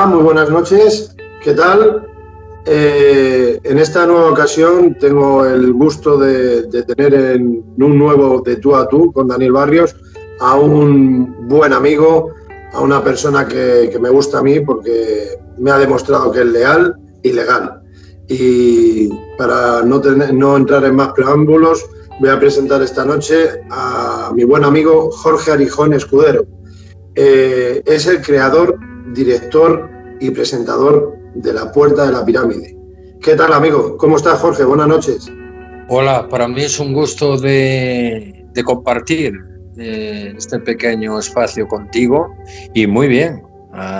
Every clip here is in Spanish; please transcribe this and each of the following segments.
muy buenas noches. ¿Qué tal? En esta nueva ocasión tengo el gusto de tener en un nuevo De Tú a Tú con Daniel Barrios a un buen amigo, a una persona que me gusta a mí porque me ha demostrado que es leal y legal. Y para no entrar en más preámbulos, voy a presentar esta noche a mi buen amigo Jorge Arijón Escudero. Es el creador, director y presentador de La Puerta de la Pirámide. ¿Qué tal, amigo? ¿Cómo estás, Jorge? Buenas noches. Hola, para mí es un gusto de compartir este pequeño espacio contigo y muy bien,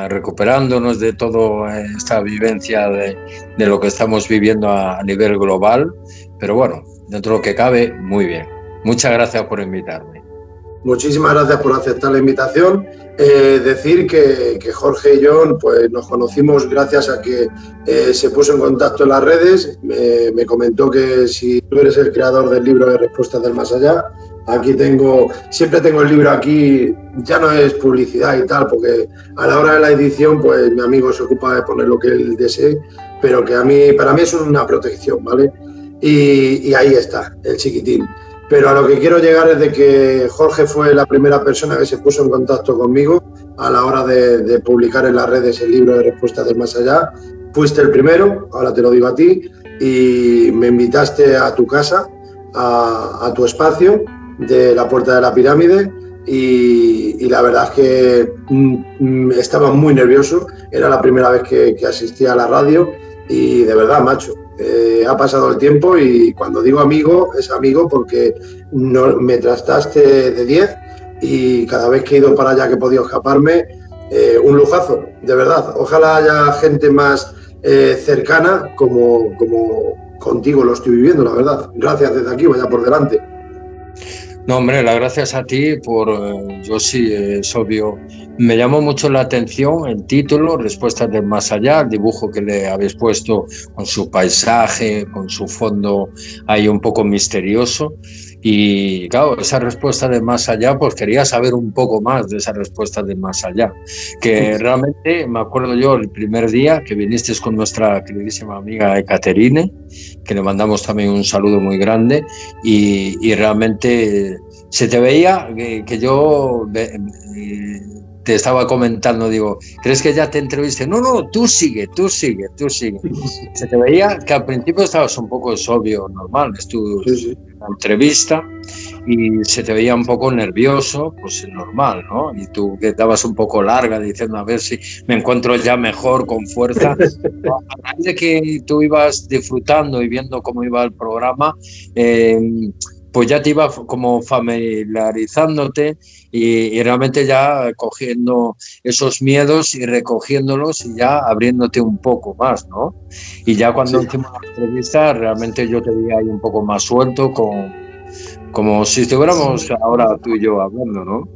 recuperándonos de toda esta vivencia de lo que estamos viviendo a nivel global, pero bueno, dentro de lo que cabe, muy bien. Muchas gracias por invitarme. Muchísimas gracias por aceptar la invitación. Decir que Jorge y yo pues, nos conocimos gracias a que se puso en contacto en las redes. Me comentó que si tú eres el creador del libro de Respuestas del Más Allá, siempre tengo el libro aquí, ya no es publicidad y tal, porque a la hora de la edición pues mi amigo se ocupa de poner lo que él desee, pero que para mí es una protección, ¿vale? Y ahí está, el chiquitín. Pero a lo que quiero llegar es de que Jorge fue la primera persona que se puso en contacto conmigo a la hora de publicar en las redes el libro de Respuestas del Más Allá. Fuiste el primero, ahora te lo digo a ti, y me invitaste a tu casa, a tu espacio de La Puerta de la Pirámide, y la verdad es que estaba muy nervioso. Era la primera vez que asistía a la radio y de verdad, macho, ha pasado el tiempo y cuando digo amigo, es amigo porque me trataste de 10 y cada vez que he ido para allá que he podido escaparme, un lujazo, de verdad. Ojalá haya gente más cercana como contigo lo estoy viviendo, la verdad. Gracias desde aquí, vaya por delante. No, hombre, las gracias a ti yo sí, es obvio. Me llamó mucho la atención el título, Respuestas del Más Allá, el dibujo que le habéis puesto con su paisaje, con su fondo ahí un poco misterioso. Y claro, esa respuesta del más allá, pues quería saber un poco más de esa respuesta del más allá. Que realmente me acuerdo yo el primer día que viniste con nuestra queridísima amiga Ekaterine, que le mandamos también un saludo muy grande, y realmente se te veía que yo te estaba comentando, digo, ¿crees que ya te entrevisté? No, tú sigue. Se te veía que al principio estabas un poco sobrio, normal, es tu entrevista, y se te veía un poco nervioso, pues normal, ¿no? Y tú que estabas un poco larga diciendo a ver si me encuentro ya mejor, con fuerza. A raíz de que tú ibas disfrutando y viendo cómo iba el programa, pues ya te iba como familiarizándote y realmente ya cogiendo esos miedos y recogiéndolos y ya abriéndote un poco más, ¿no? Y ya cuando hicimos la entrevista realmente yo te vi ahí un poco más suelto, como si estuviéramos ahora tú y yo hablando, ¿no?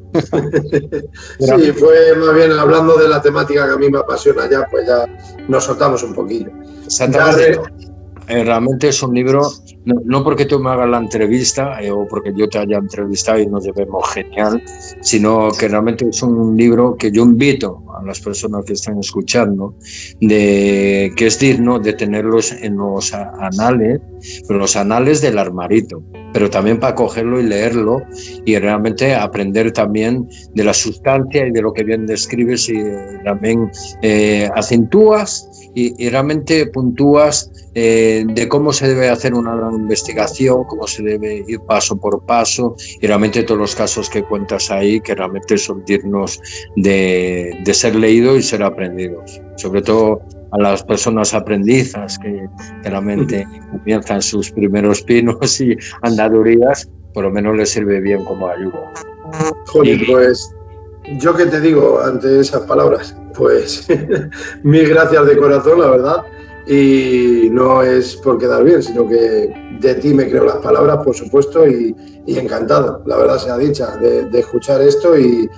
Sí, fue más bien hablando de la temática que a mí me apasiona, ya pues ya nos soltamos un poquillo. Exactamente. Realmente es un libro, no porque tú me hagas la entrevista o porque yo te haya entrevistado y nos llevemos genial, sino que realmente es un libro que yo invito a las personas que están escuchando, que es digno de tenerlos en los anales, pero los anales del armarito, pero también para cogerlo y leerlo y realmente aprender también de la sustancia y de lo que bien describes y también acentúas y realmente puntúas de cómo se debe hacer una gran investigación, cómo se debe ir paso por paso y realmente todos los casos que cuentas ahí que realmente son dignos de ser leídos y ser aprendidos, sobre todo a las personas aprendizas que realmente comienzan sus primeros pinos y andadurías, por lo menos les sirve bien como ayuda. Joder, pues yo que te digo ante esas palabras, pues mil gracias de corazón, la verdad, y no es por quedar bien, sino que de ti me creo las palabras, por supuesto, y encantado, la verdad sea dicha, de escuchar esto y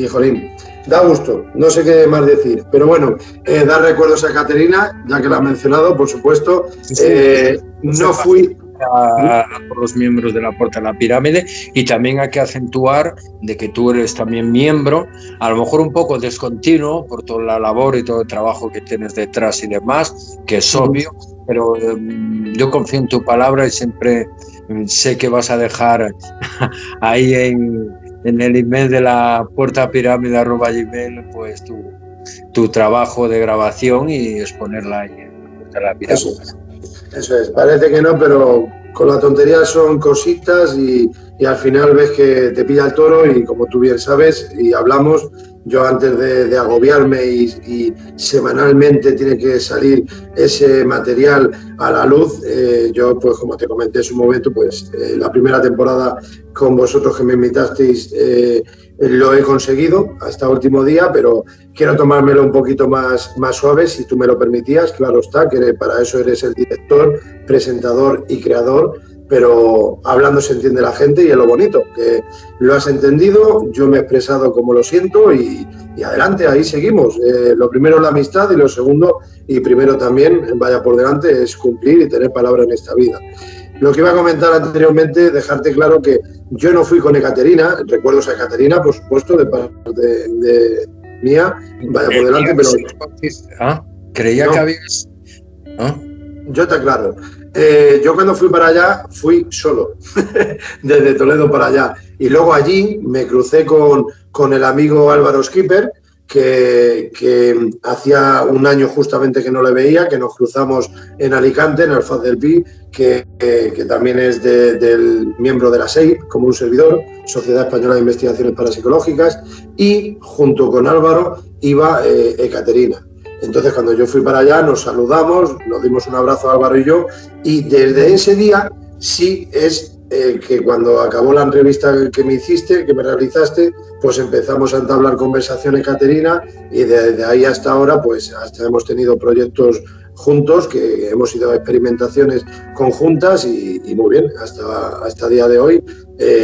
jolín, da gusto, no sé qué más decir, pero bueno, dar recuerdos a Caterina, ya que la ha mencionado, por supuesto. No fui a todos los miembros de la Puerta de la Pirámide, y también hay que acentuar de que tú eres también miembro, a lo mejor un poco descontinuo por toda la labor y todo el trabajo que tienes detrás y demás, que es obvio, pero yo confío en tu palabra y siempre sé que vas a dejar ahí en el email de la Puerta Pirámide @gmail, pues tu trabajo de grabación y exponerla ahí en la Puerta de la Pirámide. Eso es, parece que no, pero con la tontería son cositas y al final ves que te pilla el toro y como tú bien sabes y hablamos, yo antes de agobiarme y semanalmente tiene que salir ese material a la luz, yo pues como te comenté en su momento, pues la primera temporada con vosotros que me invitasteis lo he conseguido hasta último día, pero quiero tomármelo un poquito más suave, si tú me lo permitías, claro está, que para eso eres el director, presentador y creador, pero hablando se entiende la gente y es lo bonito, que lo has entendido, yo me he expresado como lo siento y adelante, ahí seguimos. Lo primero es la amistad y lo segundo, y primero también, vaya por delante, es cumplir y tener palabra en esta vida. Lo que iba a comentar anteriormente, dejarte claro que yo no fui con Ekaterina, recuerdos a Ekaterina, por supuesto, de parte de mía, vaya por delante, pero... Creía no. Que habías... Yo te aclaro. Yo cuando fui para allá, fui solo, desde Toledo para allá. Y luego allí me crucé con el amigo Álvaro Skipper, que hacía un año justamente que no le veía, que nos cruzamos en Alicante, en Alfaz del Pi, que también es del miembro de la SEIP, como un servidor, Sociedad Española de Investigaciones Parapsicológicas, y junto con Álvaro iba Ekaterina. Entonces, cuando yo fui para allá, nos saludamos, nos dimos un abrazo Álvaro y yo, y desde ese día sí es que cuando acabó la entrevista que me hiciste, que me realizaste, pues empezamos a entablar conversaciones, Ekaterina, y desde ahí hasta ahora, pues hasta hemos tenido proyectos juntos, que hemos ido a experimentaciones conjuntas y muy bien, hasta el día de hoy.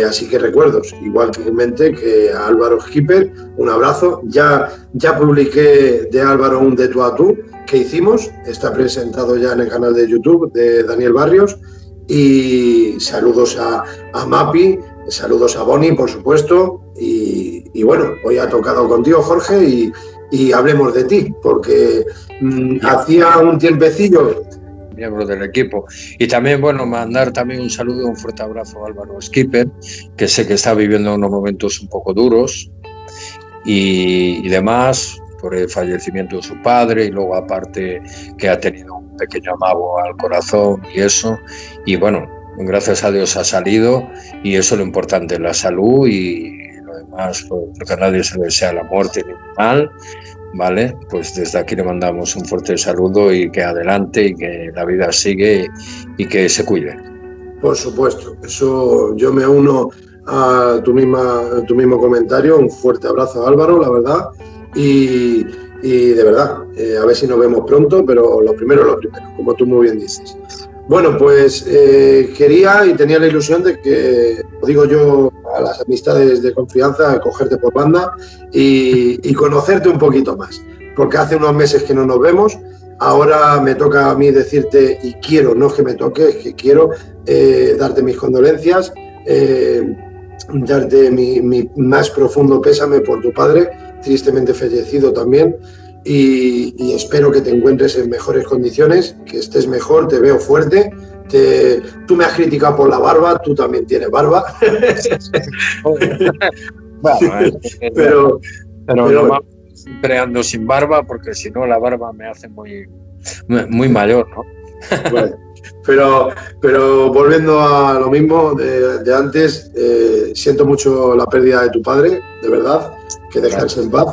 Así que recuerdos, igualmente que a Álvaro Skipper, un abrazo. Ya publiqué de Álvaro un de tú a tú que hicimos, está presentado ya en el canal de YouTube de Daniel Barrios, y saludos a Mapi, saludos a Bonnie, por supuesto, y bueno, hoy ha tocado contigo, Jorge, y hablemos de ti, porque hacía un tiempecillo... Miembro del equipo. Y también, bueno, mandar también un saludo, un fuerte abrazo a Álvaro Skipper, que sé que está viviendo unos momentos un poco duros y demás, por el fallecimiento de su padre, y luego aparte que ha tenido un pequeño amago al corazón y eso, y bueno, gracias a Dios ha salido, y eso es lo importante, la salud, y lo demás, porque a nadie se le desea la muerte ni el mal, ¿vale? Pues desde aquí le mandamos un fuerte saludo y que adelante y que la vida sigue y que se cuide. Por supuesto, eso yo me uno a tu mismo comentario, un fuerte abrazo Álvaro, la verdad, y de verdad, a ver si nos vemos pronto, pero lo primero, como tú muy bien dices. Bueno, pues quería y tenía la ilusión de que, digo yo, a las amistades de confianza, cogerte por banda y conocerte un poquito más, porque hace unos meses que no nos vemos. Ahora me toca a mí decirte, y quiero, no es que me toque, es que quiero darte mis condolencias, darte mi más profundo pésame por tu padre, tristemente fallecido también, y espero que te encuentres en mejores condiciones, que estés mejor, te veo fuerte. Tú me has criticado por la barba, tú también tienes barba. Bueno, pero siempre ando sin barba, porque si no la barba me hace muy mayor, ¿no? Bueno, pero volviendo a lo mismo de antes, siento mucho la pérdida de tu padre, de verdad, que descanse en paz,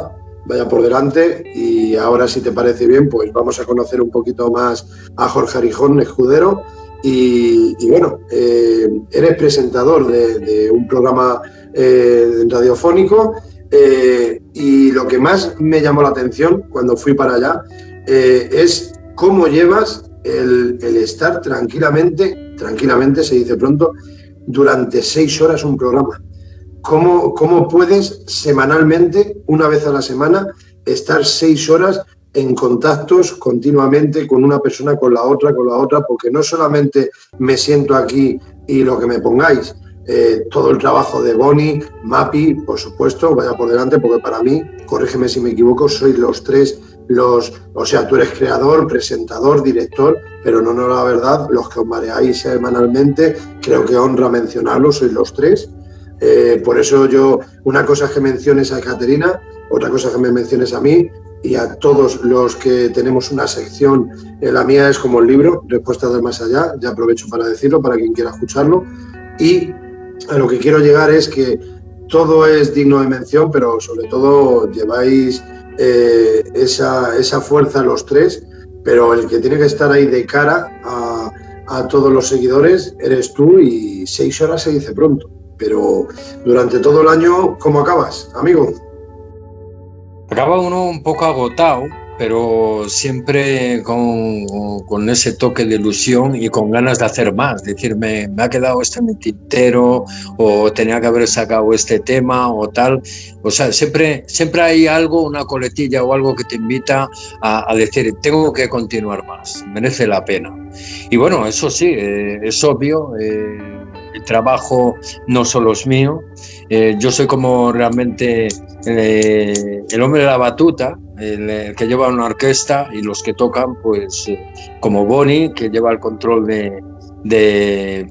vaya por delante, y ahora, si te parece bien, pues vamos a conocer un poquito más a Jorge Arijón, escudero, y bueno, eres presentador de un programa radiofónico, y lo que más me llamó la atención cuando fui para allá es cómo llevas el estar tranquilamente, se dice pronto, durante 6 horas un programa. ¿Cómo puedes semanalmente, una vez a la semana, estar 6 horas en contactos continuamente con una persona, con la otra, porque no solamente me siento aquí y lo que me pongáis, todo el trabajo de Boni, Mapi, por supuesto, vaya por delante, porque para mí, corrígeme si me equivoco, sois los tres, o sea, tú eres creador, presentador, director, pero no, la verdad, los que os mareáis semanalmente, creo que honra mencionarlo, sois los tres. Por eso yo, una cosa es que menciones a Caterina, otra cosa es que me menciones a mí y a todos los que tenemos una sección. La mía es como el libro, Respuestas del Más Allá, ya aprovecho para decirlo, para quien quiera escucharlo. Y a lo que quiero llegar es que todo es digno de mención, pero sobre todo lleváis esa fuerza los tres, pero el que tiene que estar ahí de cara a todos los seguidores eres tú, y 6 horas se dice pronto, pero durante todo el año, ¿cómo acabas, amigo? Acaba uno un poco agotado, pero siempre con ese toque de ilusión y con ganas de hacer más. Decirme, me ha quedado esto en el tintero, o tenía que haber sacado este tema o tal. O sea, siempre hay algo, una coletilla o algo que te invita a decir, tengo que continuar más, merece la pena. Y bueno, eso sí, es obvio, el trabajo no solo es mío. Yo soy como realmente el hombre de la batuta, el que lleva una orquesta, y los que tocan, pues como Boni, que lleva el control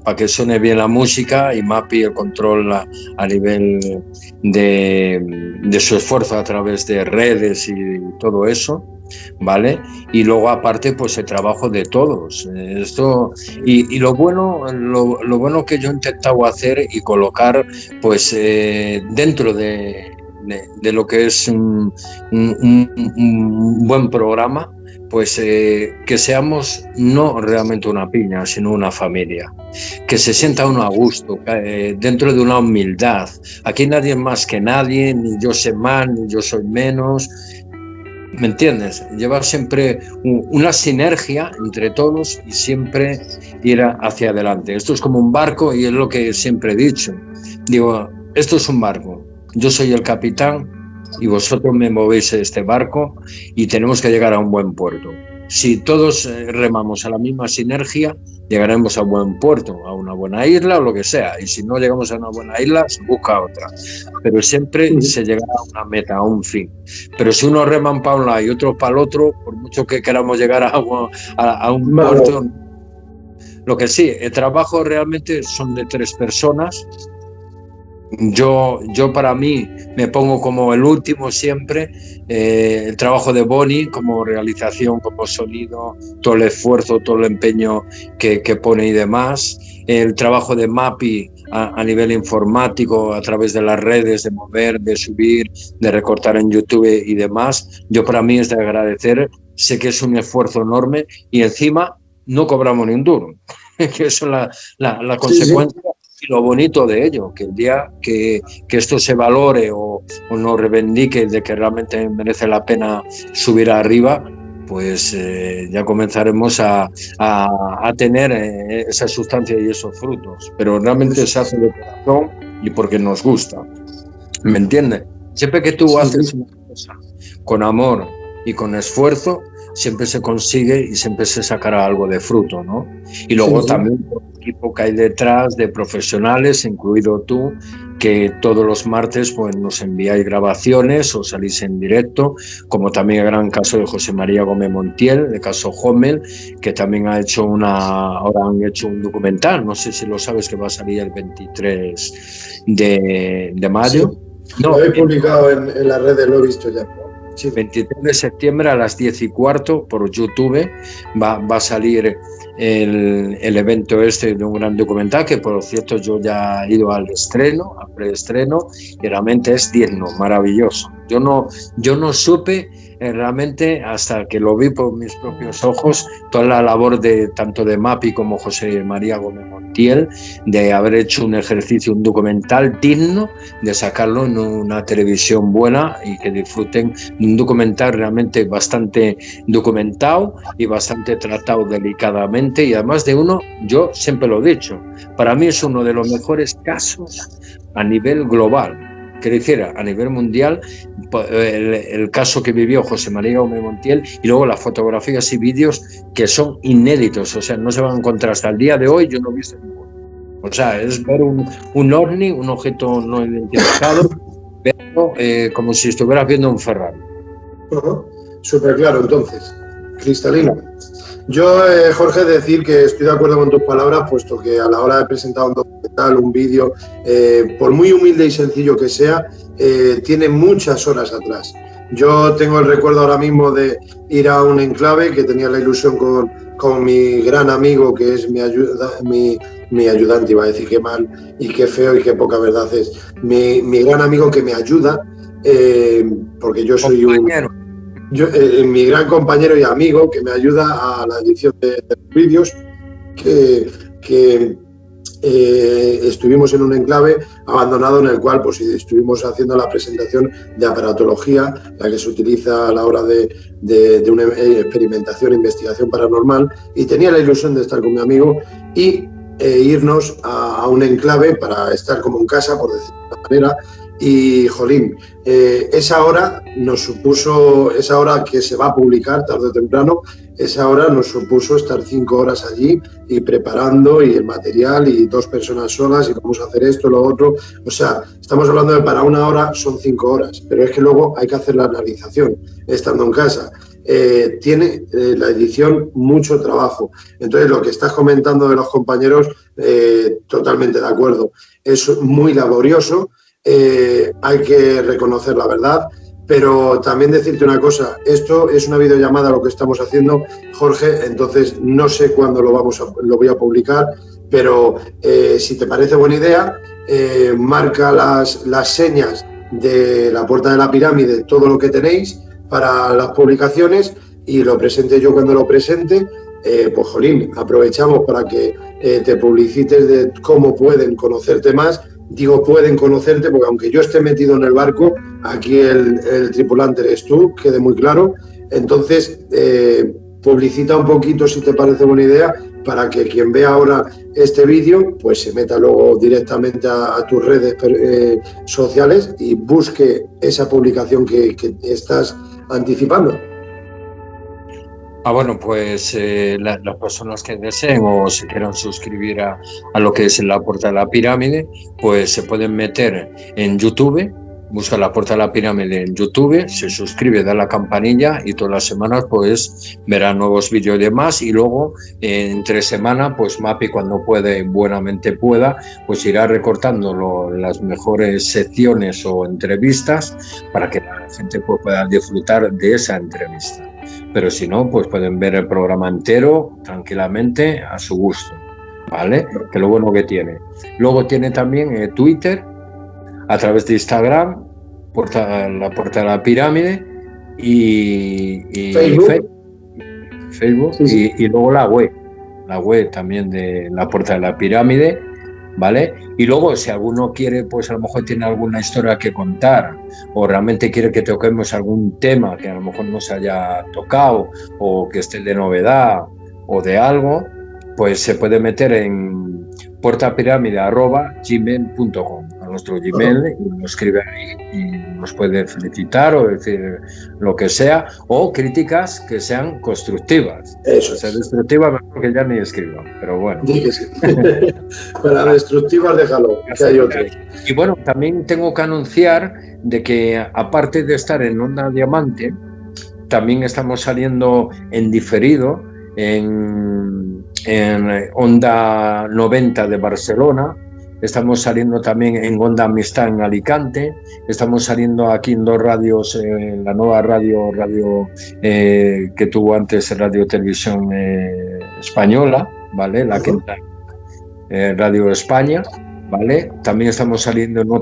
para que suene bien la música, y Mapi el control a nivel de su esfuerzo a través de redes y todo eso, ¿vale? Y luego aparte pues el trabajo de todos, esto y lo bueno que yo he intentado hacer y colocar pues dentro de lo que es un buen programa, pues que seamos no realmente una piña, sino una familia, que se sienta uno a gusto, dentro de una humildad. Aquí nadie es más que nadie, ni yo sé más, ni yo soy menos. ¿Me entiendes? Llevar siempre una sinergia entre todos y siempre ir hacia adelante. Esto es como un barco, y es lo que siempre he dicho. Digo, esto es un barco. Yo soy el capitán y vosotros me movéis este barco, y tenemos que llegar a un buen puerto. Si todos remamos a la misma sinergia, llegaremos a un buen puerto, a una buena isla o lo que sea. Y si no llegamos a una buena isla, se busca otra. Pero siempre se llegará a una meta, a un fin. Pero si unos reman para un lado y otros para el otro, por mucho que queramos llegar a un puerto... Lo que sí, el trabajo realmente son de 3 personas. Yo para mí me pongo como el último siempre, el trabajo de Boni como realización, como sonido, todo el esfuerzo, todo el empeño que pone y demás, el trabajo de Mapi a nivel informático, a través de las redes, de mover, de subir, de recortar en YouTube y demás. Yo para mí es de agradecer, sé que es un esfuerzo enorme, y encima no cobramos ni un duro, que eso es la consecuencia. Sí. Y lo bonito de ello, que el día que esto se valore o nos reivindique de que realmente merece la pena subir arriba, pues ya comenzaremos a tener esa sustancia y esos frutos. Pero realmente se hace de corazón y porque nos gusta. ¿Me entiendes? Siempre que tú haces una cosa con amor y con esfuerzo, siempre se consigue y siempre se sacará algo de fruto, ¿no? Y luego también el equipo que hay detrás de profesionales, incluido tú, que todos los martes pues nos enviáis grabaciones o salís en directo, como también el gran caso de José María Gómez Montiel, de Caso Hommel, que también ahora han hecho un documental, no sé si lo sabes, que va a salir el 23 de mayo. Sí, lo he publicado en las redes, lo he visto ya. Sí, 23 de septiembre a las 10:15 por YouTube va a salir el evento de un gran documental, que por cierto yo ya he ido al preestreno, y realmente es digno, maravilloso. Yo no supe realmente, hasta que lo vi por mis propios ojos, toda la labor tanto de Mapi como José María Gómez Montiel, de haber hecho un ejercicio, un documental digno de sacarlo en una televisión buena, y que disfruten de un documental realmente bastante documentado y bastante tratado delicadamente, y además de uno, yo siempre lo he dicho, para mí es uno de los mejores casos a nivel global. quiero decir, a nivel mundial, el caso que vivió José María Gómez Montiel, y luego las fotografías y vídeos que son inéditos, o sea, no se van a encontrar hasta el día de hoy, yo no he visto ninguno. O sea, es ver un ovni, un objeto no identificado, verlo como si estuvieras viendo un Ferrari. Súper claro, entonces, cristalino. Yo, Jorge, decir que estoy de acuerdo con tus palabras, puesto que a la hora de presentar un documental, un vídeo, por muy humilde y sencillo que sea, tiene muchas horas atrás. Yo tengo el recuerdo ahora mismo de ir a un enclave, que tenía la ilusión con mi gran amigo, que es mi ayudante, iba a decir qué mal y qué feo y qué poca verdad es. Mi gran amigo que me ayuda, porque yo soy mi gran compañero y amigo que me ayuda a la edición de vídeos, que estuvimos en un enclave abandonado en el cual pues estuvimos haciendo la presentación de aparatología, la que se utiliza a la hora de una experimentación e investigación paranormal, y tenía la ilusión de estar con mi amigo y irnos a un enclave para estar como en casa, por decirlo de alguna manera. Y, jolín, esa hora que se va a publicar tarde o temprano, esa hora nos supuso estar 5 horas allí y preparando, y el material, y 2 personas solas, y vamos a hacer esto, lo otro. O sea, estamos hablando de para 1 hora son 5 horas, pero es que luego hay que hacer la analización estando en casa. Tiene la edición mucho trabajo. Entonces, lo que estás comentando de los compañeros, totalmente de acuerdo. Es muy laborioso. Hay que reconocer la verdad, pero también decirte una cosa: esto es una videollamada lo que estamos haciendo, Jorge, entonces no sé cuándo lo voy a publicar, pero si te parece buena idea, marca las señas de la Puerta de la Pirámide, todo lo que tenéis para las publicaciones, y lo presente yo cuando lo presente. Pues jolín, aprovechamos para que te publicites de cómo pueden conocerte más. Digo, pueden conocerte, porque aunque yo esté metido en el barco, aquí el tripulante eres tú, quede muy claro. Entonces, publicita un poquito, si te parece buena idea, para que quien vea ahora este vídeo, pues se meta luego directamente a tus redes sociales y busque esa publicación que estás anticipando. Bueno, pues las personas que deseen o se quieran suscribir a lo que es la Puerta de la Pirámide, pues se pueden meter en YouTube, busca la Puerta de la Pirámide en YouTube, se suscribe, da la campanilla, y todas las semanas pues verá nuevos vídeos y demás. Y luego entre semana, pues Mapi, cuando puede, buenamente pueda, pues irá recortando las mejores secciones o entrevistas para que la gente pues pueda disfrutar de esa entrevista. Pero si no, pues pueden ver el programa entero tranquilamente a su gusto, ¿vale? Que es lo bueno que tiene. Luego tiene también Twitter, a través de Instagram, la Puerta de la Pirámide, y Facebook, sí. Y luego la web también de la Puerta de la Pirámide, ¿vale? Y luego, si alguno quiere, pues a lo mejor tiene alguna historia que contar, o realmente quiere que toquemos algún tema que a lo mejor no se haya tocado, o que esté de novedad o de algo, pues se puede meter en puertapiramide@gmail.com, a nuestro Gmail, y nos escribe ahí y nos puede felicitar o decir lo que sea, o críticas que sean constructivas. Eso. O sea, destructivas mejor que ya ni escriban, pero bueno. Sí, sí. Para destructivas déjalo, que hay otro. Y bueno, también tengo que anunciar de que, aparte de estar en Onda Diamante, también estamos saliendo en diferido en Onda 90 de Barcelona, estamos saliendo también en Onda Amistad en Alicante, estamos saliendo aquí en 2 radios, en la nueva radio que tuvo antes Radio Televisión Española, ¿vale? La quinta Radio España, ¿vale? También estamos saliendo en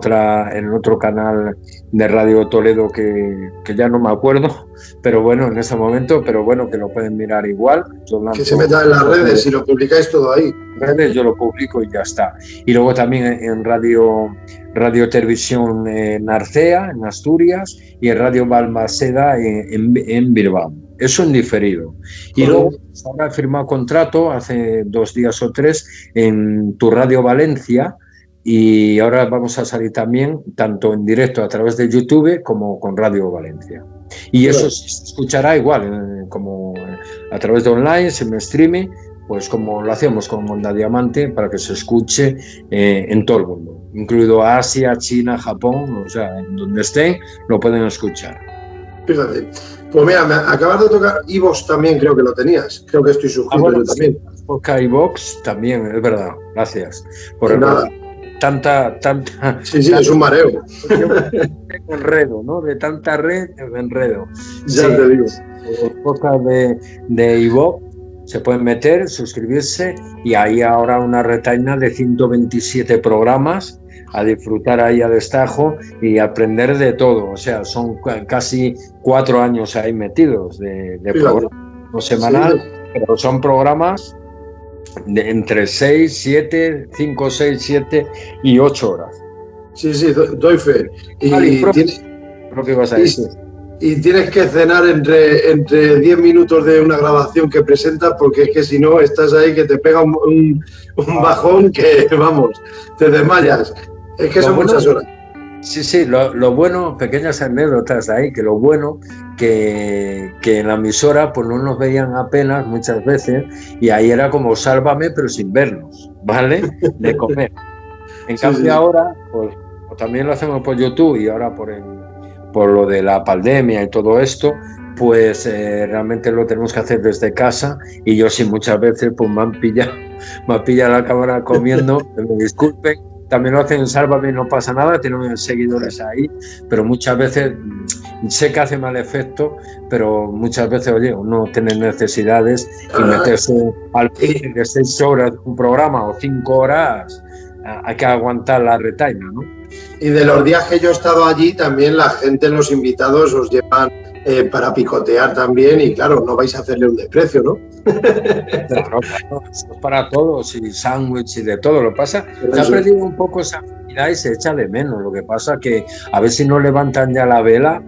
otro canal de Radio Toledo que ya no me acuerdo, pero bueno, en ese momento, pero bueno, que lo pueden mirar igual. Que se metan en las redes y lo publicáis todo ahí. En redes yo lo publico y ya está. Y luego también en Radio Televisión Narcea, en Asturias, y en Radio Balmaseda en Bilbao. Eso en diferido. Y luego ahora he firmado contrato hace 2 días o 3 en Tu Radio Valencia, y ahora vamos a salir también tanto en directo a través de YouTube como con Radio Valencia. Y eso se escuchará igual, como a través de online, en streaming, pues como lo hacemos con Onda Diamante, para que se escuche en todo el mundo, incluido Asia, China, Japón, o sea, en donde estén, lo pueden escuchar. Fíjate. Pues mira, me acabas de tocar iVoox también, creo que lo tenías. Creo que estoy suscrito yo también. Toca iVoox también, es verdad. Gracias. Por nada. Tanta. Sí, es un mareo. Enredo, ¿no? De tanta red, enredo. Ya te digo. Toca de iVoox se pueden meter, suscribirse, y hay ahora una retaina de 127 programas a disfrutar ahí a destajo y aprender de todo. O sea, son casi 4 años ahí metidos de programa no semanal, pero son programas de entre 6, 7, 5, 6, 7 y 8 horas. Sí, doy fe. ¿Qué vas a decir? Y tienes que cenar entre 10 minutos de una grabación que presentas, porque es que si no estás ahí que te pega un bajón que, vamos, te desmayas. Es que son muchas horas. Sí, lo bueno, pequeñas anécdotas ahí, que lo bueno que en la emisora pues no nos veían apenas muchas veces, y ahí era como sálvame pero sin vernos, ¿vale? De comer. En cambio ahora, pues también lo hacemos por YouTube, y ahora por lo de la pandemia y todo esto, pues realmente lo tenemos que hacer desde casa, y yo sí muchas veces pues me han pillado la cámara comiendo, me disculpen. También lo hacen en Sálvame, no pasa nada, tienen seguidores ahí, pero muchas veces sé que hace mal efecto, pero muchas veces, oye, uno tiene necesidades y meterse al fin de 6 horas un programa o 5 horas, hay que aguantar la retaina, ¿no? Y de los días que yo he estado allí, también la gente, los invitados, os llevan para picotear también, y claro, no vais a hacerle un desprecio, ¿no? Claro, eso es para todos, y sándwich y de todo. Lo que pasa, se ha perdido un poco esa afinidad y se echa de menos. Lo que pasa que a ver si no levantan ya la vera,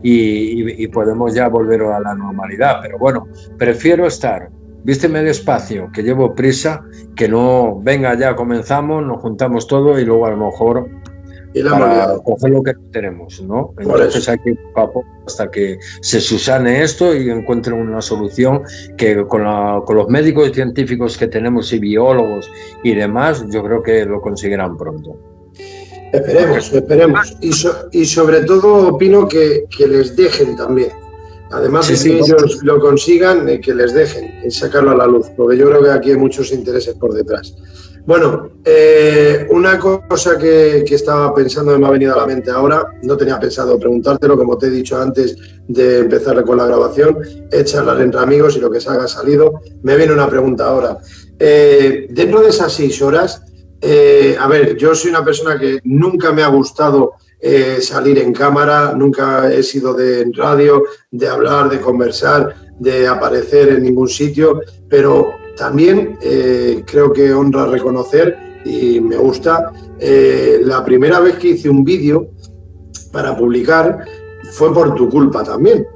y podemos ya volver a la normalidad. Pero bueno, prefiero estar, vísteme despacio, que llevo prisa, que no venga ya, comenzamos, nos juntamos todo y luego a lo mejor para coger lo que tenemos, ¿no? Entonces hay que ir poco a poco hasta que se subsane esto y encuentren una solución que con los médicos y científicos que tenemos, y biólogos y demás, yo creo que lo conseguirán pronto. Esperemos. Y sobre todo opino que les dejen también. Además de que ellos lo consigan, que les dejen sacarlo a la luz, porque yo creo que aquí hay muchos intereses por detrás. Bueno, una cosa que estaba pensando, me ha venido a la mente ahora, no tenía pensado preguntártelo, como te he dicho antes de empezar con la grabación, es charlar entre amigos y lo que se haga salido. Me viene una pregunta ahora. Dentro de esas 6 horas, a ver, yo soy una persona que nunca me ha gustado salir en cámara, nunca he sido de radio, de hablar, de conversar, de aparecer en ningún sitio, pero también creo que honra reconocer, y me gusta, la primera vez que hice un vídeo para publicar fue por tu culpa también.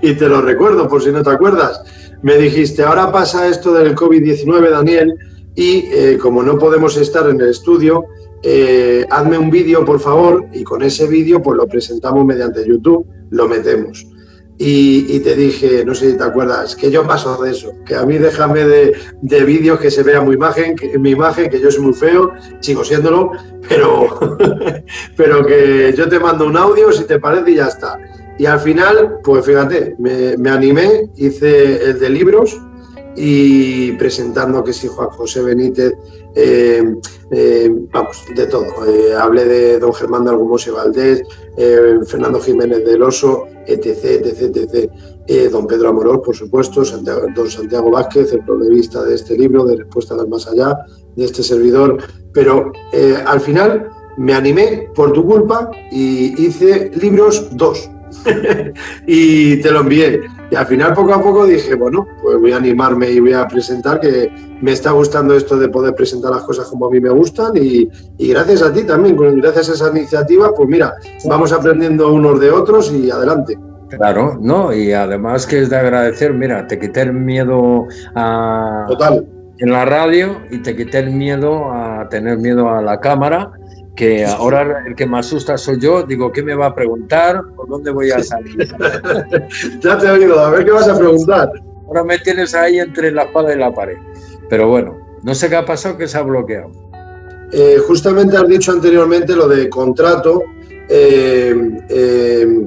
Y te lo recuerdo, por si no te acuerdas. Me dijiste, ahora pasa esto del COVID-19, Daniel, y como no podemos estar en el estudio, hazme un vídeo, por favor, y con ese vídeo pues lo presentamos mediante YouTube, lo metemos. Y te dije, no sé si te acuerdas, que yo paso de eso, que a mí déjame de vídeos que se vea mi imagen, que yo soy muy feo, sigo siéndolo, pero que yo te mando un audio si te parece y ya está. Y al final, pues fíjate, me animé, hice el de libros, y presentando que sí, Juan José Benítez, vamos, de todo. Hablé de don Germán de Argumose Valdés, Fernando Jiménez del Oso, etc. Don Pedro Amorós, por supuesto, don Santiago Vázquez, el problemista de este libro, de Respuesta del Más Allá, de este servidor. Pero al final me animé por tu culpa y hice libros 2. Y te lo envié. Y al final, poco a poco, dije, bueno, pues voy a animarme y voy a presentar, que me está gustando esto de poder presentar las cosas como a mí me gustan, y gracias a ti también, gracias a esa iniciativa, pues mira, vamos aprendiendo unos de otros y adelante. Claro, ¿no? Y además que es de agradecer, mira, te quité el miedo Total. En la radio, y te quité el miedo a a tener miedo a la cámara, que ahora el que me asusta soy yo. Digo, ¿qué me va a preguntar? ¿Por dónde voy a salir? Ya te he oído, a ver qué vas a preguntar. Ahora me tienes ahí entre la espada y la pared. Pero bueno, no sé qué ha pasado, que se ha bloqueado. Justamente has dicho anteriormente lo de contrato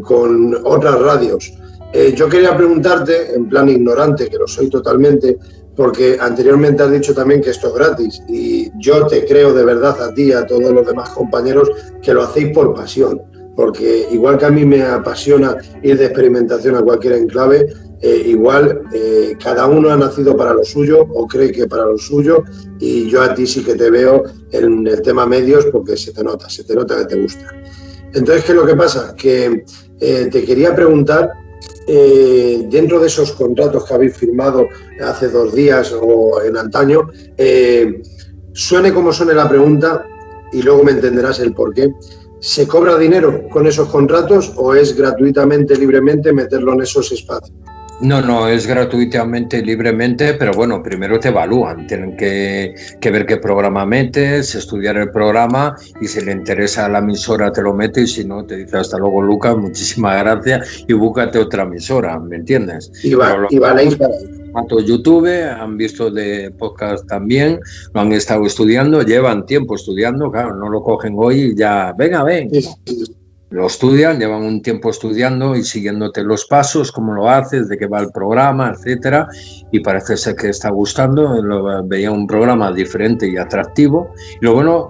con otras radios. Yo quería preguntarte, en plan ignorante, que lo soy totalmente, porque anteriormente has dicho también que esto es gratis, y yo te creo de verdad a ti y a todos los demás compañeros que lo hacéis por pasión, porque igual que a mí me apasiona ir de experimentación a cualquier enclave, igual cada uno ha nacido para lo suyo o cree que para lo suyo, y yo a ti sí que te veo en el tema medios porque se te nota que te gusta. Entonces, ¿qué es lo que pasa? Que te quería preguntar, dentro de esos contratos que habéis firmado hace 2 días o en antaño, suene como suene la pregunta y luego me entenderás el porqué, ¿se cobra dinero con esos contratos o es gratuitamente, libremente meterlo en esos espacios? No, es gratuitamente, libremente, pero bueno, primero te evalúan, tienen que ver qué programa metes, estudiar el programa, y si le interesa a la emisora te lo mete, y si no te dice hasta luego, Lucas, muchísimas gracias y búscate otra emisora, ¿me entiendes? Y valéis para ello. Tanto YouTube, han visto de podcast también, lo han estado estudiando, llevan tiempo estudiando, claro, no lo cogen hoy y ya, venga, ven. Sí. Lo estudian, llevan un tiempo estudiando y siguiéndote los pasos, cómo lo haces, de qué va el programa, etcétera, y parece ser que está gustando. Veía un programa diferente y atractivo. Y lo bueno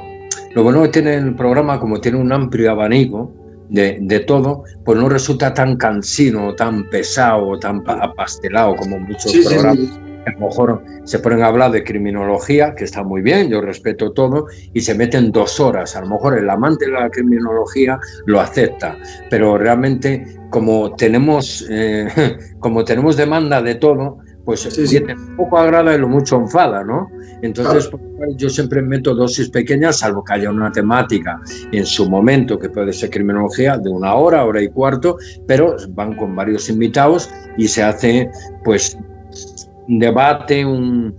que tiene el programa, como tiene un amplio abanico de todo, pues no resulta tan cansino, tan pesado, tan apastelado como muchos programas. Sí. A lo mejor se ponen a hablar de criminología, que está muy bien, yo respeto todo, y se meten 2 horas. A lo mejor el amante de la criminología lo acepta, pero realmente como tenemos demanda de todo, pues sí. Un poco agrada y lo mucho enfada, ¿no? Entonces, claro, yo siempre meto dosis pequeñas, salvo que haya una temática en su momento, que puede ser criminología, de 1 hora, 1 hora y cuarto, pero van con varios invitados y se hace, pues, un debate, un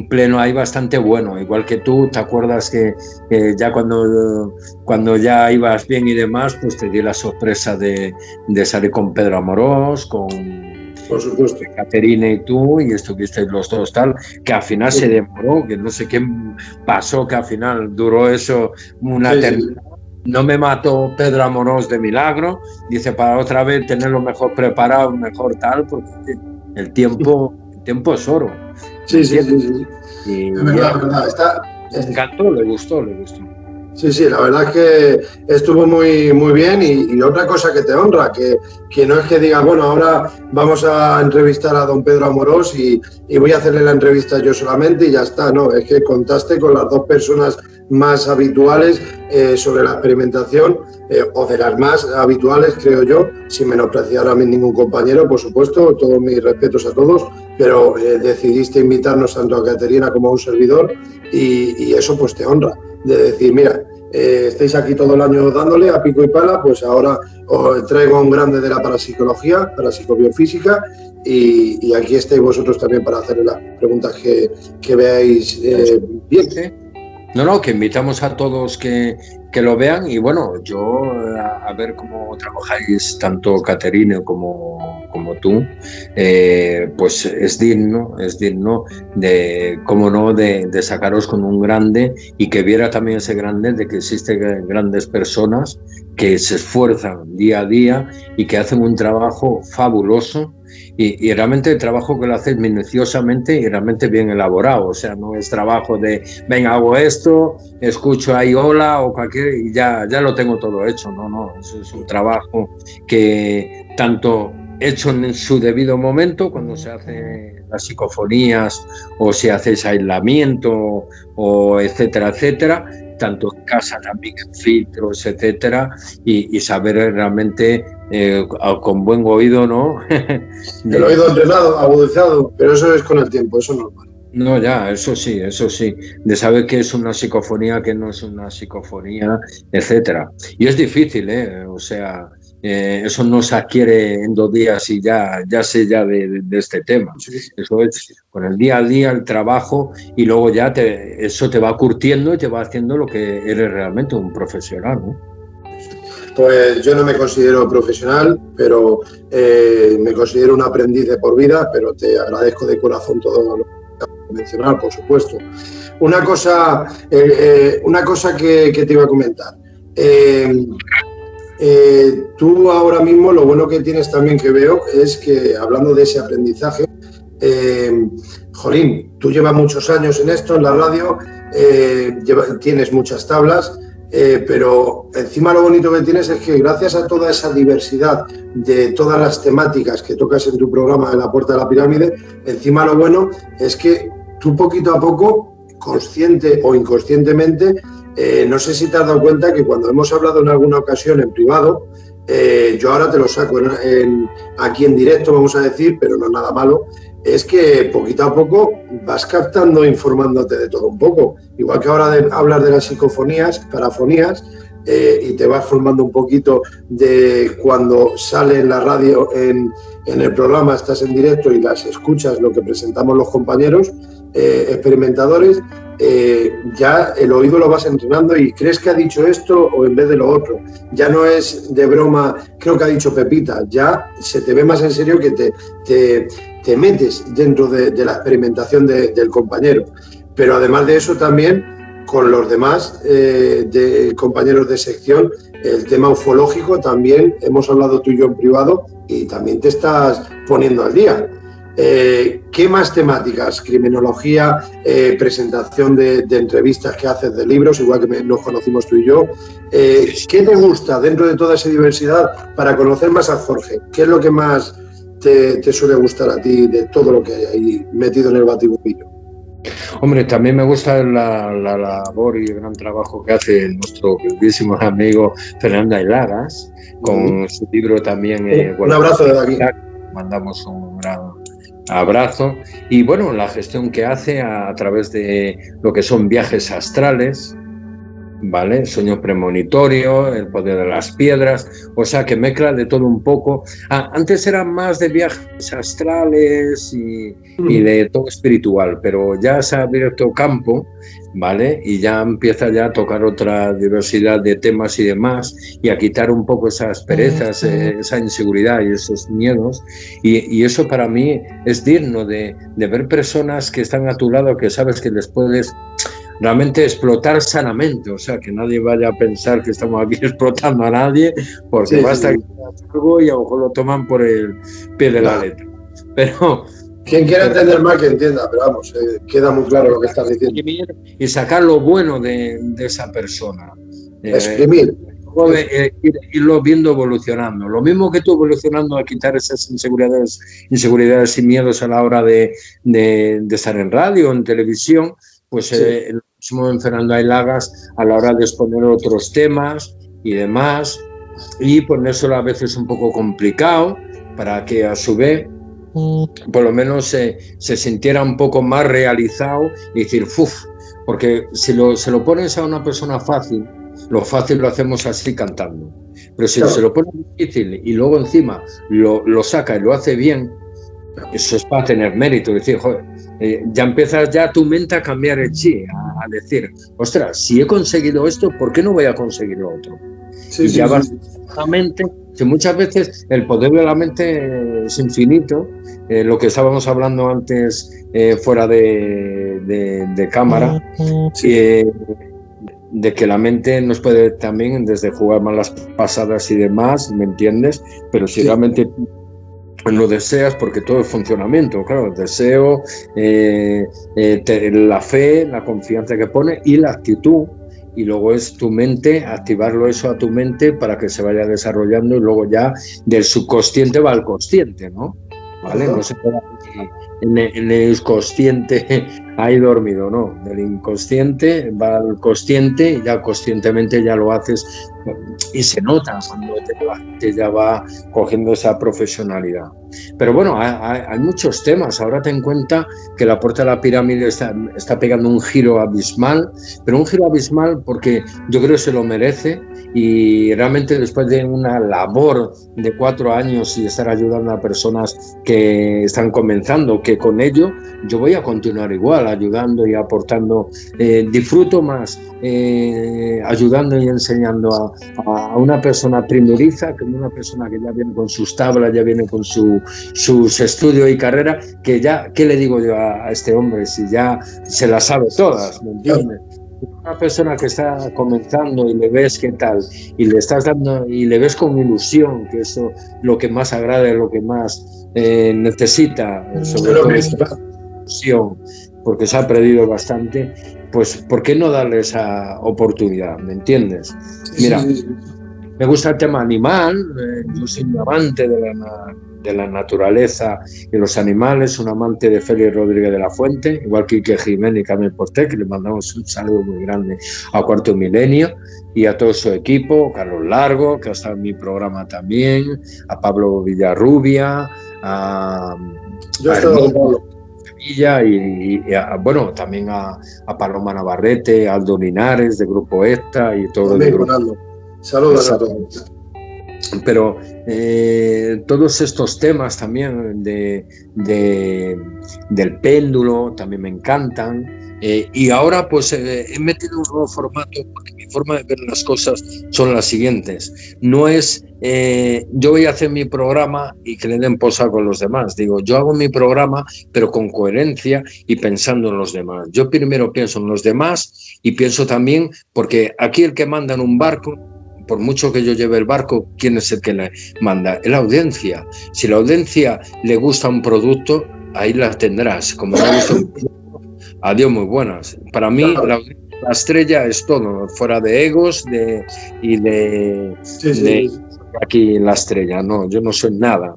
pleno ahí bastante bueno. Igual que tú, ¿te acuerdas que ya cuando ya ibas bien y demás, pues te di la sorpresa de salir con Pedro Amorós, por supuesto, Caterina y tú, y estuvisteis los dos tal, que al final se demoró, que no sé qué pasó, que al final duró eso una eternidad. No me mató Pedro Amorós de milagro, dice, para otra vez tenerlo mejor preparado, mejor tal, porque el tiempo es oro. Sí. Y es verdad. Me encantó, le gustó. Sí, la verdad es que estuvo muy, muy bien, y otra cosa que te honra, que no es que digas, bueno, ahora vamos a entrevistar a don Pedro Amorós y voy a hacerle la entrevista yo solamente y ya está, no, es que contaste con las 2 personas más habituales sobre la experimentación, o de las más habituales, creo yo, sin menospreciar a ningún compañero, por supuesto, todos mis respetos a todos, pero decidiste invitarnos tanto a Caterina como a un servidor, y eso pues te honra, de decir, mira, estáis aquí todo el año dándole a pico y pala, pues ahora os traigo a un grande de la parapsicología, parapsicobiofísica, y aquí estáis vosotros también para hacer las preguntas que veáis bien. No, que invitamos a todos que lo vean, y bueno, yo a ver cómo trabajáis tanto Caterina como tú, pues es digno de, cómo no, de sacaros con un grande, y que viera también ese grande de que existen grandes personas que se esfuerzan día a día y que hacen un trabajo fabuloso. Y realmente el trabajo que lo haces minuciosamente y realmente bien elaborado, o sea, no es trabajo de, venga, hago esto, escucho ahí hola o cualquier, y ya lo tengo todo hecho, no, eso es un trabajo que tanto hecho en su debido momento, cuando se hacen las psicofonías o si hacéis aislamiento o etcétera, tanto en casa también en filtros, etcétera, y saber realmente con buen oído, ¿no? El oído entrenado, agudizado, pero eso es con el tiempo, eso es normal. No, ya, eso sí, de saber qué es una psicofonía, qué no es una psicofonía, etcétera. Y es difícil, o sea, eso no se adquiere en 2 días y ya sé de este tema. Eso es con el día a día, el trabajo, y luego ya eso te va curtiendo y te va haciendo lo que eres realmente, un profesional, ¿no? Pues yo no me considero profesional, pero me considero un aprendiz de por vida, pero te agradezco de corazón todo lo que acabas de mencionar, por supuesto. Una cosa que te iba a comentar. Tú ahora mismo lo bueno que tienes también que veo es que, hablando de ese aprendizaje, jolín, tú llevas muchos años en esto, en la radio, tienes muchas tablas, pero encima lo bonito que tienes es que gracias a toda esa diversidad de todas las temáticas que tocas en tu programa de La Puerta de la Pirámide, encima lo bueno es que tú poquito a poco, consciente o inconscientemente, no sé si te has dado cuenta que cuando hemos hablado en alguna ocasión en privado, yo ahora te lo saco aquí en directo, vamos a decir, pero no es nada malo, es que poquito a poco vas captando, informándote de todo un poco. Igual que ahora hablas de las psicofonías, parafonías, y te vas formando un poquito de cuando sale en la radio, en el programa, estás en directo y las escuchas, lo que presentamos los compañeros experimentadores, ya el oído lo vas entrenando y crees que ha dicho esto o en vez de lo otro. Ya no es de broma, creo que ha dicho Pepita, ya se te ve más en serio que te metes dentro de la experimentación del compañero. Pero además de eso también, con los demás de compañeros de sección, el tema ufológico también, hemos hablado tú y yo en privado y también te estás poniendo al día. ¿Qué más temáticas? Criminología, presentación de entrevistas que haces de libros, igual que nos conocimos tú y yo. ¿Qué te gusta dentro de toda esa diversidad para conocer más a Jorge? ¿Qué es lo que más te suele gustar a ti de todo lo que hay ahí metido en el batiburrillo? Hombre, también me gusta la labor y el gran trabajo que hace nuestro queridísimo amigo Fernando Aylagas, con su libro también. Un abrazo desde aquí. Mandamos un gran abrazo. Y bueno, la gestión que hace a través de lo que son viajes astrales, ¿vale? Sueño premonitorio, el poder de las piedras, o sea que mezcla de todo un poco. Antes era más de viajes astrales y de todo espiritual, pero ya se ha abierto campo, ¿vale? Y ya empieza ya a tocar otra diversidad de temas y demás, y a quitar un poco esas perezas, esa inseguridad y esos miedos, y eso para mí es digno de ver personas que están a tu lado, que sabes que les puedes realmente explotar sanamente, o sea, que nadie vaya a pensar que estamos aquí explotando a nadie, porque basta que algo y a lo mejor lo toman por el pie de la letra. Pero quien quiera entender mal que entienda, pero vamos, queda muy claro lo que estás diciendo. Y sacar lo bueno de esa persona. Exprimir. Irlo viendo evolucionando. Lo mismo que tú evolucionando a quitar esas inseguridades y miedos a la hora de estar en radio, en televisión, pues el mismo en Fernando Aylagas a la hora de exponer otros temas y demás, y ponérselo a veces un poco complicado para que a su vez por lo menos se sintiera un poco más realizado y decir, porque si se lo pones a una persona fácil, lo fácil lo hacemos así cantando, pero si se lo pones difícil y luego encima lo saca y lo hace bien, eso es para tener mérito, decir, joder, ya empiezas ya tu mente a cambiar el chi, a decir, ostras, si he conseguido esto, ¿por qué no voy a conseguir lo otro? Básicamente, si muchas veces el poder de la mente es infinito, lo que estábamos hablando antes fuera de cámara, de que la mente nos puede también desde jugar malas pasadas y demás, ¿me entiendes? Pero si realmente lo deseas, porque todo es funcionamiento, claro, el deseo, la fe, la confianza que pone y la actitud, y luego es tu mente, activarlo eso a tu mente para que se vaya desarrollando y luego ya del subconsciente va al consciente, ¿no? ¿Vale? No se puede en el inconsciente ahí dormido, no, del inconsciente va al consciente y ya conscientemente ya lo haces y se nota cuando la gente ya va cogiendo esa profesionalidad. Pero bueno, hay muchos temas. Ahora ten en cuenta que la Puerta de la Pirámide está pegando un giro abismal, pero un giro abismal porque yo creo que se lo merece, y realmente después de una labor de 4 años y estar ayudando a personas que están comenzando, que con ello yo voy a continuar igual, ayudando y aportando, disfruto más ayudando y enseñando a una persona primeriza que una persona que ya viene con sus tablas, ya viene con sus estudios y carrera, que ya, ¿qué le digo yo a este hombre si ya se las sabe todas? ¿Me entiendes? Una persona que está comenzando y le ves qué tal y le estás dando y le ves con ilusión, que eso lo que más agrada, es lo que más necesita, sobre todo esta ilusión, porque se ha perdido bastante, pues ¿por qué no darle esa oportunidad? ¿Me entiendes? Mira, me gusta el tema animal, yo soy un amante de la naturaleza y los animales, un amante de Félix Rodríguez de la Fuente, igual que Quique Jiménez y Carmen Porté, que le mandamos un saludo muy grande a Cuarto Milenio y a todo su equipo, Carlos Largo, que ha estado en mi programa también, a Pablo Villarrubia, a Sevilla y bueno, también a Paloma Navarrete, a Aldo Linares de Grupo ETA y todo el grupo. Saludos a todos. Pero todos estos temas también del péndulo también me encantan, y ahora pues he metido un nuevo formato porque mi forma de ver las cosas son las siguientes. No es yo voy a hacer mi programa y que le den posa con los demás. Digo, yo hago mi programa pero con coherencia y pensando en los demás. Yo primero pienso en los demás y pienso también, porque aquí el que manda en un barco, por mucho que yo lleve el barco, ¿quién es el que le manda? Es la audiencia. Si la audiencia le gusta un producto, ahí la tendrás. Como no gusta un producto, adiós, muy buenas. Para mí, la estrella es todo, fuera de egos aquí la estrella. No, yo no soy nada.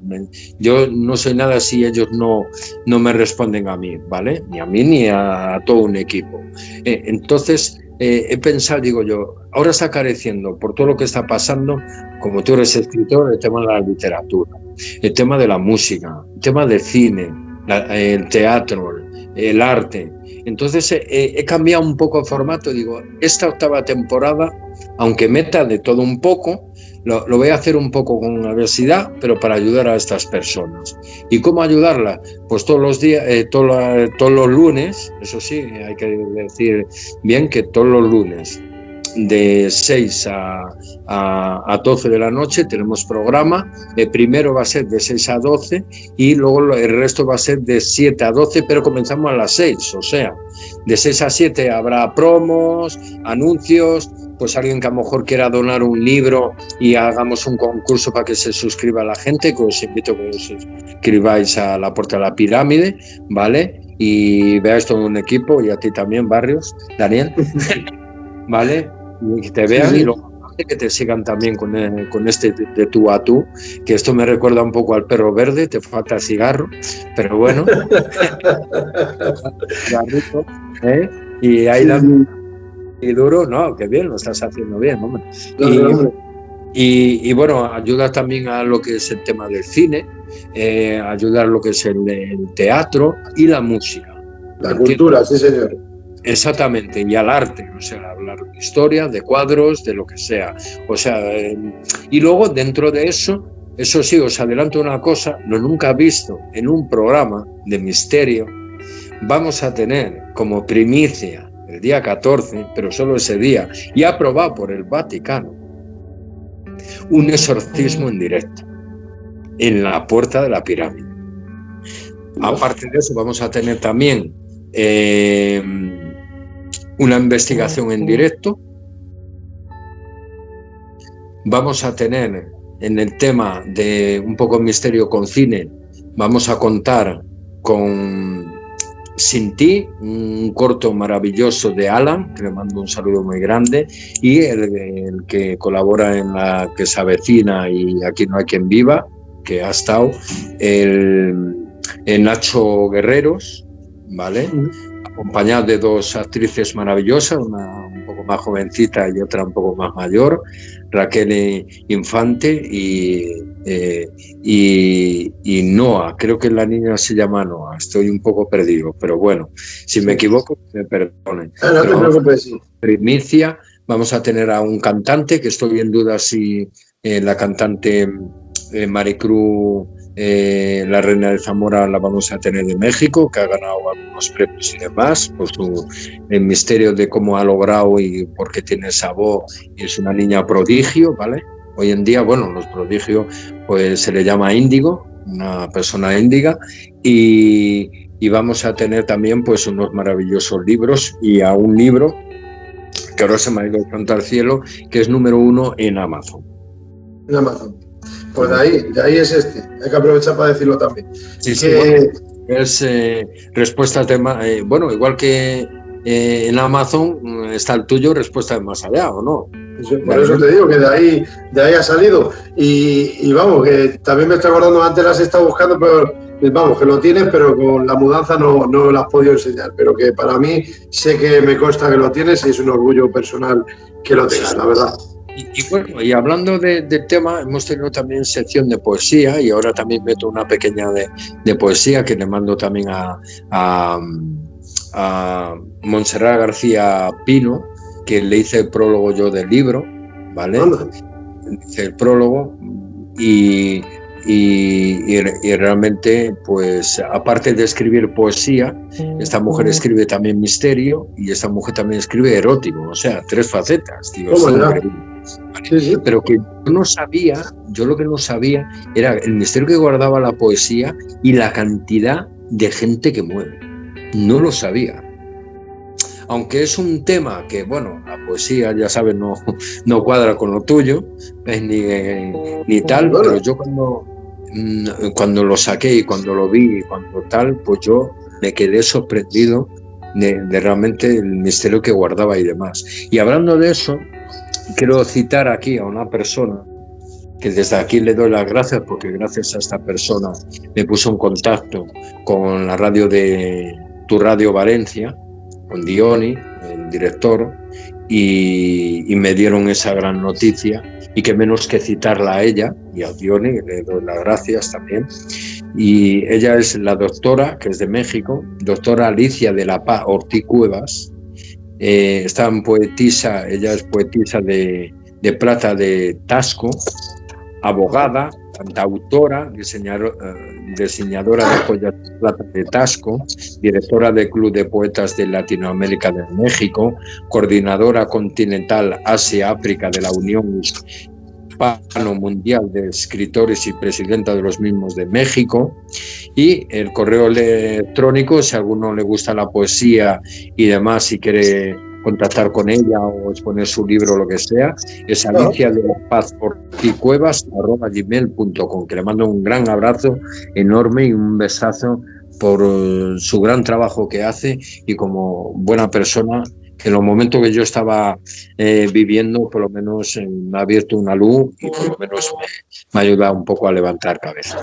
Yo no soy nada si ellos no me responden a mí, ¿vale? Ni a mí ni a todo un equipo. Entonces, he pensado, digo yo, ahora está careciendo por todo lo que está pasando, como tú eres escritor, el tema de la literatura, el tema de la música, el tema del cine, el teatro, el arte. Entonces he cambiado un poco el formato. Digo, esta 8ª temporada, aunque meta de todo un poco, lo voy a hacer un poco con universidad, pero para ayudar a estas personas. ¿Y cómo ayudarlas? Pues todos los días, todos los lunes, eso sí, hay que decir bien que todos los lunes, de 6 a 12 de la noche tenemos programa. El primero va a ser de 6 a 12 y luego el resto va a ser de 7 a 12, pero comenzamos a las 6, o sea, de 6 a 7 habrá promos, anuncios, pues alguien que a lo mejor quiera donar un libro y hagamos un concurso para que se suscriba a la gente, que os invito a que os suscribáis a la Puerta de la Pirámide, ¿vale? Y veáis todo un equipo, y a ti también, Barrios, Daniel, ¿vale? Y que te vean, sí. Y luego que te sigan también con este de tú a tú, que esto me recuerda un poco al Perro Verde, te falta cigarro, pero bueno. Cigarrito, y ahí dando y duro, no, que bien, lo estás haciendo bien, hombre. Y bueno, ayuda también a lo que es el tema del cine, ayuda a lo que es el teatro y la música. La cultura, sí señor. Exactamente, y al arte, o sea, hablar de historia, de cuadros, de lo que sea. O sea, y luego dentro de eso sí, os adelanto una cosa, lo nunca he visto en un programa de misterio. Vamos a tener como primicia el día 14, pero solo ese día, y aprobado por el Vaticano, un exorcismo en directo en la Puerta de la Pirámide. Aparte de eso, vamos a tener también una investigación en directo. Vamos a tener en el tema de un poco misterio con cine, vamos a contar con Sin ti, un corto maravilloso de Alan, que le mando un saludo muy grande, y el que colabora en La que se avecina y Aquí no hay quien viva, que ha estado, Nacho Guerreros, ¿vale? Acompañado de 2 actrices maravillosas, una un poco más jovencita y otra un poco más mayor, Raquel Infante y Noa, creo que la niña se llama Noa, estoy un poco perdido, pero bueno, si me equivoco, me perdonen. No te preocupes, sí. Primicia, vamos a tener a un cantante, que estoy en duda si la cantante Maricruz, la Reina de Zamora, la vamos a tener de México, que ha ganado algunos premios y demás, por el misterio de cómo ha logrado y por qué tiene esa voz, y es una niña prodigio, ¿vale? Hoy en día, bueno, los prodigios pues se le llama índigo, una persona índiga, y vamos a tener también pues unos maravillosos libros, y a un libro que ahora se me ha ido tanto al cielo, que es número 1 en Amazon. En Amazon. Pues de ahí es este. Hay que aprovechar para decirlo también. Sí, sí. Bueno, es respuestas de... bueno, igual que en Amazon está el tuyo, respuesta de más allá, ¿o no? Por eso te digo que de ahí ha salido. Y vamos, que también me estoy acordando, antes las he estado buscando, pero vamos, que lo tienes, pero con la mudanza no lo has podido enseñar. Pero que para mí sé que me consta que lo tienes y es un orgullo personal que lo tengas, la verdad. Y bueno, y hablando del tema, hemos tenido también sección de poesía, y ahora también meto una pequeña de poesía que le mando también a Montserrat García Pino, que le hice el prólogo yo del libro, ¿vale? Hice el prólogo y realmente, pues, aparte de escribir poesía, esta mujer escribe también misterio, y esta mujer también escribe erótico, o sea, 3 facetas, digo, es increíble. Sí, sí. Pero que yo lo que no sabía era el misterio que guardaba la poesía y la cantidad de gente que mueve. No lo sabía. Aunque es un tema que, bueno, la poesía, ya sabes, no cuadra con lo tuyo, ni tal, pero yo cuando lo saqué y cuando lo vi y cuando tal, pues yo me quedé sorprendido de realmente el misterio que guardaba y demás. Y hablando de eso, quiero citar aquí a una persona que desde aquí le doy las gracias, porque gracias a esta persona me puso en contacto con la radio de Tu Radio Valencia, con Dioni, el director, y me dieron esa gran noticia, y que menos que citarla a ella y a Dioni, le doy las gracias también. Y ella es la doctora, que es de México, doctora Alicia de la Paz Ortiz Cuevas. Ella es poetisa de plata de Tasco, abogada, cantautora, diseñadora de joyas de plata de Tasco, directora del Club de Poetas de Latinoamérica de México, coordinadora continental Asia-África de la Unión Hispano Mundial de Escritores y presidenta de los mismos de México. Y el correo electrónico, si a alguno le gusta la poesía y demás, si quiere contactar con ella o exponer su libro o lo que sea, es aliciadelapazorticuevas@gmail.com, que le mando un gran abrazo enorme y un besazo por su gran trabajo que hace, y como buena persona, que en los momentos que yo estaba viviendo, por lo menos me ha abierto una luz y por lo menos me ha ayudado un poco a levantar cabeza.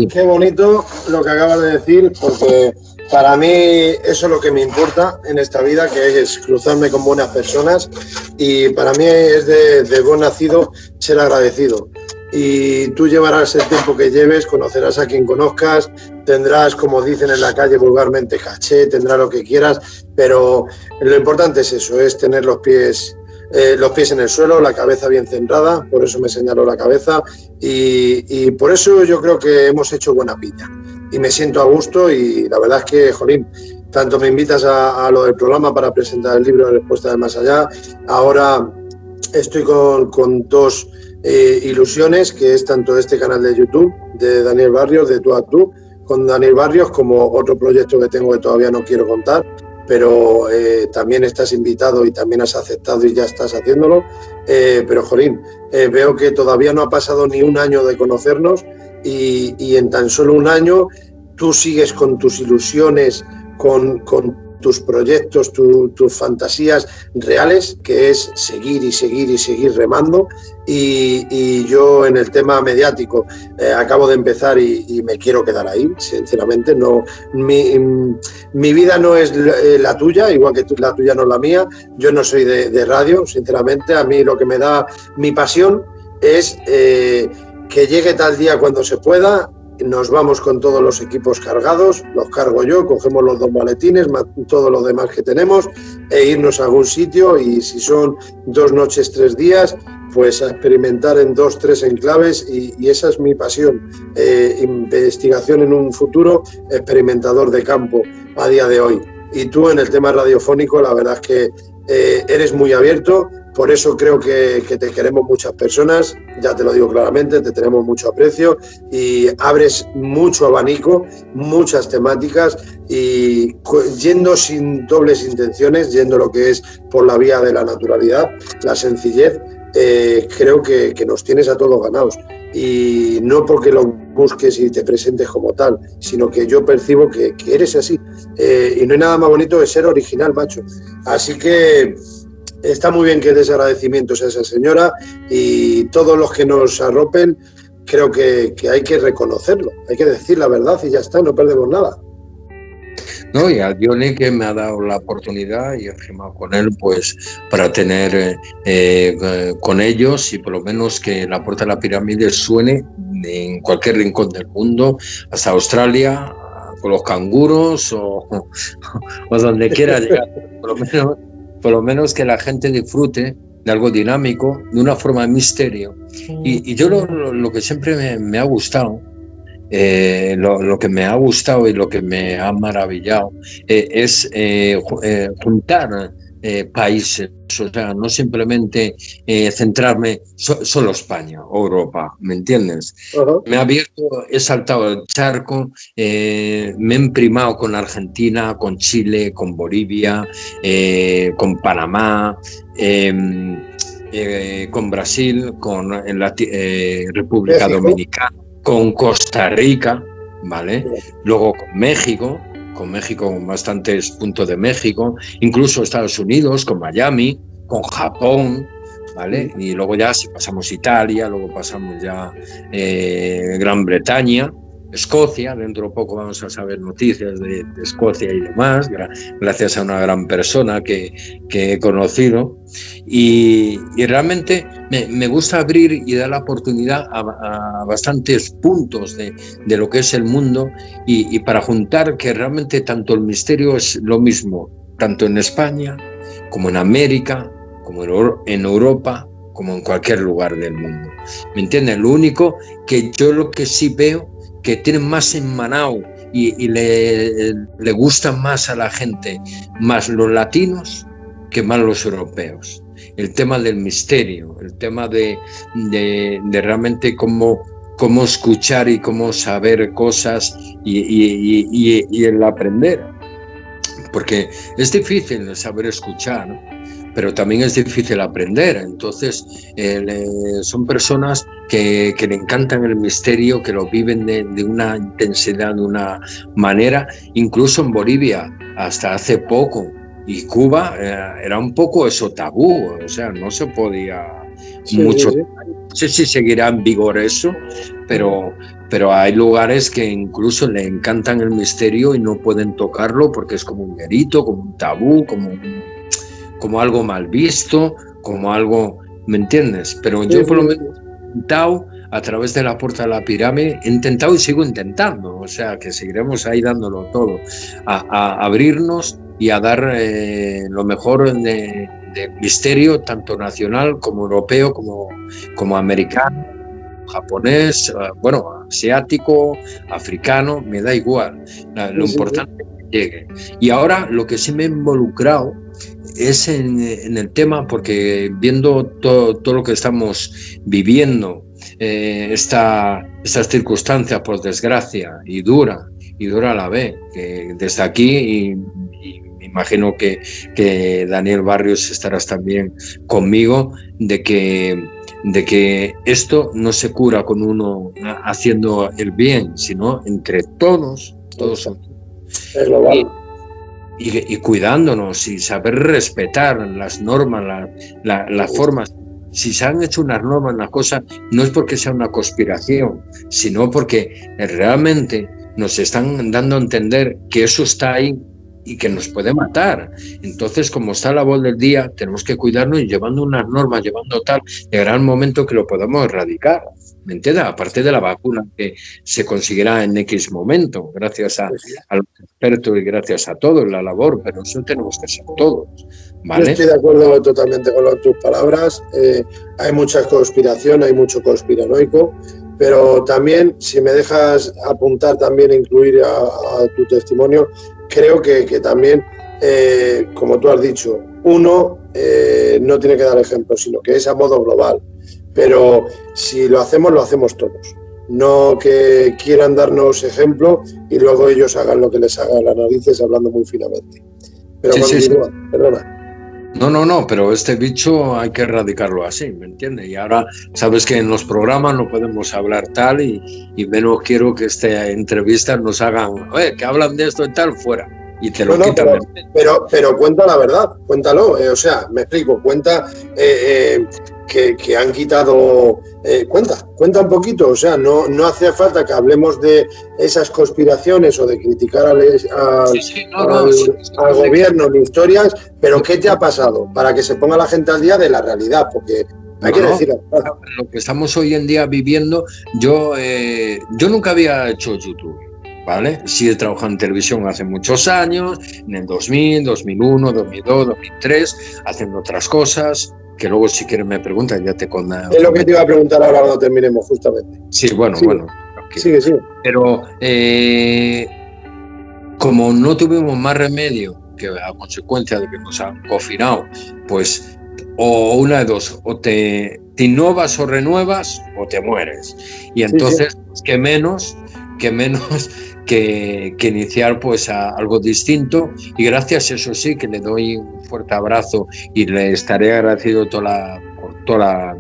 Qué bonito lo que acabas de decir, porque para mí eso es lo que me importa en esta vida, que es cruzarme con buenas personas, y para mí es de buen nacido ser agradecido. Y tú llevarás el tiempo que lleves, conocerás a quien conozcas, tendrás, como dicen en la calle vulgarmente, caché, tendrás lo que quieras, pero lo importante es eso, es tener los pies en el suelo, la cabeza bien centrada. Por eso me señaló la cabeza, y por eso yo creo que hemos hecho buena piña y me siento a gusto. Y la verdad es que, jolín, tanto me invitas a lo del programa para presentar el libro de Respuesta de Más Allá, ahora estoy con 2 ilusiones, que es tanto este canal de YouTube de Daniel Barrios, de Tú a Tú, con Daniel Barrios, como otro proyecto que tengo que todavía no quiero contar, pero también estás invitado y también has aceptado y ya estás haciéndolo. Pero, jolín, veo que todavía no ha pasado ni un año de conocernos, y en tan solo un año tú sigues con tus ilusiones, con tus proyectos, tus fantasías reales, que es seguir y seguir y seguir remando. Y yo en el tema mediático acabo de empezar y me quiero quedar ahí, sinceramente. No, mi vida no es la tuya, igual que la tuya no es la mía. Yo no soy de radio, sinceramente. A mí lo que me da mi pasión es que llegue tal día cuando se pueda. Nos vamos con todos los equipos cargados, los cargo yo, cogemos los 2 maletines, más todo lo demás que tenemos, e irnos a algún sitio, y si son 2 noches, 3 días, pues a experimentar en 2, 3 enclaves, y esa es mi pasión. Investigación en un futuro, experimentador de campo a día de hoy. Y tú en el tema radiofónico, la verdad es que eres muy abierto. Por eso creo que te queremos muchas personas, ya te lo digo claramente, te tenemos mucho aprecio y abres mucho abanico, muchas temáticas, y yendo sin dobles intenciones, yendo lo que es por la vía de la naturalidad, la sencillez, creo que nos tienes a todos ganados. Y no porque lo busques y te presentes como tal, sino que yo percibo que eres así. Y no hay nada más bonito que ser original, macho. Así que está muy bien que des agradecimientos a esa señora, y todos los que nos arropen, creo que hay que reconocerlo, hay que decir la verdad y ya está, no perdemos nada. No, y a Johnny, que me ha dado la oportunidad, y he firmado con él, pues para tener con ellos, y por lo menos que la Puerta de la Pirámide suene en cualquier rincón del mundo, hasta Australia, con los canguros o donde quiera llegar. Por lo menos que la gente disfrute de algo dinámico, de una forma de misterio. Y yo lo que siempre me ha gustado, lo que me ha gustado y lo que me ha maravillado es juntar países, o sea, no simplemente centrarme solo España o Europa, ¿me entiendes? Uh-huh. Me ha abierto, he saltado el charco, me he emprimado con Argentina, con Chile, con Bolivia, con Panamá, con Brasil, con la República Dominicana, con Costa Rica, ¿vale? Luego con México, con bastantes puntos de México, incluso Estados Unidos, con Miami, con Japón, ¿vale? Y luego ya si pasamos Italia, luego pasamos ya Gran Bretaña, Escocia, dentro de poco vamos a saber noticias de Escocia y demás, gracias a una gran persona que he conocido, y realmente me gusta abrir y dar la oportunidad a bastantes puntos de lo que es el mundo, y para juntar que realmente tanto el misterio es lo mismo, tanto en España como en América, como en Europa, como en cualquier lugar del mundo. ¿Me entienden? Lo único que yo lo que sí veo que tienen más enmanado y le gustan más a la gente, más los latinos que más los europeos. El tema del misterio, el tema de realmente cómo escuchar y cómo saber cosas y el aprender. Porque es difícil saber escuchar, ¿no? Pero también es difícil aprender. Entonces son personas que le encantan el misterio, que lo viven de una intensidad, de una manera. Incluso en Bolivia, hasta hace poco, y Cuba, era un poco eso tabú, o sea, no se podía mucho. No sé si seguirá en vigor eso, pero hay lugares que incluso le encantan el misterio y no pueden tocarlo porque es como un delito, como un tabú, como algo mal visto, como algo, ¿me entiendes? Pero yo por lo menos he intentado, a través de la Puerta de la Pirámide, he intentado y sigo intentando, o sea que seguiremos ahí dándolo todo, a abrirnos y a dar lo mejor de misterio, tanto nacional como europeo, como americano, japonés, bueno, asiático, africano, me da igual, lo importante es que llegue. Y ahora lo que sí me he involucrado es en el tema, porque viendo todo lo que estamos viviendo, estas circunstancias, por desgracia, y dura a la vez, que desde aquí, y me imagino que Daniel Barrios estarás también conmigo, de que esto no se cura con uno haciendo el bien, sino entre todos. Es global. y cuidándonos y saber respetar las normas, las formas. Si se han hecho unas normas, una cosa, no es porque sea una conspiración, sino porque realmente nos están dando a entender que eso está ahí y que nos puede matar. Entonces, como está la voz del día, tenemos que cuidarnos y llevando unas normas, llevando tal, llegará el momento que lo podamos erradicar. ¿Me entiendes? Aparte de la vacuna que se conseguirá en X momento, gracias a los expertos y gracias a todos, la labor, pero eso tenemos que ser todos. ¿Vale? Yo estoy de acuerdo totalmente con tus palabras. Hay mucha conspiración, hay mucho conspiranoico, pero también, si me dejas apuntar también, incluir a tu testimonio, creo que también, como tú has dicho, uno no tiene que dar ejemplo, sino que es a modo global. Pero si lo hacemos todos. No que quieran darnos ejemplo y luego ellos hagan lo que les haga las narices, hablando muy finamente. Pero continúa, perdona. No, pero este bicho hay que erradicarlo así, ¿me entiendes? Y ahora, sabes que en los programas no podemos hablar tal y menos quiero que esta entrevista nos hagan, que hablan de esto y tal, fuera. Y te lo quitan. Pero cuenta la verdad, cuéntalo, o sea, me explico, cuenta que han quitado, cuenta un poquito, o sea, no hace falta que hablemos de esas conspiraciones o de criticar al gobierno ni historias, pero ¿qué te ha pasado? Para que se ponga la gente al día de la realidad, porque hay que decir lo que estamos hoy en día viviendo. Yo nunca había hecho YouTube, ¿vale? Sí he trabajado en televisión hace muchos años, en el 2000, 2001, 2002, 2003, haciendo otras cosas, que luego si quieres me preguntan, ya te contaré. Es lo que te iba a preguntar ahora cuando terminemos, justamente. Sí, bueno. Sigue. Pero como no tuvimos más remedio que a consecuencia de que nos han confinado, pues o una de dos, o te innovas o renuevas o te mueres. Y entonces, pues, que menos que iniciar pues a algo distinto, y gracias, eso sí, que le doy un fuerte abrazo y le estaré agradecido con toda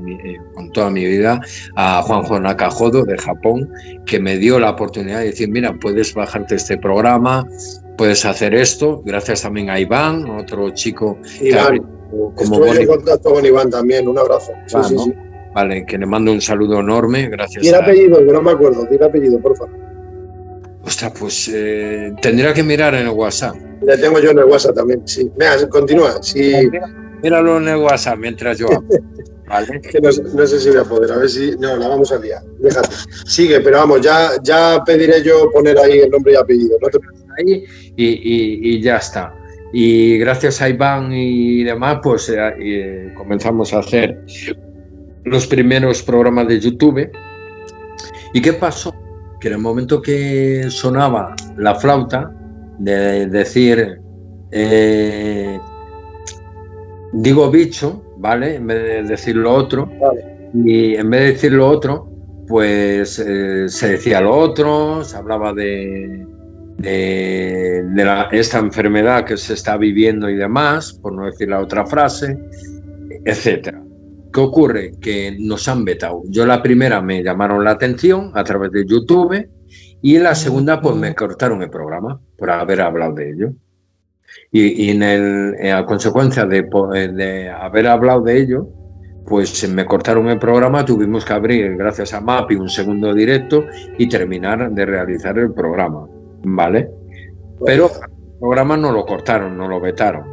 mi vida a Juanjo Nakajodo de Japón, que me dio la oportunidad de decir, mira, puedes bajarte este programa, puedes hacer esto. Gracias también a Iván, otro chico. Iván, estuve en contacto con Iván también, un abrazo. Sí. Vale, que le mando un saludo enorme, gracias. ¿Tiene apellido? Que no me acuerdo, tiene apellido, por favor. Ostras, pues tendría que mirar en el WhatsApp. Le tengo yo en el WhatsApp también, sí. Venga, continúa. Sí. Míralo en el WhatsApp mientras yo hablo. ¿Vale? Que no sé si voy a poder, a ver si... No, la vamos a liar, déjate. Sigue, pero vamos, ya pediré yo poner ahí el nombre y apellido. No te... ahí y ya está. Y gracias a Iván y demás, pues comenzamos a hacer los primeros programas de YouTube. ¿Y qué pasó? Que en el momento que sonaba la flauta, de decir, digo bicho, ¿vale? En vez de decir lo otro, vale. Y en vez de decir lo otro, pues se decía lo otro, se hablaba de esta enfermedad que se está viviendo y demás, por no decir la otra frase, etcétera. ¿Qué ocurre? Que nos han vetado. Yo la primera me llamaron la atención a través de YouTube y la segunda pues me cortaron el programa por haber hablado de ello. Y a consecuencia de haber hablado de ello, pues me cortaron el programa, tuvimos que abrir, gracias a Mapi, un segundo directo y terminar de realizar el programa, ¿vale? Pero el programa no lo cortaron, no lo vetaron,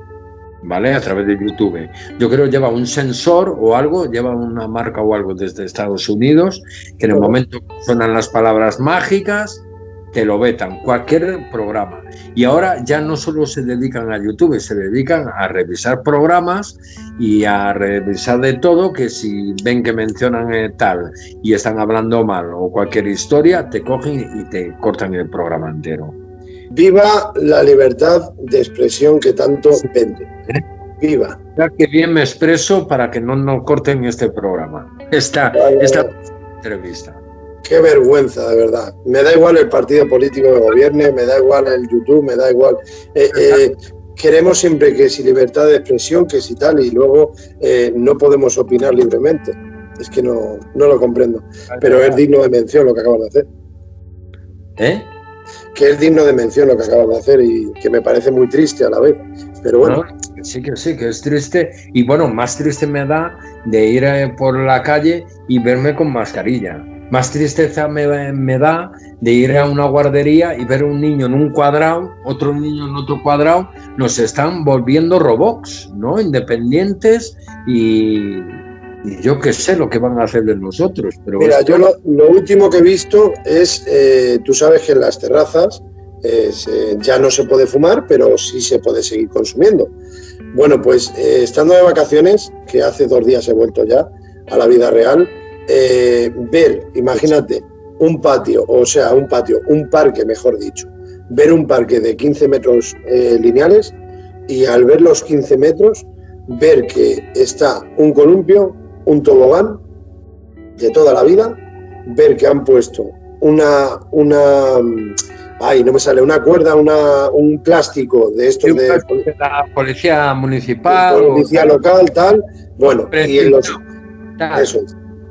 ¿vale? A través de YouTube. Yo creo que lleva un sensor o algo, lleva una marca o algo desde Estados Unidos, que en el momento que suenan las palabras mágicas, te lo vetan, cualquier programa. Y ahora ya no solo se dedican a YouTube, se dedican a revisar programas y a revisar de todo, que si ven que mencionan tal y están hablando mal o cualquier historia, te cogen y te cortan el programa entero. Viva la libertad de expresión que tanto vende. Viva. Ya que bien me expreso para que no corten este programa, esta entrevista. Qué vergüenza, de verdad. Me da igual el partido político que gobierne, me da igual el YouTube, me da igual. Queremos siempre que si libertad de expresión, que si tal, y luego no podemos opinar libremente. Es que no lo comprendo. Pero es digno de mención lo que acaban de hacer. que es digno de mención lo que acabas de hacer y que me parece muy triste a la vez. Pero bueno. No, sí, que es triste. Y bueno, más triste me da de ir por la calle y verme con mascarilla. Más tristeza me da de ir a una guardería y ver un niño en un cuadrado, otro niño en otro cuadrado. Nos están volviendo robots, ¿no? Independientes y yo qué sé lo que van a hacer de nosotros. Pero mira, yo lo último que he visto es, tú sabes que en las terrazas ya no se puede fumar, pero sí se puede seguir consumiendo. Bueno, pues estando de vacaciones, que hace 2 días he vuelto ya a la vida real, ver, imagínate, un parque, mejor dicho, ver un parque de 15 metros lineales y al ver los 15 metros, ver que está un columpio, un tobogán de toda la vida, ver que han puesto una cuerda, un plástico de estos de la policía municipal, de policía local, tal, bueno, y en los eso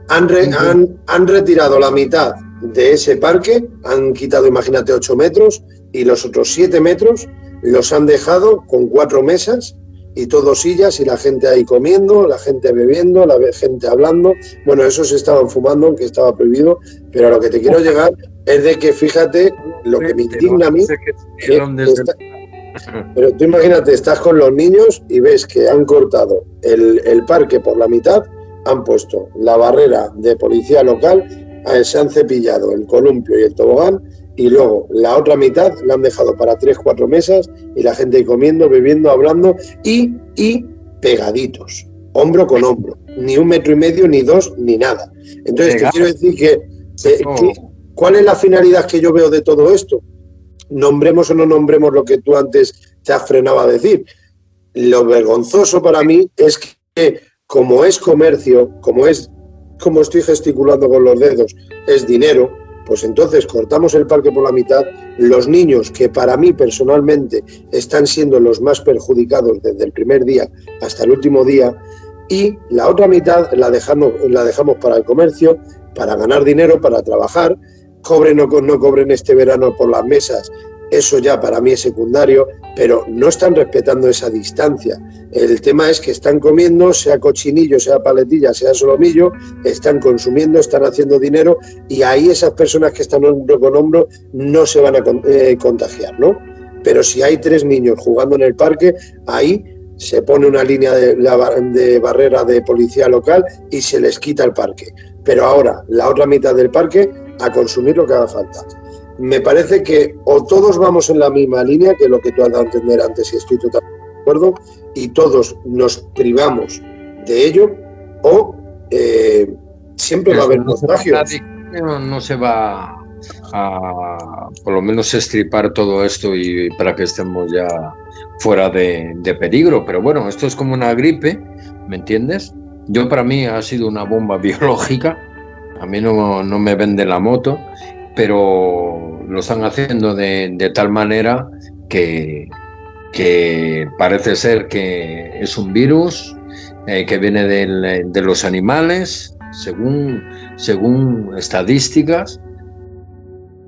han retirado la mitad de ese parque, han quitado, imagínate, 8 metros y los otros 7 metros los han dejado con 4 mesas y todo sillas y la gente ahí comiendo, la gente bebiendo, la gente hablando. Bueno, esos estaban fumando, aunque estaba prohibido, pero a lo que te quiero llegar es de que, fíjate, lo que me indigna a mí, pero tú imagínate, estás con los niños y ves que han cortado el parque por la mitad, han puesto la barrera de policía local, se han cepillado el columpio y el tobogán, y luego la otra mitad la han dejado para 3-4 mesas y la gente ahí comiendo, bebiendo, hablando y pegaditos, hombro con hombro, ni 1,5 metros, ni 2, ni nada. Entonces te quiero decir que ¿cuál es la finalidad que yo veo de todo esto? Nombremos o no nombremos lo que tú antes te has frenado a decir. Lo vergonzoso para mí es que como es comercio, como estoy gesticulando con los dedos, es dinero, pues entonces cortamos el parque por la mitad, los niños, que para mí personalmente están siendo los más perjudicados desde el primer día hasta el último día, y la otra mitad la dejamos para el comercio, para ganar dinero, para trabajar, cobren o no cobren este verano por las mesas, eso ya para mí es secundario, pero no están respetando esa distancia. El tema es que están comiendo, sea cochinillo, sea paletilla, sea solomillo, están consumiendo, están haciendo dinero y ahí esas personas que están hombro con hombro no se van a contagiar, ¿no? Pero si hay 3 niños jugando en el parque, ahí se pone una línea de barrera de policía local y se les quita el parque. Pero ahora, la otra mitad del parque, a consumir lo que haga falta. Me parece que o todos vamos en la misma línea, que es lo que tú has dado a entender antes y estoy totalmente de acuerdo, y todos nos privamos de ello, o siempre va a haber contagios. No se va a, por lo menos, estripar todo esto y para que estemos ya fuera de peligro, pero bueno, esto es como una gripe, ¿me entiendes? Para mí ha sido una bomba biológica, a mí no me vende la moto, pero lo están haciendo de tal manera que parece ser que es un virus que viene de los animales, según estadísticas,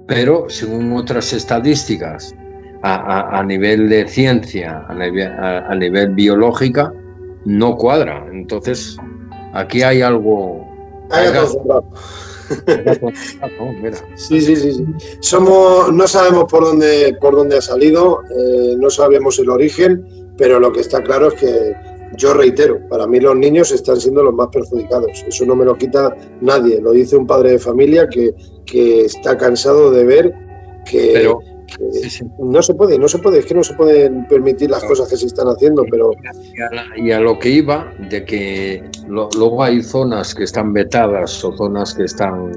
pero según otras estadísticas a nivel de ciencia, a nivel biológica, no cuadra. Entonces, aquí hay algo... Sí. No sabemos por dónde ha salido, no sabemos el origen, pero lo que está claro es que, yo reitero, para mí los niños están siendo los más perjudicados. Eso no me lo quita nadie. Lo dice un padre de familia que está cansado de ver que no se puede, es que no se pueden permitir las cosas que se están haciendo, pero... Y a lo que iba, de que luego hay zonas que están vetadas o zonas que están,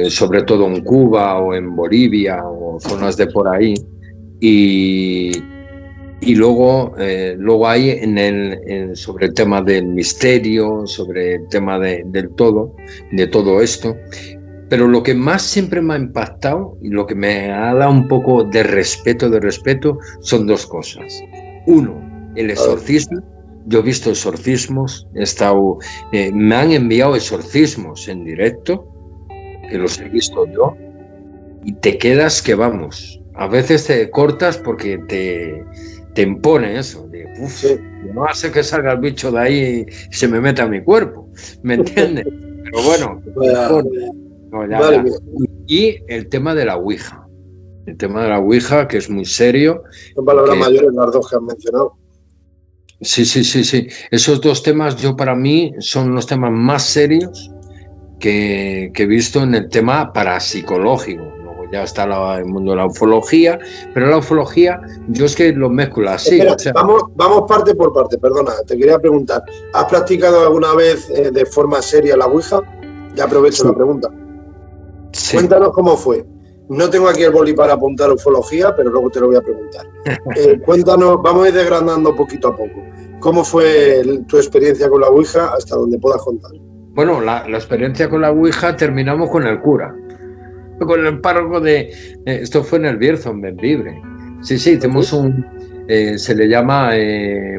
sobre todo en Cuba o en Bolivia o zonas de por ahí, y luego hay sobre el tema del misterio, sobre el tema de todo esto. Pero lo que más siempre me ha impactado y lo que me ha dado un poco de respeto son 2 cosas. Uno, el exorcismo. Yo he visto exorcismos, me han enviado exorcismos en directo, que los he visto yo, y te quedas que vamos. A veces te cortas porque te impone eso. De, Sí. no hace que salga el bicho de ahí y se me meta a mi cuerpo. ¿Me entiendes? Pero bueno, no, ya. Y el tema de la Ouija. El tema de la Ouija, que es muy serio. Son palabras mayores las dos que has mencionado. Sí. Esos dos temas, para mí, son los temas más serios que he visto en el tema parapsicológico. Luego ya está el mundo de la ufología, pero la ufología, yo es que lo mezclo así. Espera, o sea, vamos parte por parte, perdona, te quería preguntar, ¿has practicado alguna vez de forma seria la Ouija? Ya aprovecho la pregunta. Sí. Cuéntanos cómo fue. No tengo aquí el boli para apuntar ufología, pero luego te lo voy a preguntar. Cuéntanos, vamos a ir desgranando poquito a poco. ¿Cómo fue tu experiencia con la Ouija hasta donde puedas contar? Bueno, la experiencia con la Ouija terminamos con el cura, con el párroco de... esto fue en el Bierzo, en Bembibre. Sí, hicimos se le llama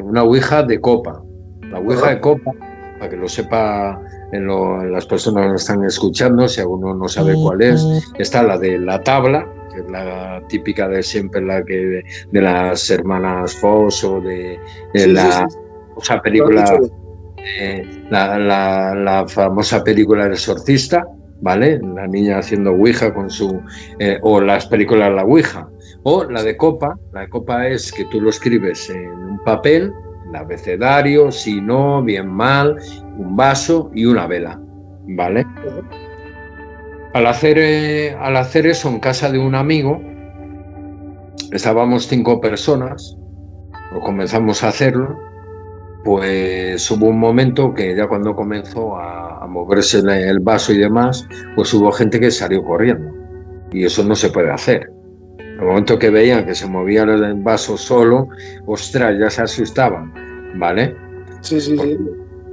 una Ouija de copa. La Ouija de copa, para que lo sepa las personas que están escuchando, si alguno no sabe cuál es, está la de la tabla, que es la típica de siempre, la que de las hermanas Foss o de la famosa película, la famosa película El Exorcista, ¿vale? La niña haciendo Ouija con su... o las películas La Ouija. O la de copa. La de copa es que tú lo escribes en un papel, el abecedario, si no, bien mal, un vaso y una vela, ¿vale? Al hacer eso en casa de un amigo, estábamos 5 personas, lo comenzamos a hacerlo, pues hubo un momento que ya cuando comenzó a moverse el vaso y demás, pues hubo gente que salió corriendo, y eso no se puede hacer. En el momento que veían que se movía el vaso solo, ostras, ya se asustaban, ¿vale? Sí.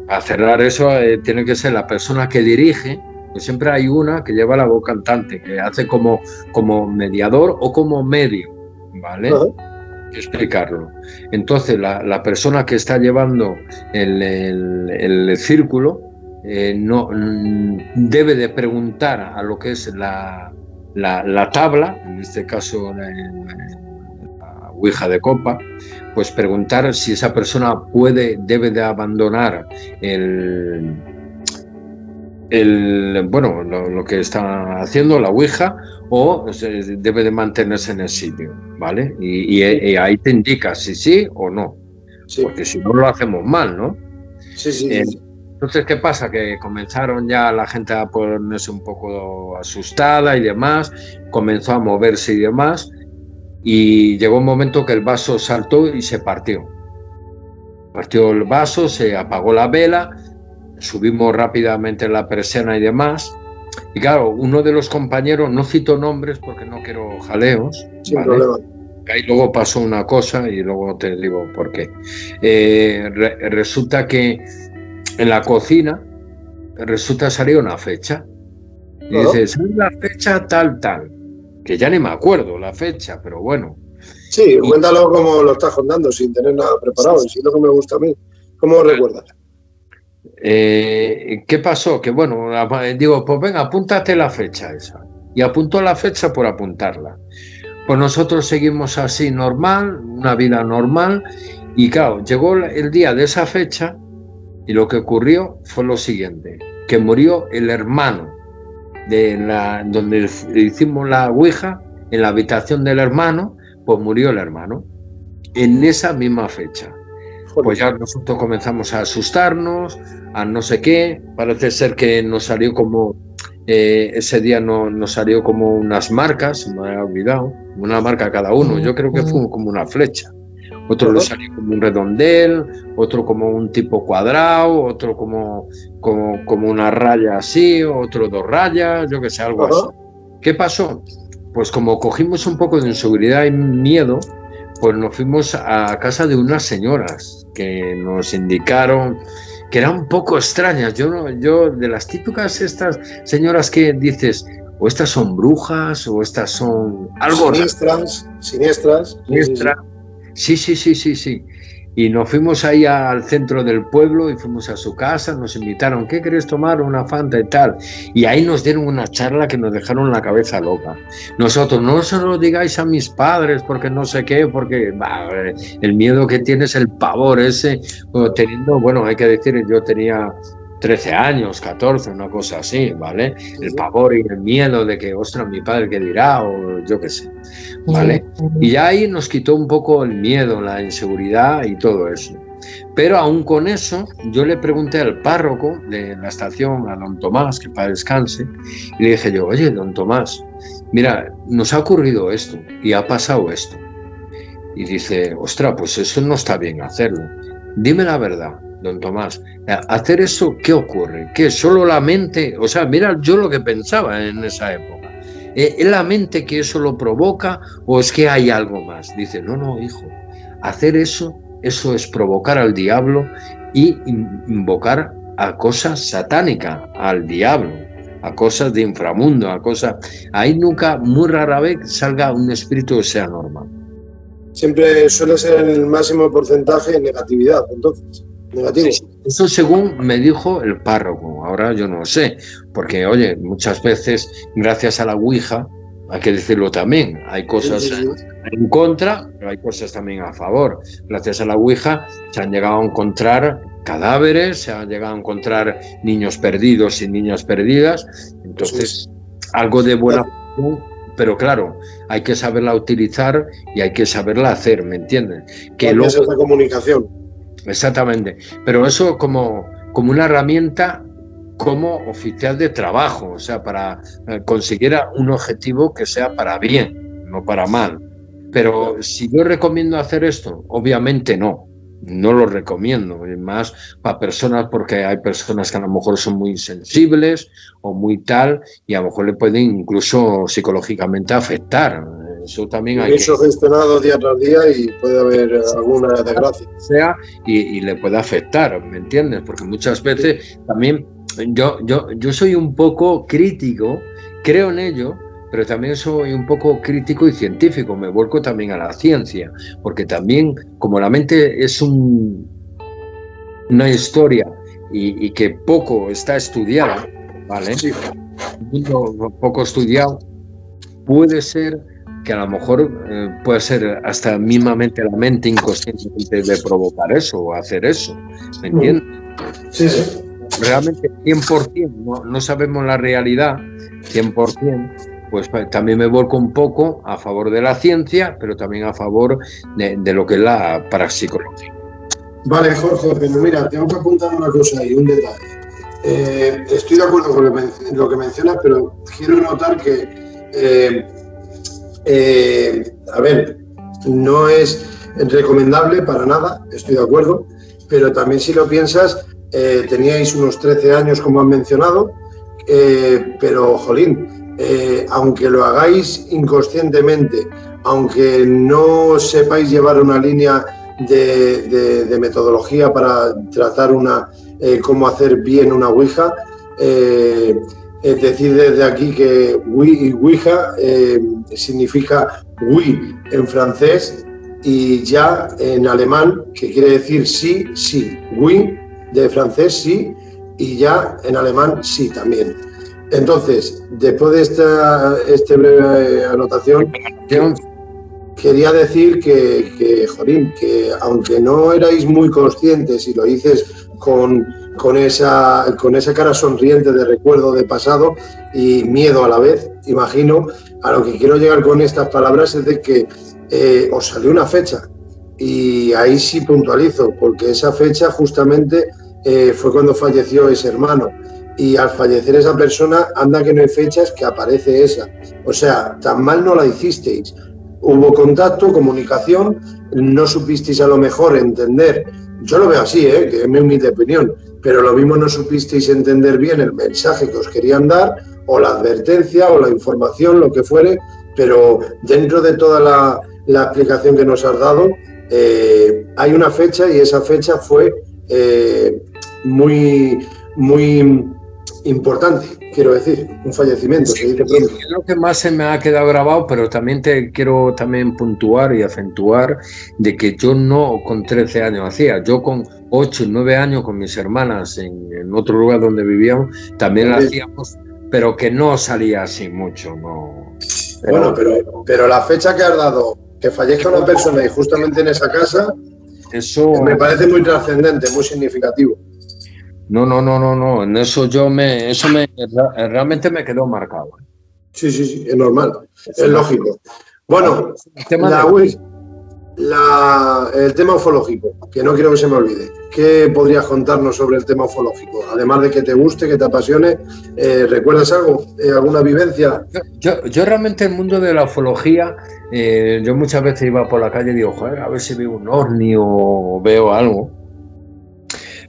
Para cerrar eso tiene que ser la persona que dirige, pues siempre hay una que lleva la voz cantante, que hace como mediador o como medio, ¿vale? Hay que explicarlo. Entonces la persona que está llevando el círculo no debe de preguntar a lo que es la tabla, en este caso la Ouija de copa, pues preguntar si esa persona debe de abandonar lo que está haciendo la Ouija, o debe de mantenerse en el sitio, ¿vale? Y ahí te indica si sí o no, porque si no lo hacemos mal, ¿no? Sí. Entonces, ¿qué pasa? Que comenzaron ya la gente a ponerse un poco asustada y demás, comenzó a moverse y demás, y llegó un momento que el vaso saltó y se partió. Partió el vaso, se apagó la vela, subimos rápidamente la persiana y demás, y claro, uno de los compañeros, no cito nombres porque no quiero jaleos, sin problema. Ahí luego pasó una cosa y luego te digo por qué. Resulta que en la cocina salió una fecha y dice, ¿sabes la fecha tal? Que ya ni me acuerdo la fecha, pero bueno. Sí, cuéntalo como lo estás contando, sin tener nada preparado, y si es lo que me gusta a mí. ¿Cómo lo recuerdas? ¿Qué pasó? Que bueno, digo, pues venga, apúntate la fecha esa. Y apuntó la fecha por apuntarla. Pues nosotros seguimos así normal, una vida normal, y claro, llegó el día de esa fecha y lo que ocurrió fue lo siguiente, que murió el hermano donde hicimos la Ouija, en la habitación del hermano, pues murió el hermano, en esa misma fecha. Pues ya nosotros comenzamos a asustarnos, a no sé qué, parece ser que nos salió como, ese día nos salió como unas marcas, se me había olvidado, una marca cada uno, yo creo que fue como una flecha. Otro le salió como un redondel, otro como un tipo cuadrado, otro como una raya así, otro 2 rayas, yo que sé, algo así. ¿Qué pasó? Pues como cogimos un poco de inseguridad y miedo, pues nos fuimos a casa de unas señoras que nos indicaron que eran un poco extrañas. Yo de las típicas estas señoras que dices, o estas son brujas, o estas son algo siniestras. Sí. Y nos fuimos ahí al centro del pueblo y fuimos a su casa, nos invitaron, ¿qué querés tomar? Una Fanta y tal. Y ahí nos dieron una charla que nos dejaron la cabeza loca. Nosotros, no se lo digáis a mis padres porque no sé qué, porque el miedo que tienes, el pavor ese, teniendo, bueno, hay que decir, yo tenía 13 años, 14, una cosa así, ¿vale? El pavor y el miedo de que, ostras, mi padre qué dirá, o yo qué sé, ¿vale? Y ya ahí nos quitó un poco el miedo, la inseguridad y todo eso. Pero aún con eso, yo le pregunté al párroco de la estación, a don Tomás, que para descanse, y le dije yo, oye, don Tomás, mira, nos ha ocurrido esto y ha pasado esto. Y dice, ostras, pues eso no está bien hacerlo. Dime la verdad, don Tomás, hacer eso, ¿qué ocurre? ¿Qué? ¿Solo la mente? O sea, mira yo lo que pensaba en esa época. ¿Es la mente que eso lo provoca o es que hay algo más? Dice, no, hijo, hacer eso es provocar al diablo y invocar a cosas satánicas, al diablo, a cosas de inframundo, a cosas... Ahí nunca, muy rara vez, salga un espíritu que sea normal. Siempre suele ser el máximo porcentaje de negatividad, entonces. Negativo. Sí, eso según me dijo el párroco, ahora yo no sé, porque oye, muchas veces gracias a la Ouija, hay que decirlo también, hay cosas en contra, pero hay cosas también a favor. Gracias a la Ouija se han llegado a encontrar cadáveres, se han llegado a encontrar niños perdidos y niñas perdidas, entonces algo de buena función, pero claro, hay que saberla utilizar y hay que saberla hacer, ¿me entiendes? Que luego es la comunicación. Exactamente, pero eso como una herramienta como oficial de trabajo, o sea, para conseguir un objetivo que sea para bien, no para mal. Pero si yo recomiendo hacer esto, obviamente no lo recomiendo, y más para personas, porque hay personas que a lo mejor son muy sensibles o muy tal, y a lo mejor le pueden incluso psicológicamente afectar. Eso también hay eso gestionado día tras día y puede haber alguna desgracia. Y le puede afectar, ¿me entiendes? Porque muchas veces también yo soy un poco crítico, creo en ello, pero también soy un poco crítico y científico, me vuelco también a la ciencia, porque también como la mente es una historia y que poco está estudiada, ¿vale? Sí. Poco estudiado, puede ser que a lo mejor puede ser hasta mismamente la mente inconsciente de provocar eso o hacer eso, ¿me entiendes? Sí, sí. Realmente 100%, no sabemos la realidad, 100%, pues también me volco un poco a favor de la ciencia, pero también a favor de lo que es la parapsicología. Vale, Jorge, pero mira, tengo que apuntar una cosa y un detalle. Estoy de acuerdo con lo que mencionas, pero quiero notar que a ver, no es recomendable para nada, estoy de acuerdo, pero también si lo piensas, teníais unos 13 años como han mencionado, pero jolín, aunque lo hagáis inconscientemente, aunque no sepáis llevar una línea de metodología para tratar cómo hacer bien una Ouija, es decir, desde aquí que Ouija significa oui en francés y ya en alemán, que quiere decir sí, sí. Oui de francés sí y ya en alemán sí también. Entonces, después de esta breve anotación, quería decir que aunque no erais muy conscientes y lo dices con esa cara sonriente de recuerdo de pasado y miedo a la vez, imagino, a lo que quiero llegar con estas palabras es de que os salió una fecha y ahí sí puntualizo, porque esa fecha justamente fue cuando falleció ese hermano y al fallecer esa persona, anda que no hay fechas que aparece esa, o sea, tan mal no la hicisteis. Hubo contacto, comunicación, no supisteis a lo mejor entender, yo lo veo así, que es mi humilde opinión, pero lo mismo no supisteis entender bien el mensaje que os querían dar, o la advertencia, o la información, lo que fuere, pero dentro de toda la explicación que nos has dado, hay una fecha y esa fecha fue muy importante, quiero decir, un fallecimiento, Sí, se dice pronto. es lo que más se me ha quedado grabado, pero también te quiero también puntuar y acentuar de que yo no con 13 años hacía, yo con 8 y 9 años con mis hermanas en otro lugar donde vivíamos, también la hacíamos, pero que no salía así mucho, no. Bueno, pero la fecha que has dado, que fallezca una persona y justamente en esa casa, eso me parece muy trascendente, muy significativo. No, en eso realmente me quedó marcado. Sí, es normal, es lógico. Bueno, el tema el tema ufológico, que no quiero que se me olvide. ¿Qué podrías contarnos sobre el tema ufológico? Además de que te guste, que te apasione, ¿recuerdas algo? ¿Alguna vivencia? Yo realmente el mundo de la ufología, yo muchas veces iba por la calle y digo, joder, a ver si veo un ovni o veo algo,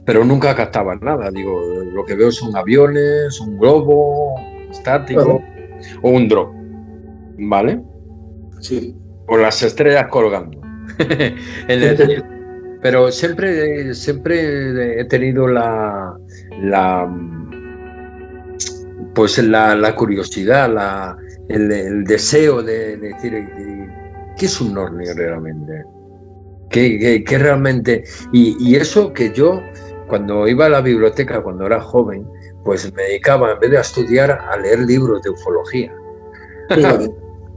pero nunca captaba nada. Digo, lo que veo son aviones, un globo estático o un dron, ¿vale? Sí. O las estrellas colgando. Pero siempre he tenido la curiosidad, el deseo de decir ¿qué es un ovni realmente? ¿Qué realmente? Y eso que yo, cuando iba a la biblioteca, cuando era joven, pues me dedicaba, en vez de estudiar, a leer libros de ufología.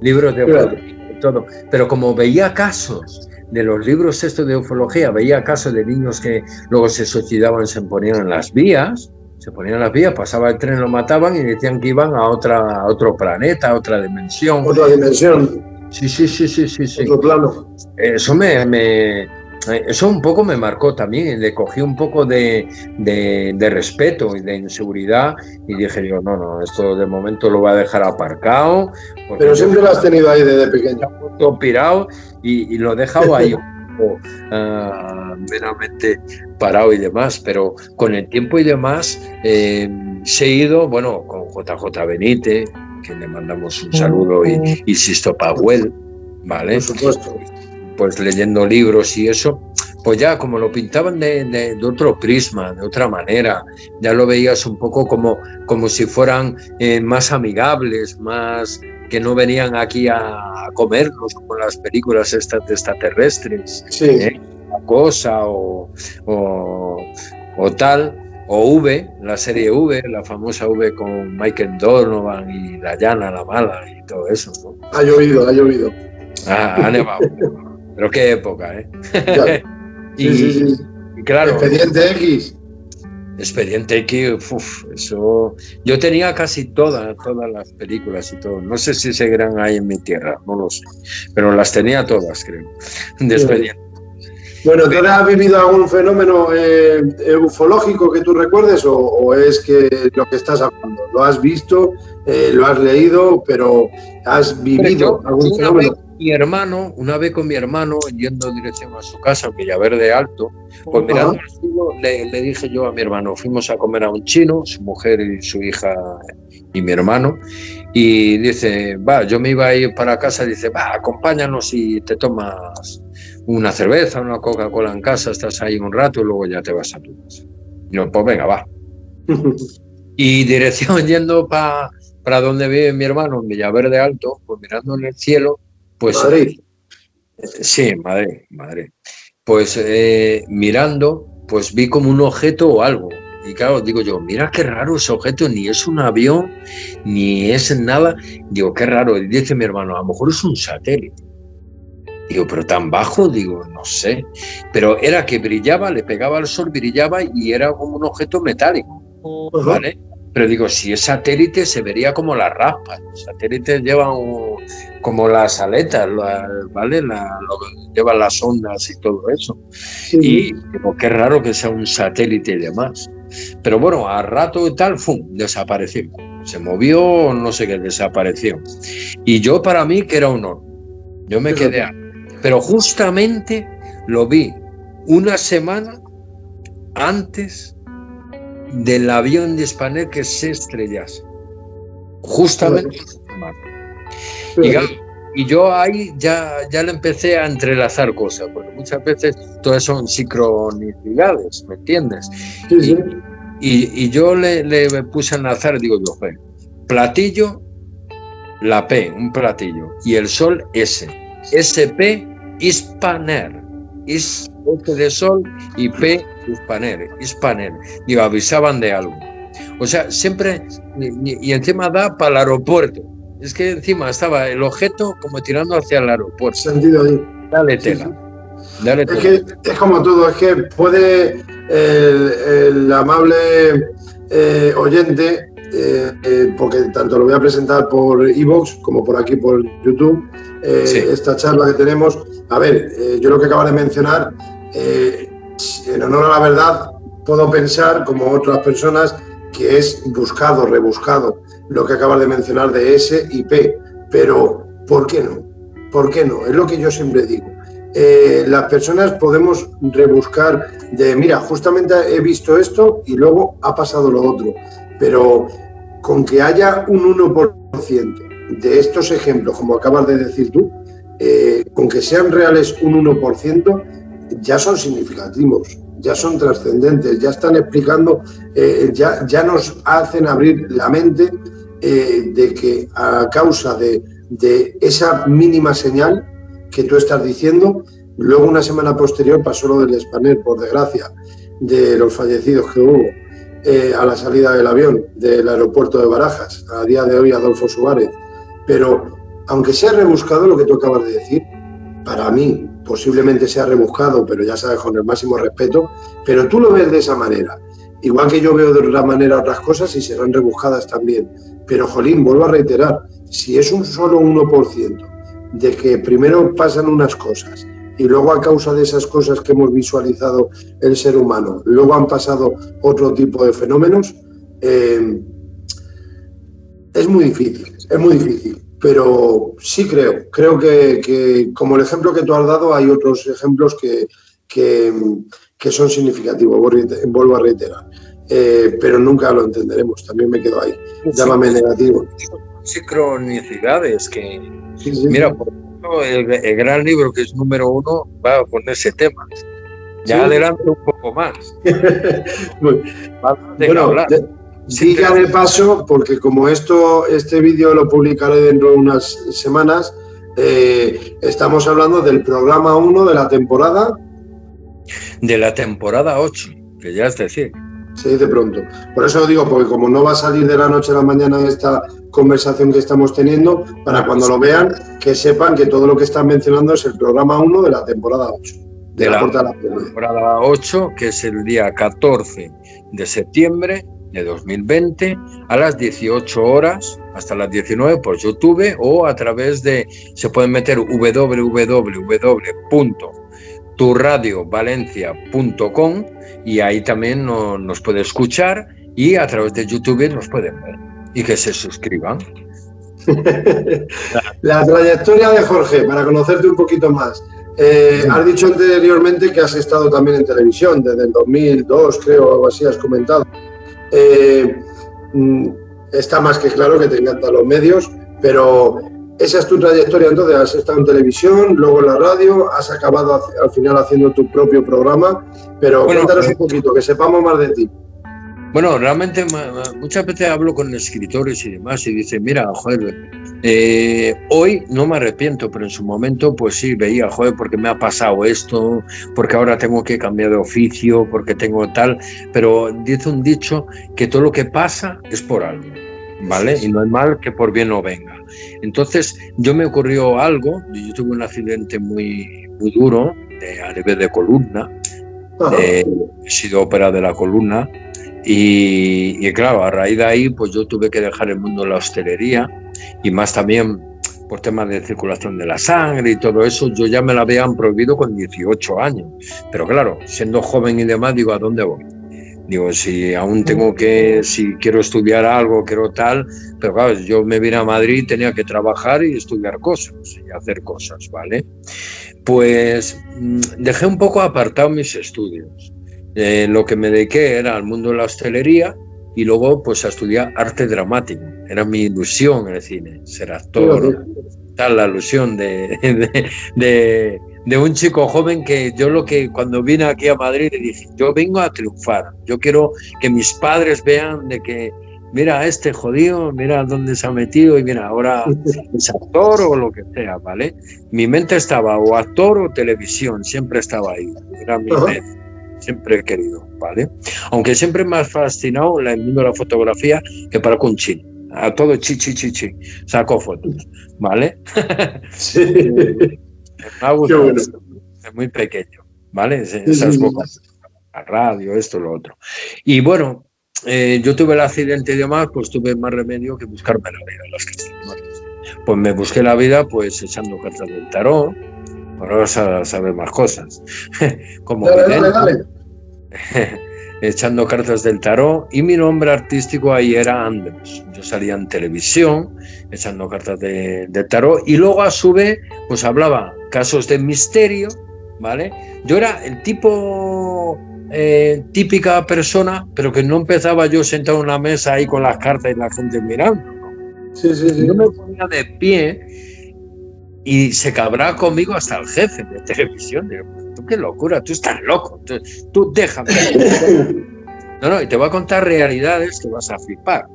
Libros de ufología y todo. Pero como veía casos de los libros estos de ufología, veía casos de niños que luego se suicidaban, se ponían en las vías, pasaba el tren, lo mataban y decían que iban a otro planeta, a otra dimensión. Otra dimensión. Sí. Otro plano. Eso un poco me marcó también, le cogí un poco de respeto y de inseguridad y dije yo, no, esto de momento lo voy a dejar aparcado. Pero siempre lo has tenido ahí desde pequeño. Todo pirado y lo he dejado ahí un poco meramente parado y demás, pero con el tiempo y demás se ha ido, bueno, con JJ Benítez, que le mandamos un saludo, y Sisto Pauel, ¿vale? Por supuesto. Pues leyendo libros y eso, pues ya como lo pintaban de otro prisma, de otra manera, ya lo veías un poco como si fueran más amigables, más que no venían aquí a comernos como las películas estas de extraterrestres, una cosa o tal, o V, la serie V, la famosa V con Michael Donovan y Diana la Mala y todo eso, ¿no? Ha llovido. Ha nevado. Pero qué época, ¿eh? Sí. Y claro. Expediente X, eso. Yo tenía casi todas las películas y todo. No sé si seguirán ahí en mi tierra, no lo sé. Pero las tenía todas, creo. De Expediente. Bueno, ¿tú has vivido algún fenómeno ufológico que tú recuerdes o es que lo que estás hablando? ¿Lo has visto, lo has leído, pero has vivido algún fenómeno? Una vez con mi hermano, yendo en dirección a su casa, en Villaverde Alto, pues mirando al cielo, le dije yo a mi hermano, fuimos a comer a un chino, su mujer y su hija y mi hermano, y dice, yo me iba a ir para casa, dice, acompáñanos y te tomas una cerveza, una Coca-Cola en casa, estás ahí un rato y luego ya te vas a tu casa. Y yo, pues venga, va. Y dirección yendo para donde vive mi hermano, en Villaverde Alto, pues mirando en el cielo, pues Madrid. Sí, Madrid. Pues mirando, pues vi como un objeto o algo. Y claro, digo yo, mira qué raro ese objeto, ni es un avión, ni es nada. Digo, qué raro. Y dice mi hermano, a lo mejor es un satélite. Digo, pero tan bajo, digo, no sé. Pero era que brillaba, le pegaba al sol, brillaba y era como un objeto metálico, ¿vale? Pero digo, si es satélite se vería como las raspas. Los satélites llevan como las aletas, ¿vale? Llevan las ondas y todo eso. Sí. Y digo, qué raro que sea un satélite y demás. Pero bueno, a rato y tal, desapareció. Se movió, no sé qué, desapareció. Y yo para mí que era un horno. Yo me quedé ahí. Pero justamente lo vi una semana antes del avión de Spanair que se estrellase. Justamente. Y yo ahí ya le empecé a entrelazar cosas, porque muchas veces todas son sincronicidades, ¿me entiendes? Y yo le puse al azar, digo yo, platillo, la P, un platillo, y el sol S. SP, Hispaner. Is de sol y P, Hispaner. Digo, avisaban de algo. O sea, siempre, y encima da para el aeropuerto. Es que encima estaba el objeto como tirando hacia el aeropuerto. Sentido ahí. Dale tela. Sí. Dale tela. Es como todo, es que puede el amable oyente, porque tanto lo voy a presentar por iVoox como por aquí por YouTube, esta charla que tenemos. A ver, yo lo que acabas de mencionar, en honor a la verdad, puedo pensar, como otras personas, que es buscado, rebuscado, lo que acabas de mencionar de S y P, pero ¿por qué no? ¿Por qué no? Es lo que yo siempre digo. Las personas podemos rebuscar de, mira, justamente he visto esto y luego ha pasado lo otro, pero con que haya un 1% de estos ejemplos, como acabas de decir tú, con que sean reales un 1%, ya son significativos, ya son trascendentes, ya están explicando, ya nos hacen abrir la mente de que a causa de esa mínima señal que tú estás diciendo, luego una semana posterior pasó lo del Hispaner, por desgracia, de los fallecidos que hubo a la salida del avión del aeropuerto de Barajas, a día de hoy Adolfo Suárez. Pero aunque sea rebuscado lo que tú acabas de decir, para mí posiblemente sea rebuscado, pero ya sabes, con el máximo respeto, pero tú lo ves de esa manera. Igual que yo veo de otra manera otras cosas y serán rebuscadas también. Pero, jolín, vuelvo a reiterar, si es un solo 1% de que primero pasan unas cosas y luego a causa de esas cosas que hemos visualizado el ser humano, luego han pasado otro tipo de fenómenos, es muy difícil. Pero sí creo que como el ejemplo que tú has dado, hay otros ejemplos que son significativos, vuelvo a reiterar. Pero nunca lo entenderemos, también me quedo ahí. Llámame negativo. Sincronicidades que... Sí. Mira, por ejemplo, el gran libro que es número 1 va con ese tema. Ya adelante un poco más. Diga de paso, porque como este vídeo lo publicaré dentro de unas semanas, estamos hablando del programa 1 de la temporada. De la temporada 8, que ya es decir. Se dice pronto. Por eso digo, porque como no va a salir de la noche a la mañana esta conversación que estamos teniendo, para cuando lo vean, que sepan que todo lo que están mencionando es el programa 1 de la temporada 8. De la temporada 8, que es el día 14 de septiembre de 2020 a las 18 horas hasta las 19 por YouTube o a través de, se pueden meter www.turradiovalencia.com y ahí también nos puede escuchar y a través de YouTube nos pueden ver y que se suscriban. La trayectoria de Jorge, para conocerte un poquito más. Has dicho anteriormente que has estado también en televisión desde el 2002, creo, algo así has comentado. Está más que claro que te encantan los medios, pero esa es tu trayectoria. Entonces has estado en televisión, luego en la radio, has acabado al final haciendo tu propio programa, pero cuéntanos un poquito, que sepamos más de ti. Bueno, realmente muchas veces hablo con escritores y demás y dicen, mira, joder, hoy no me arrepiento, pero en su momento pues sí, veía, joder, porque me ha pasado esto, porque ahora tengo que cambiar de oficio, porque tengo tal, pero dice un dicho que todo lo que pasa es por algo, ¿vale? Y no es mal que por bien no venga. Entonces, yo me ocurrió algo, yo tuve un accidente muy duro a nivel de columna, he sido operado de la columna. Y claro, a raíz de ahí pues yo tuve que dejar el mundo de la hostelería y más también por temas de circulación de la sangre y todo eso. Yo ya me lo habían prohibido con 18 años, pero claro, siendo joven y demás, digo, ¿a dónde voy? Digo, si aún tengo si quiero estudiar algo, quiero tal, pero claro, yo me vine a Madrid, tenía que trabajar y estudiar cosas y hacer cosas, ¿vale? Pues dejé un poco apartado mis estudios. Lo que me dediqué era al mundo de la hostelería y luego pues a estudiar arte dramático. Era mi ilusión en el cine, ser actor, tal, la ilusión de de un chico joven que cuando vine aquí a Madrid le dije, yo vengo a triunfar, yo quiero que mis padres vean de que mira, este jodido, mira dónde se ha metido y mira, ahora es actor o lo que sea, ¿vale? Mi mente estaba o actor o televisión, siempre estaba ahí, era mi mente, siempre he querido, ¿vale? Aunque siempre me ha fascinado el mundo de la fotografía, que para con chino, a todo chi, saco fotos, ¿vale? Sí. Me ha gustado, bueno. es muy pequeño, ¿vale? Esas bocas, la radio, esto, lo otro. Y bueno, yo tuve el accidente y demás, pues tuve más remedio que buscarme la vida. Pues me busqué la vida pues echando cartas del tarot. Ahora vas a saber más cosas. Como dale. Echando cartas del tarot, y mi nombre artístico ahí era Andros. Yo salía en televisión echando cartas de tarot, y luego a su vez pues hablaba casos de misterio, ¿vale? Yo era el tipo... típica persona, pero que no empezaba yo sentado en una mesa ahí con las cartas y la gente mirando, ¿no? Sí. Yo me ponía de pie y se cabraba conmigo hasta el jefe de televisión. Digo, tú qué locura, tú estás loco, tú déjame. No, y te voy a contar realidades que vas a flipar.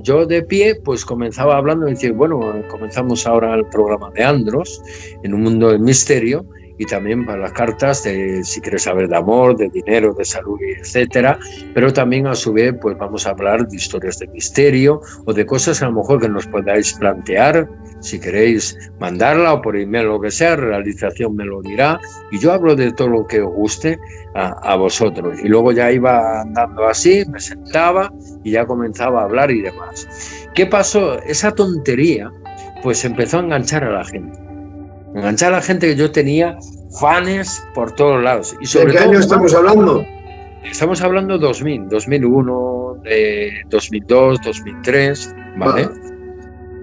Yo de pie pues comenzaba hablando y decía, bueno, comenzamos ahora el programa de Andros en un mundo del misterio, y también para las cartas de si quieres saber de amor, de dinero, de salud, etcétera, pero también a su vez pues vamos a hablar de historias de misterio o de cosas a lo mejor que nos podáis plantear, si queréis mandarla o por email, lo que sea, realización me lo dirá, y yo hablo de todo lo que os guste a vosotros, y luego ya iba andando así, me sentaba y ya comenzaba a hablar y demás. ¿Qué pasó? Esa tontería pues empezó a enganchar a la gente. Enganchar a la gente, que yo tenía fans por todos lados. Y sobre ¿De qué año estamos hablando? Estamos hablando 2000, 2001, 2002, 2003, ¿vale?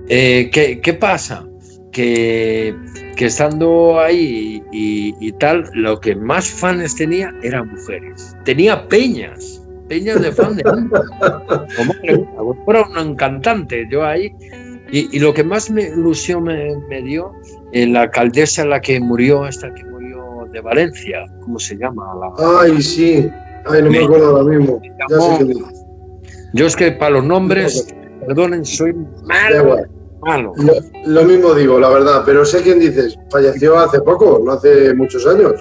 ¿Qué pasa? Que estando ahí y tal, lo que más fans tenía eran mujeres. Tenía peñas de fans de como fuera un cantante, yo ahí. Y lo que más ilusión me dio, la alcaldesa la que murió, esta que murió de Valencia, ¿cómo se llama? Ay, sí. Ay, no me acuerdo ahora mismo. Ya sé que... Yo es que para los nombres, perdonen, soy malo. Lo mismo digo, la verdad, pero sé quién dices. Falleció hace poco, no hace muchos años.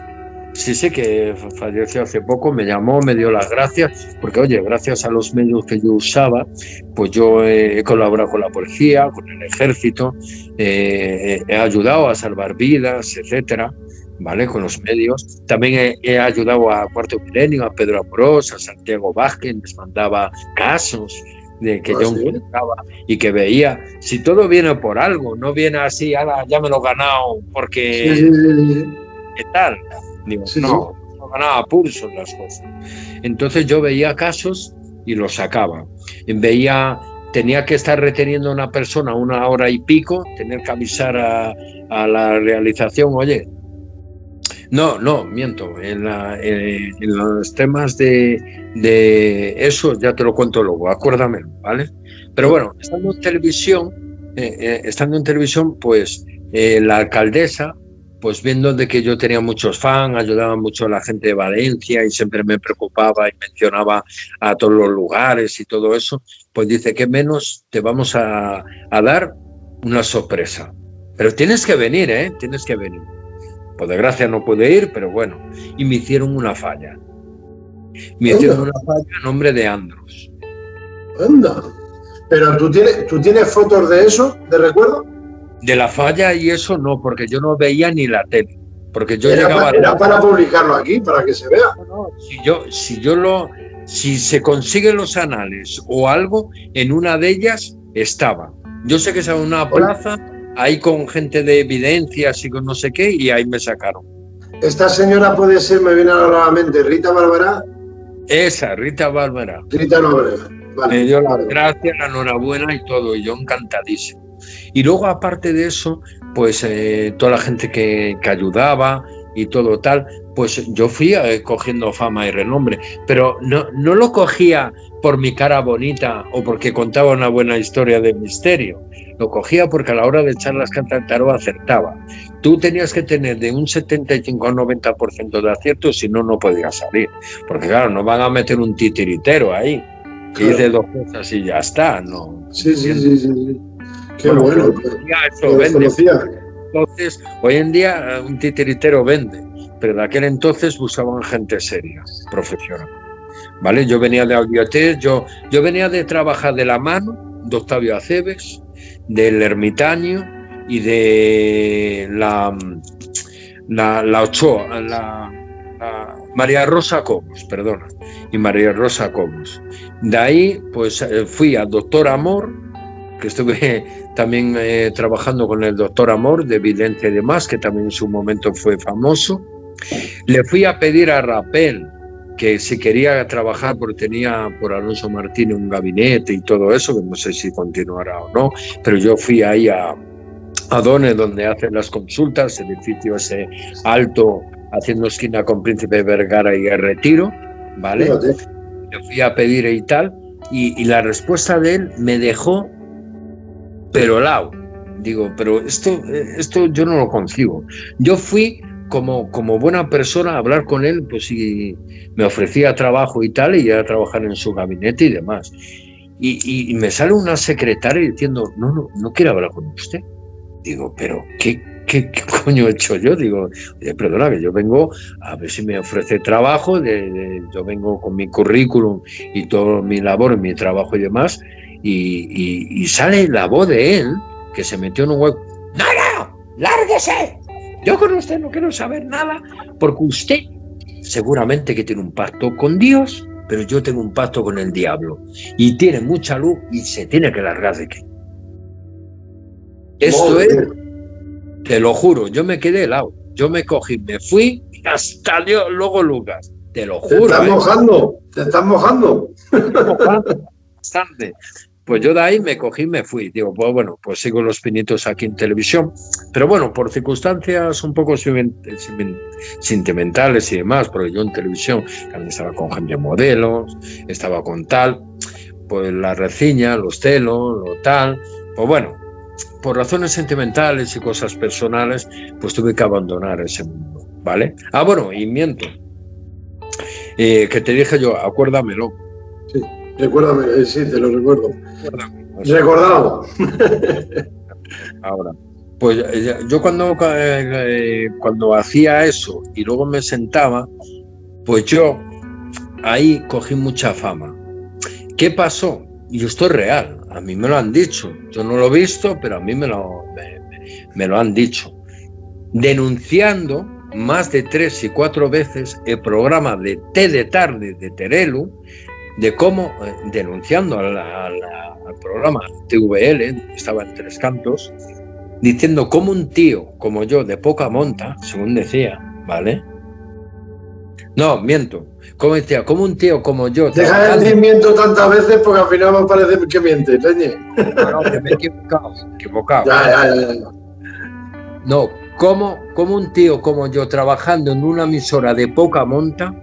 Sí, que falleció hace poco, me llamó, me dio las gracias, porque oye, gracias a los medios que yo usaba, pues yo he colaborado con la policía, con el ejército, he ayudado a salvar vidas, etcétera, ¿vale? Con los medios. También he ayudado a Cuarto Milenio, a Pedro Amorós, a Santiago Vázquez, les mandaba casos de que yo encontraba y que veía, si todo viene por algo, no viene así, ahora ya me lo he ganado porque... ¿Qué tal? Digo, no ganaba pulso en las cosas. Entonces yo veía casos y los sacaba. Tenía que estar reteniendo a una persona 1 hora y pico, tener que avisar a la realización, oye, no, miento, en los temas de eso ya te lo cuento luego, acuérdamelo, ¿vale? Pero bueno, estando en televisión, pues la alcaldesa, pues viendo de que yo tenía muchos fans, ayudaba mucho a la gente de Valencia y siempre me preocupaba y mencionaba a todos los lugares y todo eso, pues dice, ¿qué menos te vamos a dar una sorpresa? Pero tienes que venir, tienes que venir. Por desgracia no pude ir, pero bueno. Y me hicieron una falla. Me hicieron una falla a nombre de Andros. Anda. Pero ¿tú tienes fotos de eso, de recuerdo? De la falla y eso no, porque yo no veía ni la tele. Porque yo era llegaba... para publicarlo aquí, para que se vea. No, si se consiguen los anales o algo, en una de ellas estaba. Yo sé que es en una plaza, ahí con gente de evidencias y con no sé qué, y ahí me sacaron. Esta señora puede ser, me viene ahora a la mente, Rita Barberá. Esa, Rita Barberá. Rita Barberá. Vale, me dio las gracias, la enhorabuena y todo, y yo encantadísimo. Y luego, aparte de eso, pues toda la gente que ayudaba y todo tal, pues yo fui cogiendo fama y renombre, pero no lo cogía por mi cara bonita o porque contaba una buena historia de misterio. Lo cogía porque a la hora de echar las cartas de tarot acertaba. Tú tenías que tener de un 75 al 90% de acierto, si no, no podías salir. Porque claro, no van a meter un titiritero ahí, que dice dos cosas y ya está, ¿no? Sí. Qué bueno. Eso vende. Entonces, hoy en día un titiritero vende, pero de aquel entonces buscaban gente seria, profesional. ¿Vale? Yo venía de Audiotés, yo venía de trabajar de la mano de Octavio Aceves, del Ermitaño y de la Ochoa, la María Rosa Cobos, perdona, y María Rosa Cobos. De ahí, pues fui al Doctor Amor, que estuve también trabajando con el Doctor Amor, de Vidente y demás, que también en su momento fue famoso. Le fui a pedir a Rapel que si quería trabajar, porque tenía por Alonso Martínez un gabinete y todo eso, que no sé si continuará o no, pero yo fui ahí a Done, donde hacen las consultas, edificio ese alto, haciendo esquina con Príncipe Vergara y el Retiro, ¿vale? Le fui a pedir y tal, y la respuesta de él me dejó pero helado. Digo, pero esto yo no lo concibo. Yo fui como buena persona a hablar con él, pues si me ofrecía trabajo y tal, y a trabajar en su gabinete y demás. Y me sale una secretaria diciendo, no quiero hablar con usted. Digo, pero ¿qué coño he hecho yo? Digo, oye, perdona, que yo vengo a ver si me ofrece trabajo, yo vengo con mi currículum y todo mi labor, mi trabajo y demás, y sale la voz de él, que se metió en un hueco. ¡No! ¡Lárguese! Yo con usted no quiero saber nada, porque usted seguramente que tiene un pacto con Dios, pero yo tengo un pacto con el diablo, y tiene mucha luz y se tiene que largar de aquí. Esto es, te lo juro, yo me quedé helado, yo me cogí, me fui y hasta Dios, luego Lucas, te lo juro. Te estás mojando. Bastante. Pues yo de ahí me cogí y me fui. Digo, pues bueno, pues sigo los pinitos aquí en televisión. Pero bueno, por circunstancias un poco sentimentales y demás, porque yo en televisión también estaba con gente modelos, estaba con tal, pues la reciña, los celos, lo tal. Pues bueno, por razones sentimentales y cosas personales, pues tuve que abandonar ese mundo, ¿vale? Ah, bueno, y miento. Que te dije yo, acuérdamelo. Sí. Recuérdame, sí, te lo recuerdo. Recordado. Ahora, pues yo cuando hacía eso y luego me sentaba, pues yo ahí cogí mucha fama. ¿Qué pasó? Y esto es real, a mí me lo han dicho. Yo no lo he visto, pero a mí me lo han dicho. Denunciando más de 3 y 4 veces el programa de Té de Tarde de Terelu, de cómo, denunciando al programa TVL, estaba en Tres Cantos, diciendo cómo un tío como yo, de poca monta, según decía, ¿vale? No, miento. Como decía, como un tío como yo... Deja de decir miento tantas veces porque al final me parece que mientes, leñe. No, que me he equivocado. Ya. No, como un tío como yo, trabajando en una emisora de poca monta,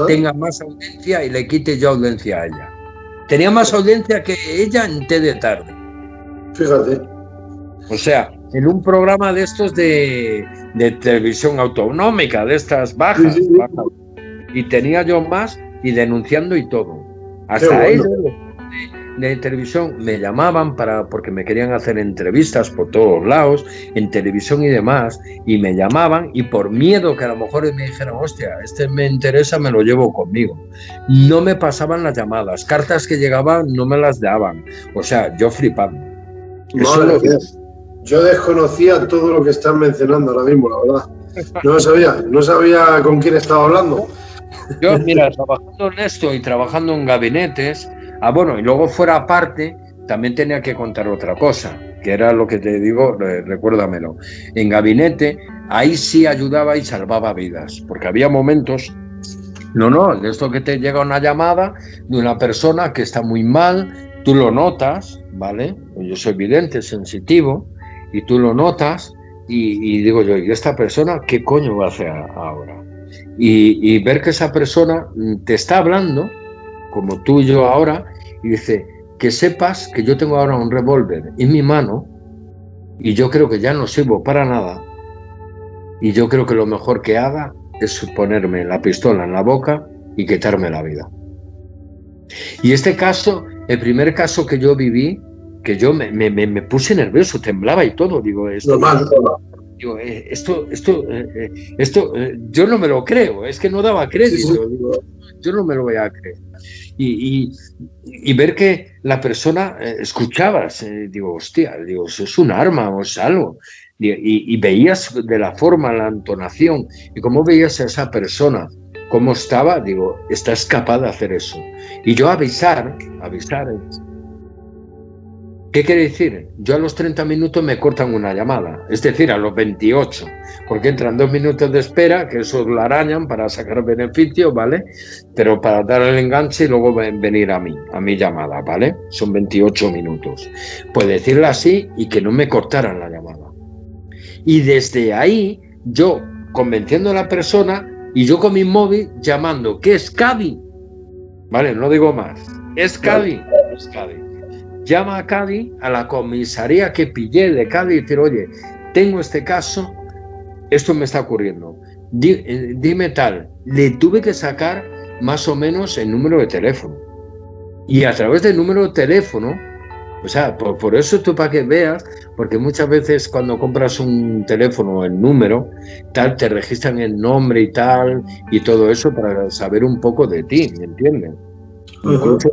tenga más audiencia y le quite yo audiencia a ella. Tenía más audiencia que ella en Té de Tarde. Fíjate. O sea, en un programa de estos de televisión autonómica, de estas bajas, sí. bajas. Y tenía yo más y denunciando y todo. Hasta ellos de televisión me llamaban porque me querían hacer entrevistas por todos lados, en televisión y demás, y me llamaban y por miedo que a lo mejor me dijeran, hostia, este me interesa, me lo llevo conmigo. No me pasaban las llamadas, cartas que llegaban no me las daban. O sea, yo flipando. Yo desconocía todo lo que están mencionando ahora mismo, la verdad. No sabía con quién estaba hablando. Yo, mira, trabajando en esto y trabajando en gabinetes, bueno, y luego fuera aparte, también tenía que contar otra cosa, que era lo que te digo, recuérdamelo. En gabinete, ahí sí ayudaba y salvaba vidas, porque había momentos, de esto que te llega una llamada de una persona que está muy mal, tú lo notas, ¿vale? Yo soy vidente, sensitivo, y tú lo notas, y digo yo, ¿y esta persona qué coño va a hacer ahora? Y ver que esa persona te está hablando como tú y yo ahora, y dice, que sepas que yo tengo ahora un revólver en mi mano y yo creo que ya no sirvo para nada y yo creo que lo mejor que haga es ponerme la pistola en la boca y quitarme la vida. Y este caso, el primer caso que yo viví, que yo me puse nervioso, temblaba y todo, digo, esto yo no me lo creo, es que no daba crédito, digo, yo no me lo voy a creer. Y ver que la persona escuchabas, digo, hostia, digo, eso es un arma o es algo. Y veías de la forma, la entonación, y cómo veías a esa persona, cómo estaba, digo, estás capaz de hacer eso. Y yo avisar, ¿qué quiere decir? Yo a los 30 minutos me cortan una llamada, es decir, a los 28, porque entran 2 minutos de espera, que eso lo arañan para sacar beneficio, ¿vale? Pero para dar el enganche y luego venir a mi llamada, ¿vale? Son 28 minutos. Pues decirle así y que no me cortaran la llamada. Y desde ahí, yo convenciendo a la persona y yo con mi móvil llamando, ¿qué es Cádiz? Vale, no digo más. ¿Es Cádiz? Es Cádiz. Llama a Cádiz, a la comisaría que pillé de Cádiz y decir, oye, tengo este caso, esto me está ocurriendo. Dime tal. Le tuve que sacar más o menos el número de teléfono. Y a través del número de teléfono, o sea, por eso tú para que veas, porque muchas veces cuando compras un teléfono, el número, tal, te registran el nombre y tal, y todo eso para saber un poco de ti, ¿me entiendes? Incluso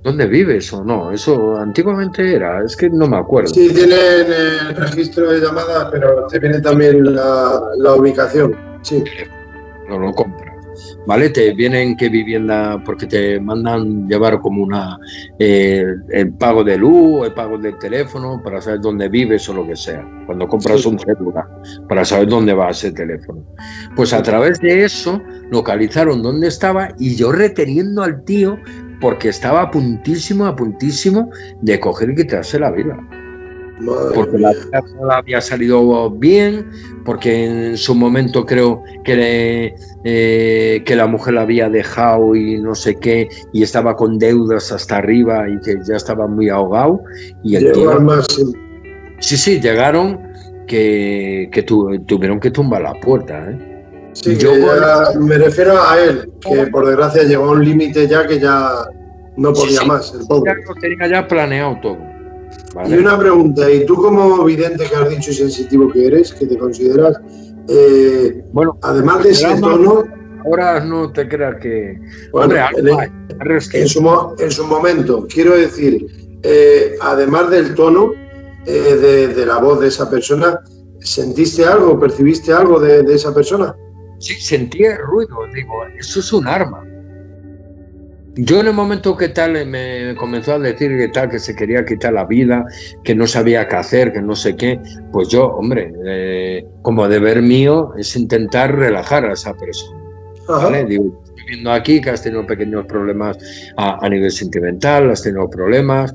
dónde vives o no, eso antiguamente era, es que no me acuerdo. Sí, tienen el registro de llamadas, pero te viene también la ubicación, sí. No lo compras. ¿Vale? Te vienen qué vivienda, porque te mandan llevar como el pago de luz, el pago del teléfono, para saber dónde vives o lo que sea. Cuando compras un celular, para saber dónde va ese teléfono. Pues a través de eso localizaron dónde estaba y yo reteniendo al tío porque estaba a puntísimo de coger y quitarse la vida. Porque la vida no le había salido bien, porque en su momento creo que la mujer la había dejado y no sé qué, y estaba con deudas hasta arriba y que ya estaba muy ahogado. Y el tío, sí, llegaron que tuvieron que tumbar la puerta, ¿eh? Sí, me refiero a él, que por desgracia llegó a un límite ya que ya no podía más, el pobre. Ya lo tenía ya planeado todo. ¿Vale? Y una pregunta, ¿y tú como vidente que has dicho y sensitivo que eres, que te consideras, bueno, además de ese tono... Ahora no te creas que... Bueno, hombre, en su momento, quiero decir, además del tono de la voz de esa persona, ¿sentiste algo, percibiste algo de esa persona? Sí, sentí el ruido, digo, eso es un arma. Yo en el momento que tal me comenzó a decir que tal, que se quería quitar la vida, que no sabía qué hacer, que no sé qué, pues yo, hombre, como deber mío es intentar relajar a esa persona. ¿Vale? Digo, estoy viendo aquí que has tenido pequeños problemas a nivel sentimental, has tenido problemas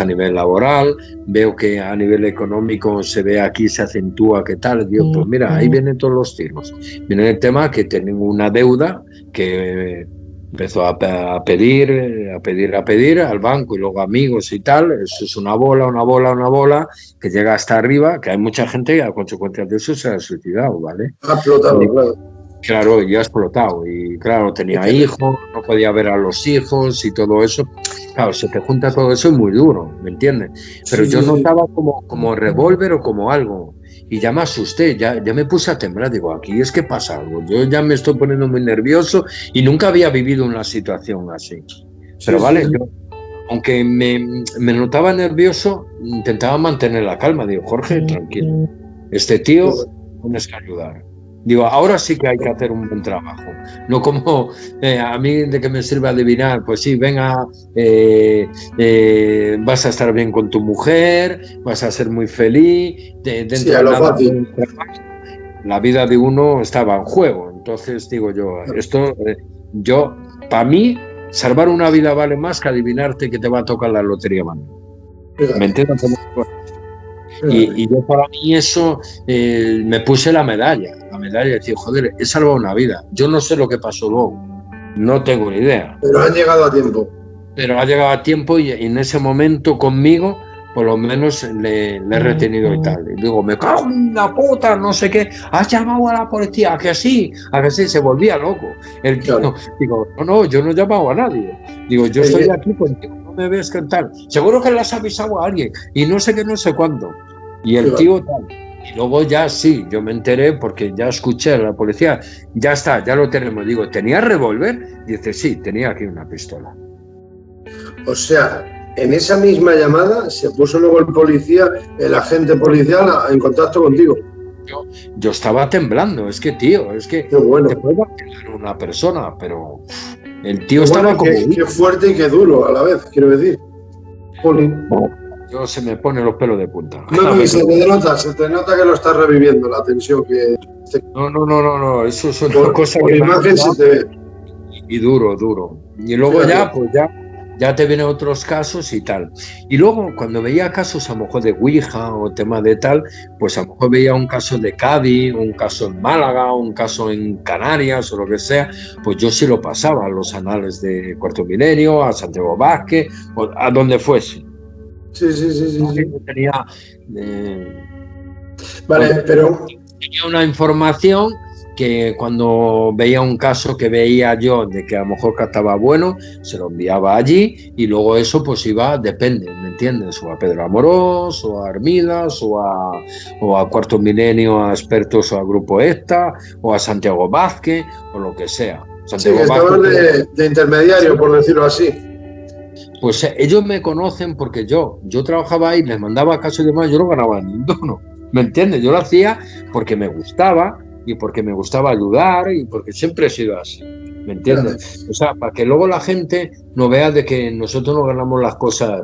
a nivel laboral, veo que a nivel económico se ve aquí, se acentúa que tal, digo, pues mira, ahí vienen todos los tiros. Viene el tema que tengo una deuda que empezó a pedir al banco y luego amigos y tal. Eso es una bola que llega hasta arriba, que hay mucha gente que a consecuencia de eso se ha suicidado, ¿vale? Ha explotado, claro. Claro, y ha explotado. Y claro, tenía hijos, no podía ver a los hijos y todo eso. Claro, se te junta todo eso y muy duro, ¿me entiendes? Pero yo notaba como revólver o como algo. Y ya me asusté, ya me puse a temblar. Digo, aquí es que pasa algo. Yo ya me estoy poniendo muy nervioso y nunca había vivido una situación así. Pero yo, aunque me notaba nervioso, intentaba mantener la calma. Digo, Jorge, tranquilo. Este tío tienes que ayudar. Digo, ahora sí que hay que hacer un buen trabajo. No como a mí de que me sirve adivinar, pues sí, venga, vas a estar bien con tu mujer, vas a ser muy feliz. Dentro de nada, la vida de uno estaba en juego. Entonces digo yo, para mí, salvar una vida vale más que adivinarte que te va a tocar la lotería, man. ¿Me entiendes? Y yo para mí eso me puse la medalla, decir, joder, he salvado una vida. Yo no sé lo que pasó luego, No tengo ni idea. Pero han llegado a tiempo. Pero ha llegado a tiempo y en ese momento conmigo, por lo menos le he retenido y tal. Y digo, me cago en la puta, no sé qué. ¿Has llamado a la policía? ¿A que sí? ¿A que sí? Se volvía loco. El tío, claro. Digo, no, yo no he llamado a nadie. Digo, yo estoy aquí contigo, no me ves cantar. Seguro que le has avisado a alguien y no sé qué, no sé cuándo. Y el tío tal. Y luego ya sí, yo me enteré porque ya escuché a la policía. Ya está, ya lo tenemos. Digo, ¿tenía revólver? Dice, sí, tenía aquí una pistola. O sea, en esa misma llamada se puso luego el agente policial en contacto contigo. Yo estaba temblando, es que tío, es que bueno. Te puede vacilar una persona, pero el tío estaba como... Qué fuerte y qué duro a la vez, quiero decir. Yo se me pone los pelos de punta. No, y se te nota que lo estás reviviendo, la tensión que... No, eso es una cosa por que... Por imagen se te ve. Y duro. Y luego ya te vienen otros casos y tal. Y luego, cuando veía casos a lo mejor de Ouija o tema de tal, pues a lo mejor veía un caso de Cádiz, un caso en Málaga, un caso en Canarias o lo que sea, pues yo sí lo pasaba a los anales de Cuarto Milenio, a Santiago Vázquez, o a donde fuese. Sí. Tenía, vale, pero... Tenía una información que cuando veía un caso que veía yo de que a lo mejor estaba bueno, se lo enviaba allí y luego eso pues iba, depende, ¿me entiendes? O a Pedro Amorós, o a Armidas, o a Cuarto Milenio, a expertos o a Grupo ETA, o a Santiago Vázquez, o lo que sea. Santiago Vázquez, de intermediario, por decirlo así. Pues ellos me conocen porque yo trabajaba ahí, les mandaba casos y demás, yo no ganaba ninguno, ¿me entiendes? Yo lo hacía porque me gustaba, y porque me gustaba ayudar y porque siempre he sido así, ¿me entiendes? O sea, para que luego la gente no vea de que nosotros no ganamos las cosas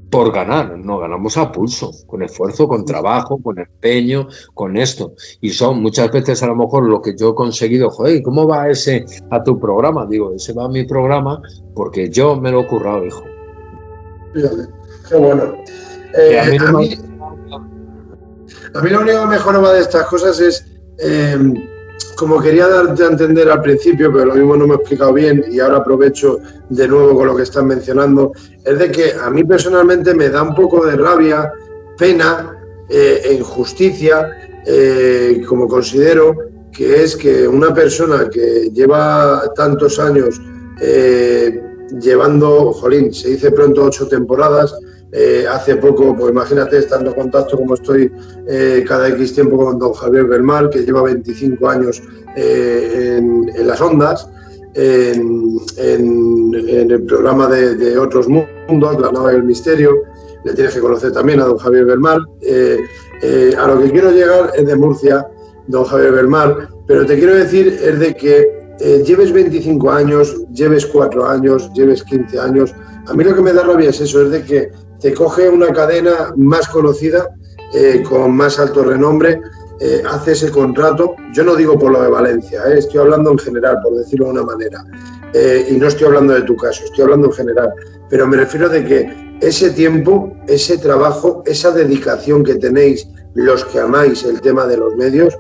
por ganar, no ganamos a pulso, con esfuerzo, con trabajo, con empeño, con esto. Y son muchas veces a lo mejor lo que yo he conseguido, joder, ¿cómo va ese a tu programa? Digo, ese va a mi programa porque yo me lo he currado, hijo. Fíjate, qué bueno. A mí lo único que mejoraba de estas cosas es como quería darte a entender al principio, pero lo mismo no me he explicado bien y ahora aprovecho de nuevo con lo que estás mencionando, es de que a mí personalmente me da un poco de rabia, pena e injusticia, como considero que es que una persona que lleva tantos años llevando, jolín, se dice pronto 8 temporadas, hace poco, pues imagínate, estando en contacto como estoy cada X tiempo con don Javier Bernal, que lleva 25 años en las ondas, en el programa de Otros Mundos, La Nave del Misterio. Le tienes que conocer también a don Javier Bernal. A lo que quiero llegar es de Murcia, don Javier Bernal, pero te quiero decir es de que lleves 25 años, lleves 4 años, lleves 15 años, a mí lo que me da rabia es eso, es de que te coge una cadena más conocida, con más alto renombre, hace ese contrato. Yo no digo por lo de Valencia, estoy hablando en general, por decirlo de una manera, y no estoy hablando de tu caso, estoy hablando en general, pero me refiero de que ese tiempo, ese trabajo, esa dedicación que tenéis los que amáis el tema de los medios,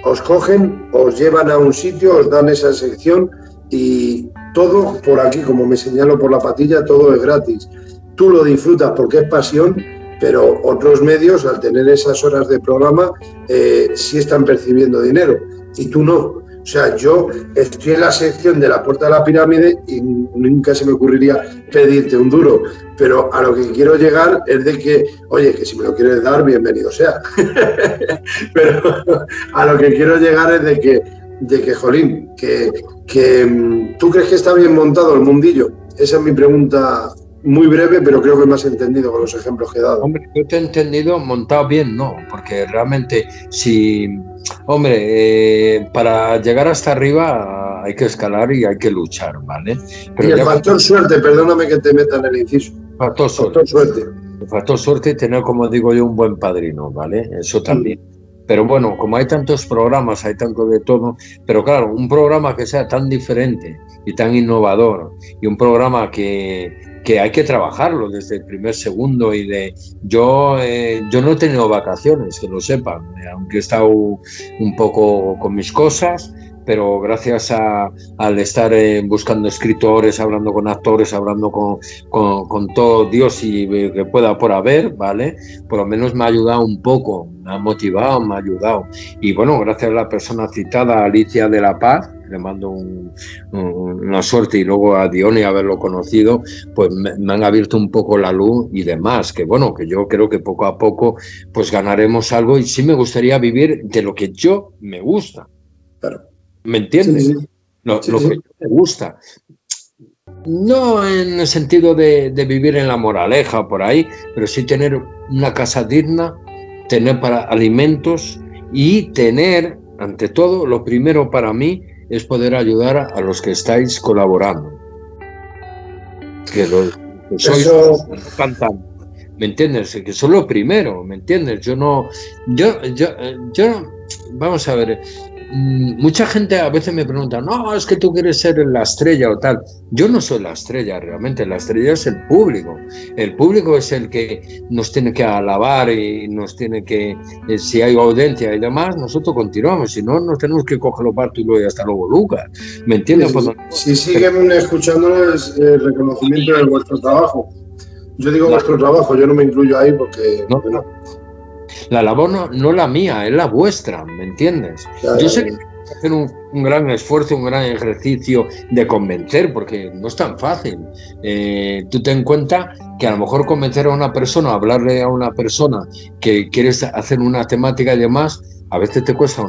os cogen, os llevan a un sitio, os dan esa sección y todo por aquí, como me señalo por la patilla, todo es gratis. Tú lo disfrutas porque es pasión, pero otros medios, al tener esas horas de programa, sí están percibiendo dinero y tú no. O sea, yo estoy en la sección de la Puerta de la Pirámide y nunca se me ocurriría pedirte un duro, pero a lo que quiero llegar es de que, oye, que si me lo quieres dar, bienvenido sea. Pero a lo que quiero llegar es de que jolín, que ¿tú crees que está bien montado el mundillo? Esa es mi pregunta. Muy breve, pero creo que me has entendido con los ejemplos que he dado. Hombre, yo te he entendido montado bien, no, porque realmente si, hombre, para llegar hasta arriba hay que escalar y hay que luchar, ¿vale? Pero y el factor suerte, perdóname que te meta en el inciso. Factor suerte. El factor suerte y tener, como digo yo, un buen padrino, ¿vale? Eso también. Pero bueno, como hay tantos programas, hay tanto de todo, pero claro, un programa que sea tan diferente y tan innovador y un programa que hay que trabajarlo desde el primer segundo y yo no he tenido vacaciones, que lo sepan, aunque he estado un poco con mis cosas, pero gracias al estar buscando escritores, hablando con actores, hablando con todo Dios y que pueda por haber, ¿vale? Por lo menos me ha ayudado un poco, me ha motivado, me ha ayudado. Y bueno, gracias a la persona citada, Alicia de la Paz, le mando una suerte, y luego a Diony haberlo conocido, pues me han abierto un poco la luz y demás, que bueno, que yo creo que poco a poco pues ganaremos algo, y sí me gustaría vivir de lo que yo me gusta. Claro. ¿Me entiendes? Sí. Lo que yo me gusta. No en el sentido de vivir en la moraleja por ahí, pero sí tener una casa digna, tener para alimentos y tener, ante todo, lo primero para mí es poder ayudar a los que estáis colaborando. Que sois cantando. ¿Me entiendes? Que son lo primero, ¿me entiendes? Yo vamos a ver, mucha gente a veces me pregunta, no, es que tú quieres ser la estrella o tal. Yo no soy la estrella realmente, la estrella es el público. El público es el que nos tiene que alabar y nos tiene que, si hay audiencia y demás, nosotros continuamos, si no, nos tenemos que cogerlo partido y hasta luego, Lucas. ¿Me entiendes? Si siguen escuchándonos, el reconocimiento de vuestro trabajo. Yo digo vuestro trabajo, yo no me incluyo ahí porque... No. La labor no la mía, es la vuestra, ¿me entiendes? Claro. Yo sé que tienes que hacer un gran esfuerzo, un gran ejercicio de convencer, porque no es tan fácil. Tú ten en cuenta que a lo mejor convencer a una persona, hablarle a una persona que quieres hacer una temática y demás, a veces te cuesta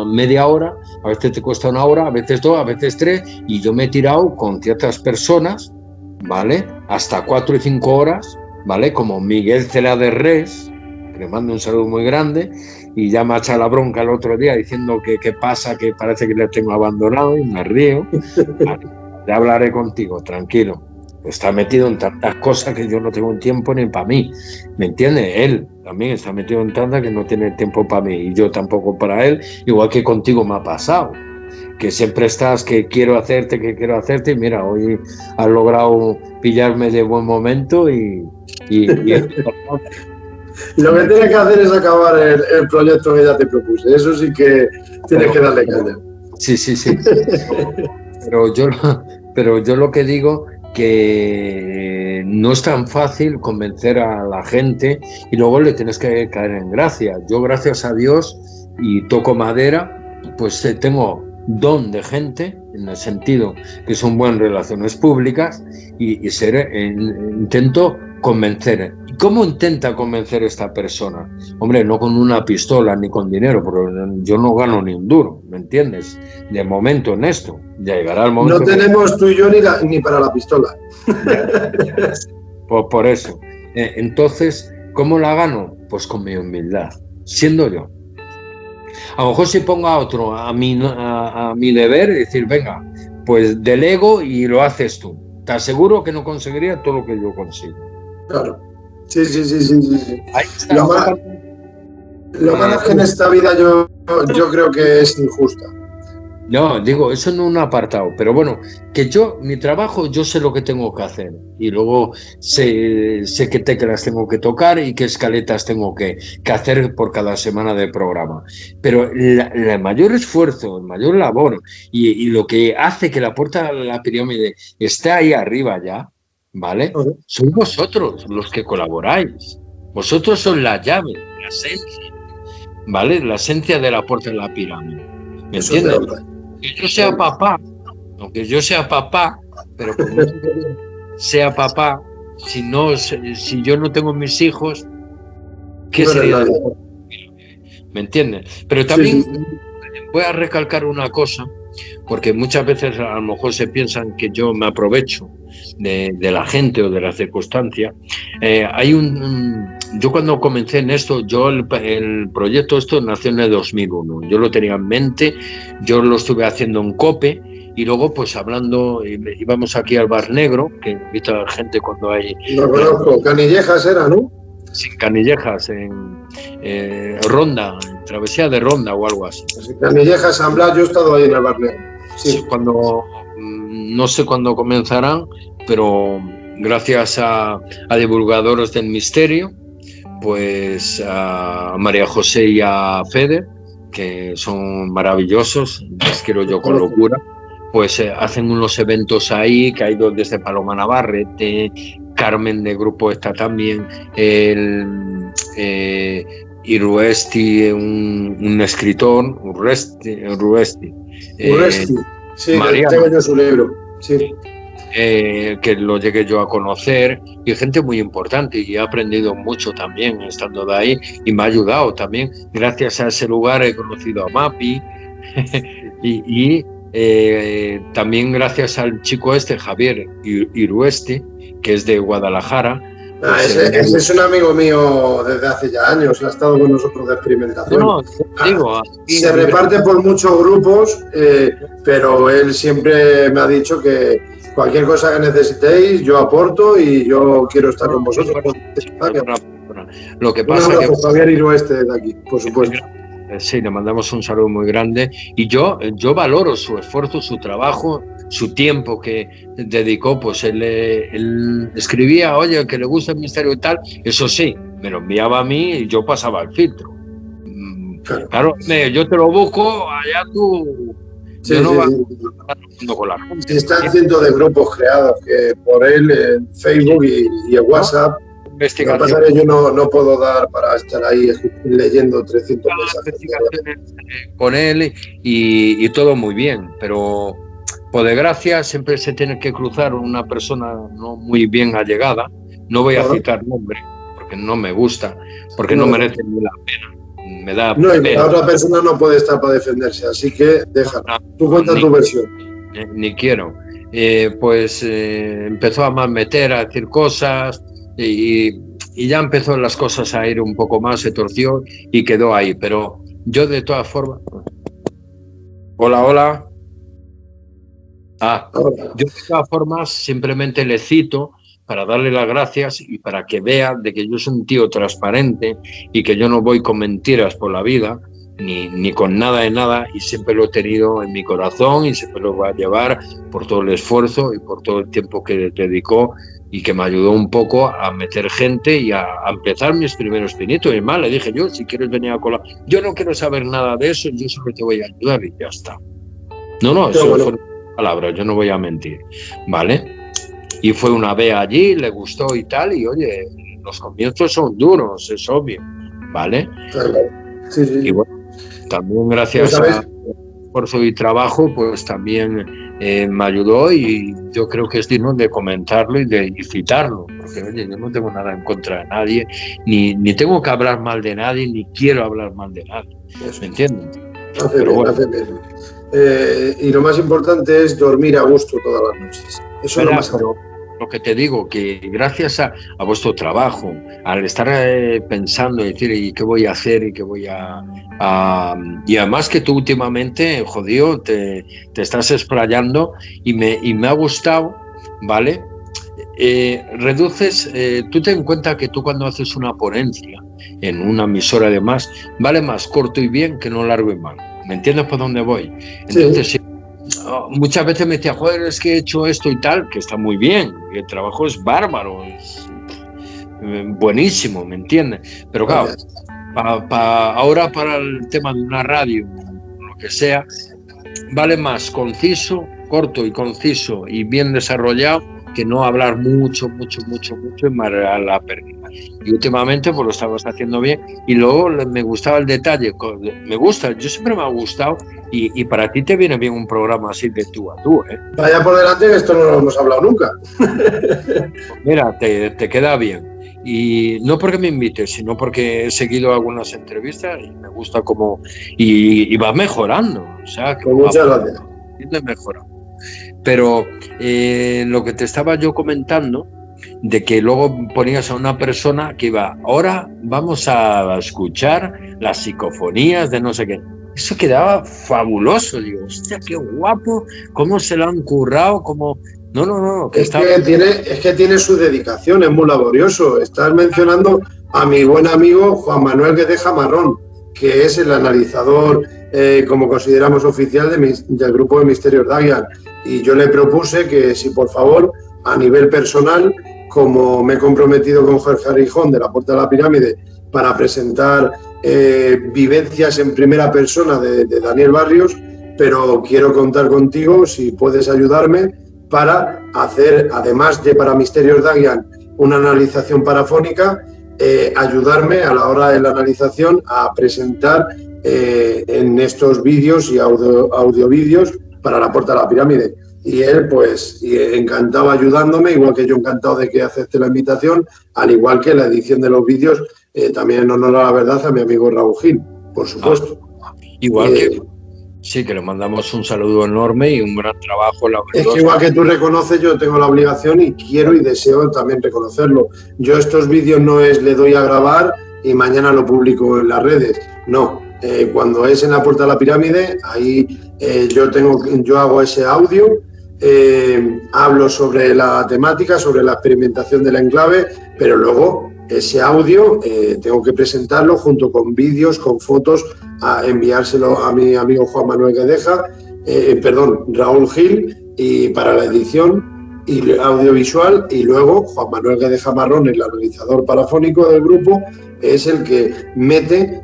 media hora, a veces te cuesta una hora, a veces 2, a veces 3, y yo me he tirado con ciertas personas, ¿vale? Hasta 4 y 5 horas, ¿vale? Como Miguel Cela de Res, le mando un saludo muy grande, y ya me ha echado la bronca el otro día diciendo que qué pasa, que parece que le tengo abandonado, y me río. Ya hablaré contigo, tranquilo. Está metido en tantas cosas que yo no tengo tiempo ni para mí, ¿me entiendes? Él también está metido en tantas que no tiene tiempo para mí, y yo tampoco para él, igual que contigo me ha pasado, que siempre estás, que quiero hacerte, y mira, hoy has logrado pillarme de buen momento y lo que tienes que hacer es acabar el proyecto que ya te propuse. Eso sí que tienes que darle caña. Sí. Pero yo lo que digo, que no es tan fácil convencer a la gente y luego le tienes que caer en gracia. Yo, gracias a Dios, y toco madera, pues tengo don de gente, en el sentido que son buenas relaciones públicas, y intento convencer. ¿Cómo intenta convencer esta persona? Hombre, no con una pistola ni con dinero, porque yo no gano ni un duro, ¿me entiendes? De momento en esto, ya llegará el momento. No tenemos tú y yo ni para la pistola. Por eso. Entonces, ¿cómo la gano? Pues con mi humildad, siendo yo. A lo mejor si pongo a otro a mi deber, decir, venga, pues delego y lo haces tú. Te aseguro que no conseguiría todo lo que yo consigo. Claro. Sí. Ahí está. Lo malo es que en esta vida yo creo que es injusta. No, digo, eso en un apartado, pero bueno, que mi trabajo, yo sé lo que tengo que hacer, y luego sé qué teclas tengo que tocar y qué escaletas tengo que hacer por cada semana de programa. Pero el mayor esfuerzo, el mayor labor, y lo que hace que la puerta a la pirámide esté ahí arriba ya, ¿vale? Sois vosotros los que colaboráis. Vosotros sois la llave, la esencia, ¿vale? La esencia de la puerta de la pirámide. ¿Me entiendes? Que yo sea papá, aunque yo sea papá, pero como sea papá, si yo no tengo mis hijos, ¿qué sería? ¿Me entiendes? Pero también voy a recalcar una cosa, porque muchas veces a lo mejor se piensan que yo me aprovecho de la gente o de la circunstancia. Yo cuando comencé en esto, el proyecto esto nació en el 2001, yo lo tenía en mente, yo lo estuve haciendo en COPE, y luego pues hablando, íbamos aquí al Bar Negro, que invita a la gente cuando hay... Lo conozco, Canillejas era, ¿no? Sin Canillejas, en Ronda, en Travesía de Ronda o algo así. Canillejas, San Blas, yo he estado ahí en el Bar Negro. Sí. No sé cuándo comenzarán, pero gracias a divulgadores del misterio, pues a María José y a Fede, que son maravillosos, les quiero yo con locura, pues hacen unos eventos ahí, que ha ido desde Paloma Navarrete, Carmen de Grupo Esta también, Iruesti, un escritor, Urresti. Sí, tengo yo su libro, sí. Que lo llegué yo a conocer, y gente muy importante, y he aprendido mucho también estando de ahí, y me ha ayudado también. Gracias a ese lugar he conocido a Mapi y también gracias al chico Javier Iruesti, que es de Guadalajara. Ese es un amigo mío desde hace ya años, ha estado con nosotros de experimentación. Se reparte por muchos grupos, pero él siempre me ha dicho que cualquier cosa que necesitéis, yo aporto y yo quiero estar con vosotros. Lo que pasa es que Javier Irueste de aquí, por supuesto. Sí, le mandamos un saludo muy grande, y yo valoro su esfuerzo, su trabajo, su tiempo que dedicó. Pues él escribía, oye, que le gusta el misterio y tal, eso sí, me lo enviaba a mí y yo pasaba el filtro. Claro, yo te lo busco, allá tú. Sí, yo no con la gente. Están cientos de grupos creados que por él en Facebook y en WhatsApp. Lo que pasa es que yo no puedo dar para estar ahí leyendo 300 mensajes con él y todo muy bien, pero por desgracia siempre se tiene que cruzar una persona no muy bien allegada. No voy a citar nombre porque no me gusta, porque no merece ni la pena. Me da pena. Y la otra persona no puede estar para defenderse, así que déjala. Tú cuenta tu versión. Ni quiero. Empezó a malmeter, a decir cosas, y ya empezó las cosas a ir un poco más, se torció y quedó ahí. Pero yo de todas formas... Hola. Yo de todas formas simplemente le cito para darle las gracias y para que vea de que yo soy un tío transparente y que yo no voy con mentiras por la vida, ni con nada de nada, y siempre lo he tenido en mi corazón y siempre lo voy a llevar por todo el esfuerzo y por todo el tiempo que dedicó y que me ayudó un poco a meter gente y a empezar mis primeros pinitos. Y más, le dije yo, si quieres venir a colar, yo no quiero saber nada de eso, yo solo te voy a ayudar y ya está. Eso fue palabras, yo no voy a mentir, ¿vale? Y fue una vez allí, le gustó y tal, y oye, los comienzos son duros, es obvio, ¿vale? Sí. Y bueno, también gracias a esfuerzo y trabajo, pues también me ayudó, y yo creo que es digno de comentarlo y de citarlo, porque oye, yo no tengo nada en contra de nadie, ni tengo que hablar mal de nadie, ni quiero hablar mal de nadie, ¿me entiendes? Hace bien. Y lo más importante es dormir a gusto todas las noches. Eso es lo más importante. Lo que te digo, que gracias a vuestro trabajo, al estar pensando y decir, ¿y qué voy a hacer? ¿Y qué voy y además que tú últimamente, jodido, te estás explayando y me ha gustado, ¿vale? Reduces, tú ten en cuenta que tú cuando haces una ponencia en una emisora además, vale más corto y bien que no largo y mal. ¿Me entiendes por dónde voy? Entonces, sí. Muchas veces me decía, joder, es que he hecho esto y tal, que está muy bien, el trabajo es bárbaro, es buenísimo, ¿me entiendes? Pero claro, ahora para el tema de una radio, lo que sea, vale más corto y conciso y bien desarrollado, que no hablar mucho y marear la pérdida. Y últimamente pues lo estabas haciendo bien, y luego me gustaba el detalle, yo siempre me ha gustado, y para ti te viene bien un programa así de tú a tú, ¿eh? Vaya por delante, que esto no lo hemos hablado nunca. Mira, te queda bien, y no porque me invites, sino porque he seguido algunas entrevistas y me gusta cómo y va mejorando, o sea, que muchas gracias. Mejorando. Pero lo que te estaba yo comentando, de que luego ponías a una persona que iba, ahora vamos a escuchar las psicofonías de no sé qué. Eso quedaba fabuloso. Digo, hostia, qué guapo, cómo se lo han currado, cómo... No. Es que tiene su dedicación, es muy laborioso. Estás mencionando a mi buen amigo Juan Manuel Guedeja Marrón, que es el analizador, como consideramos oficial del grupo de Misterios Dagian. Y yo le propuse que si por favor, a nivel personal, como me he comprometido con Jorge Arrijón de la Puerta de la Pirámide para presentar vivencias en primera persona de Daniel Barrios, pero quiero contar contigo si puedes ayudarme para hacer, además de para Misterios Dagian, una analización parafónica, ayudarme a la hora de la analización a presentar en estos vídeos y audiovídeos para La Puerta de la Pirámide. Y él, pues, encantado ayudándome, igual que yo encantado de que acepte la invitación, al igual que la edición de los vídeos, también en honor a la verdad a mi amigo Raúl Gil, por supuesto. Igual que... Sí, que le mandamos un saludo enorme y un gran trabajo. Es que igual que tú reconoces, yo tengo la obligación y quiero y deseo también reconocerlo. Yo estos vídeos no es le doy a grabar y mañana lo publico en las redes. No, cuando es en La Puerta de la Pirámide, ahí yo hago ese audio, hablo sobre la temática, sobre la experimentación del enclave, pero luego ese audio tengo que presentarlo junto con vídeos, con fotos, a enviárselo a mi amigo Juan Manuel Guedeja, Raúl Gil, y para la edición y audiovisual, y luego Juan Manuel Guedeja Marrón, el analizador parafónico del grupo, es el que mete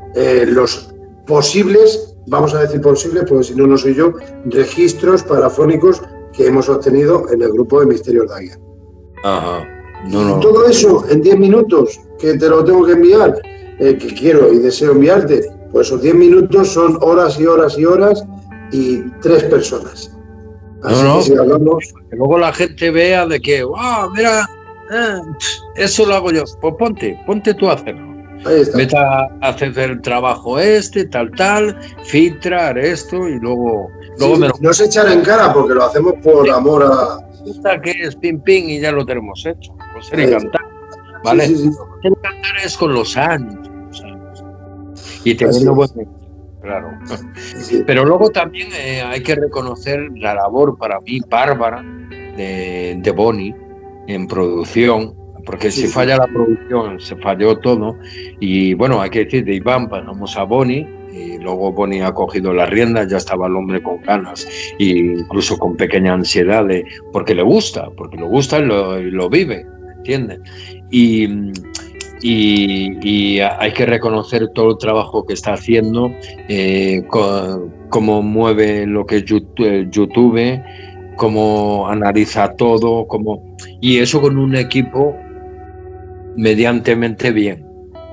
los posibles, vamos a decir posibles, porque si no, no soy yo, registros parafónicos que hemos obtenido en el grupo de Misterios Dagian. Ajá. No. Todo eso en 10 minutos, que te lo tengo que enviar, que quiero y deseo enviarte, pues esos 10 minutos son horas y horas y horas y 3 personas. Así que hablamos... Que luego la gente vea de que, wow, mira, eso lo hago yo. Pues ponte tú a hacerlo. Ahí está. Vete a hacer el trabajo tal, filtrar esto y luego me lo... No se echan en cara porque lo hacemos por amor a... que es pim y ya lo tenemos hecho. Pues ser encantado, ¿vale? Sí. Ser encantado es con los años. Y teniendo buen... Claro. Sí. Pero luego también hay que reconocer la labor, para mí, bárbara de Boni en producción, porque si falla la producción, se falló todo. Y bueno, hay que decir, de Iván pasamos a Boni, y luego Boni ha cogido las riendas, ya estaba el hombre con ganas, e incluso con pequeña ansiedad, porque le gusta y lo vive, ¿entiendes? Y hay que reconocer todo el trabajo que está haciendo, cómo mueve lo que es YouTube, cómo analiza todo, y eso con un equipo mediantemente bien.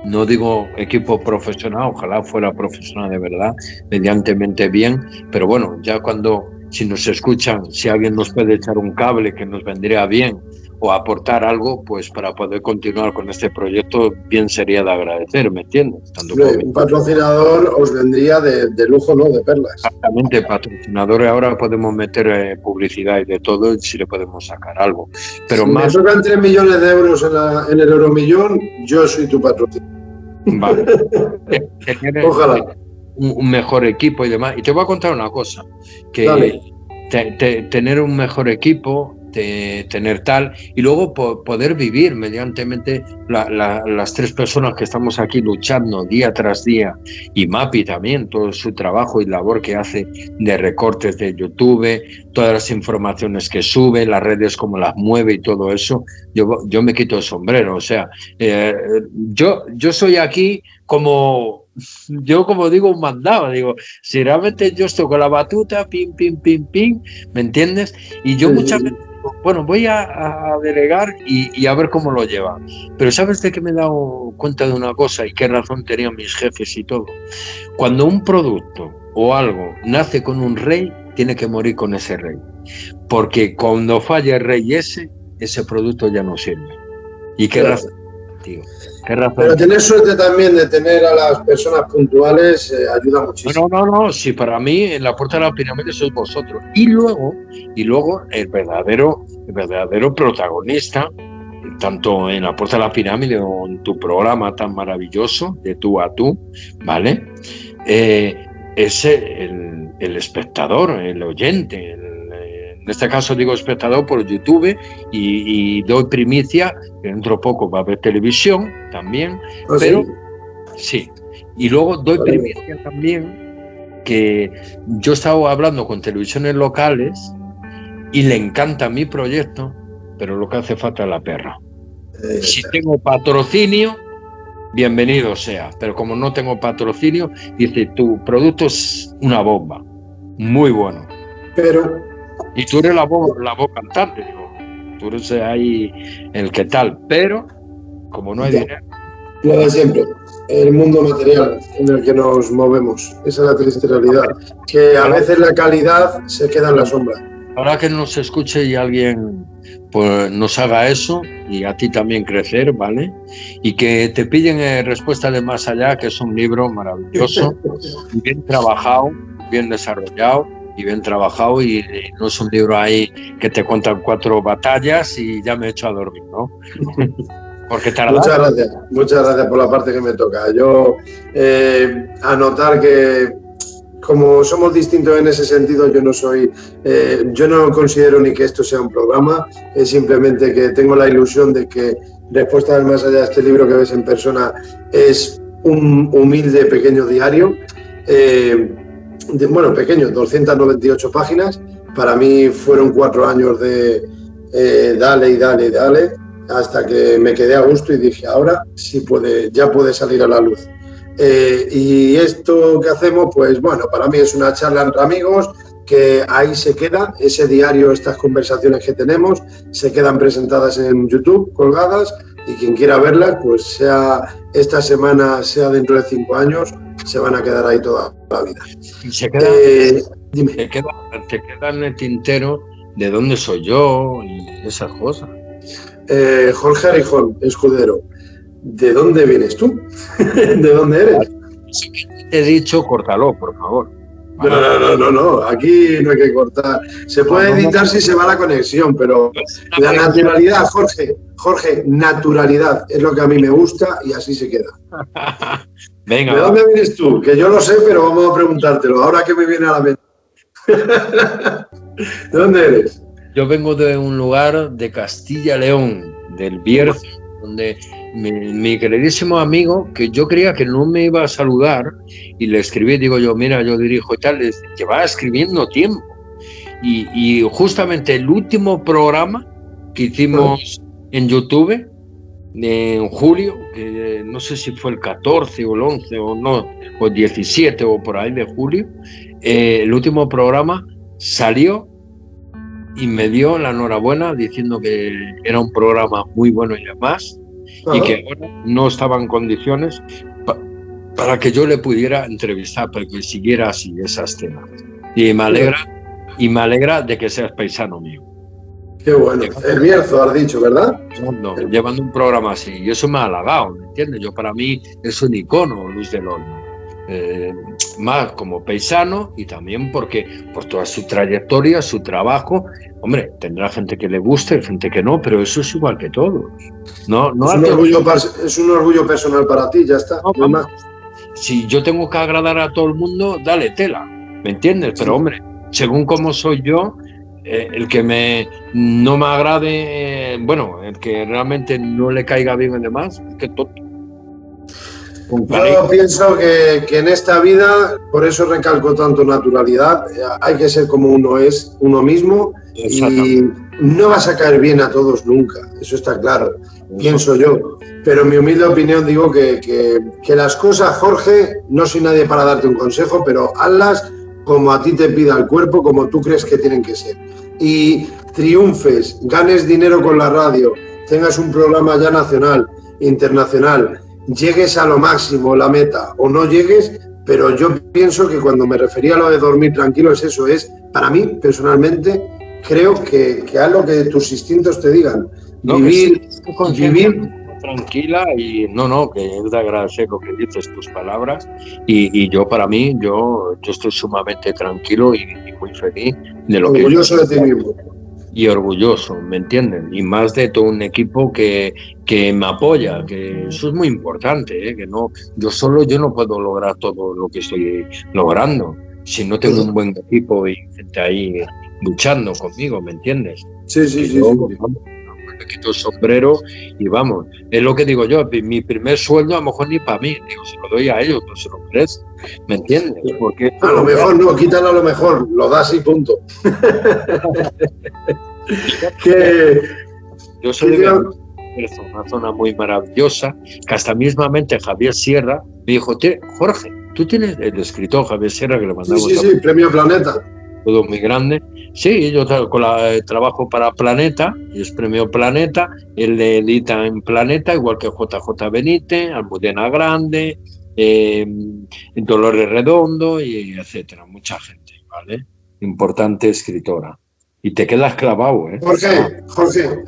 No digo equipo profesional, ojalá fuera profesional de verdad, mediantemente bien, pero bueno, ya si nos escuchan, si alguien nos puede echar un cable que nos vendría bien o aportar algo, pues para poder continuar con este proyecto, bien sería de agradecer, ¿me entiendes? Un patrocinador os vendría de lujo, ¿no? De perlas. Exactamente, patrocinadores, ahora podemos meter publicidad y de todo, si le podemos sacar algo. Pero si más... me tocan 3 millones de euros en el Euromillón, yo soy tu patrocinador. Vale. Ojalá. Un mejor equipo y demás. Y te voy a contar una cosa, que tener un mejor equipo, tener tal, y luego poder vivir mediantemente las 3 personas que estamos aquí luchando día tras día, y Mapi también, todo su trabajo y labor que hace de recortes de YouTube, todas las informaciones que sube, las redes como las mueve y todo eso, yo me quito el sombrero. O sea, yo soy aquí como digo, un mandado, digo, si realmente yo estoy con la batuta, pim, ¿me entiendes? Y yo muchas veces digo, bueno, voy a delegar y a ver cómo lo lleva. Pero ¿sabes de qué me he dado cuenta de una cosa y qué razón tenían mis jefes y todo? Cuando un producto o algo nace con un rey, tiene que morir con ese rey. Porque cuando falla el rey ese producto ya no sirve. ¿Y qué razón, tío? Pero tener suerte también de tener a las personas puntuales ayuda muchísimo. No, si para mí en La Puerta de la Pirámide sois vosotros. Y luego el verdadero protagonista, tanto en La Puerta de la Pirámide o en tu programa tan maravilloso, de tú a tú, ¿vale? Es el espectador, el oyente, en este caso digo espectador por YouTube, y doy primicia, que dentro de poco va a haber televisión también, pero sí. Y luego doy primicia también que yo he estado hablando con televisiones locales y le encanta mi proyecto, pero lo que hace falta es la perra. Si tengo patrocinio, bienvenido sea. Pero como no tengo patrocinio, dice, tu producto es una bomba, muy bueno. Pero... Y tú eres la voz cantante, digo, tú eres ahí el que tal, pero como no hay dinero... Lo de siempre, el mundo material en el que nos movemos, esa es la triste realidad, que a veces la calidad se queda en la sombra. Ahora que nos escuche y alguien pues nos haga eso, y a ti también crecer, ¿vale? Y que te piden Respuesta de Más Allá, que es un libro maravilloso, bien trabajado, bien desarrollado y bien trabajado, y no es un libro ahí que te cuentan 4 batallas y ya me echo a dormir, ¿no? Porque muchas gracias por la parte que me toca. Yo anotar que como somos distintos en ese sentido, yo no considero ni que esto sea un programa, es simplemente que tengo la ilusión de que Respuesta del Más Allá, este libro que ves en persona, es un humilde pequeño diario, pequeño, 298 páginas. Para mí fueron 4 años de dale y dale y dale, hasta que me quedé a gusto y dije, ahora sí ya puede salir a la luz. Y esto que hacemos, pues bueno, para mí es una charla entre amigos, que ahí se queda, ese diario, estas conversaciones que tenemos, se quedan presentadas en YouTube, colgadas, y quien quiera verlas, pues sea esta semana, sea dentro de 5 años, se van a quedar ahí toda la vida. Y se queda, te queda en el tintero de dónde soy yo y esas cosas. Jorge Arijón, Escudero, ¿de dónde vienes tú? ¿De dónde eres? He dicho, córtalo, por favor. No, aquí no hay que cortar. Se puede editar si se va la conexión, pero la naturalidad, Jorge, naturalidad es lo que a mí me gusta y así se queda. Venga. ¿De dónde vienes tú? Que yo lo sé, pero vamos a preguntártelo, ahora que me viene a la mente. ¿De dónde eres? Yo vengo de un lugar de Castilla-León, del Bierzo, donde mi queridísimo amigo, que yo creía que no me iba a saludar, y le escribí, digo yo, mira, yo dirijo y tal, llevaba escribiendo tiempo. Y justamente el último programa que hicimos en YouTube, en julio, que no sé si fue el 14 o el 11 o no, o el 17 o por ahí de julio, el último programa salió y me dio la enhorabuena diciendo que era un programa muy bueno y demás, y que ahora no estaba en condiciones para que yo le pudiera entrevistar, para que siguiera así esas temas. Y me alegra de que seas paisano mío. Qué bueno. El Bierzo has dicho, ¿verdad? No, llevando un programa así, y eso me ha halagado, ¿me entiendes? Yo, para mí es un icono, Luis del Olmo. Más como paisano, y también porque por toda su trayectoria, su trabajo, hombre, tendrá gente que le guste, gente que no, pero eso es igual que todo. Es un orgullo personal para ti, ya está. No más. Si yo tengo que agradar a todo el mundo, dale tela, ¿me entiendes? Pero hombre, según cómo soy yo, el que no me agrade, el que realmente no le caiga bien a demás, que tonto. Yo pienso que en esta vida, por eso recalco tanto naturalidad, hay que ser como uno es, uno mismo, y no vas a caer bien a todos nunca, eso está claro, pienso yo. Pero en mi humilde opinión digo que las cosas, Jorge, no soy nadie para darte un consejo, pero hazlas como a ti te pida el cuerpo, como tú crees que tienen que ser. Y triunfes, ganes dinero con la radio, tengas un programa ya nacional, internacional, llegues a lo máximo, la meta, o no llegues, pero yo pienso que cuando me refería a lo de dormir tranquilo es eso, para mí, personalmente, creo que haz lo que tus instintos te digan. Vivir tranquila, y que es de agradecer lo que dices, tus palabras, y yo, para mí, yo estoy sumamente tranquilo y muy feliz de lo orgulloso de ti mismo. Y orgulloso, ¿me entienden? Y más de todo un equipo que me apoya, que eso es muy importante, que no, yo no puedo lograr todo lo que estoy logrando si no tengo un buen equipo y gente ahí luchando conmigo, ¿me entiendes? Sí. Me quito el sombrero y vamos, es lo que digo yo, mi primer sueldo a lo mejor ni para mí, digo, se lo doy a ellos, no se lo merecen, ¿me entiendes? Porque a lo mejor no, quítalo a lo mejor, lo das y punto. Bierzo, una zona muy maravillosa, que hasta mismamente Javier Sierra me dijo, Jorge, tú tienes el escritor Javier Sierra, que le mandamos sí, Premio Planeta. Todo muy grande. Sí, yo trabajo para Planeta, y es Premio Planeta, él le edita en Planeta, igual que JJ Benítez, Almudena Grande, Dolores Redondo, y etcétera, mucha gente, ¿vale? Importante escritora. Y te quedas clavado, ¿eh? Jorge,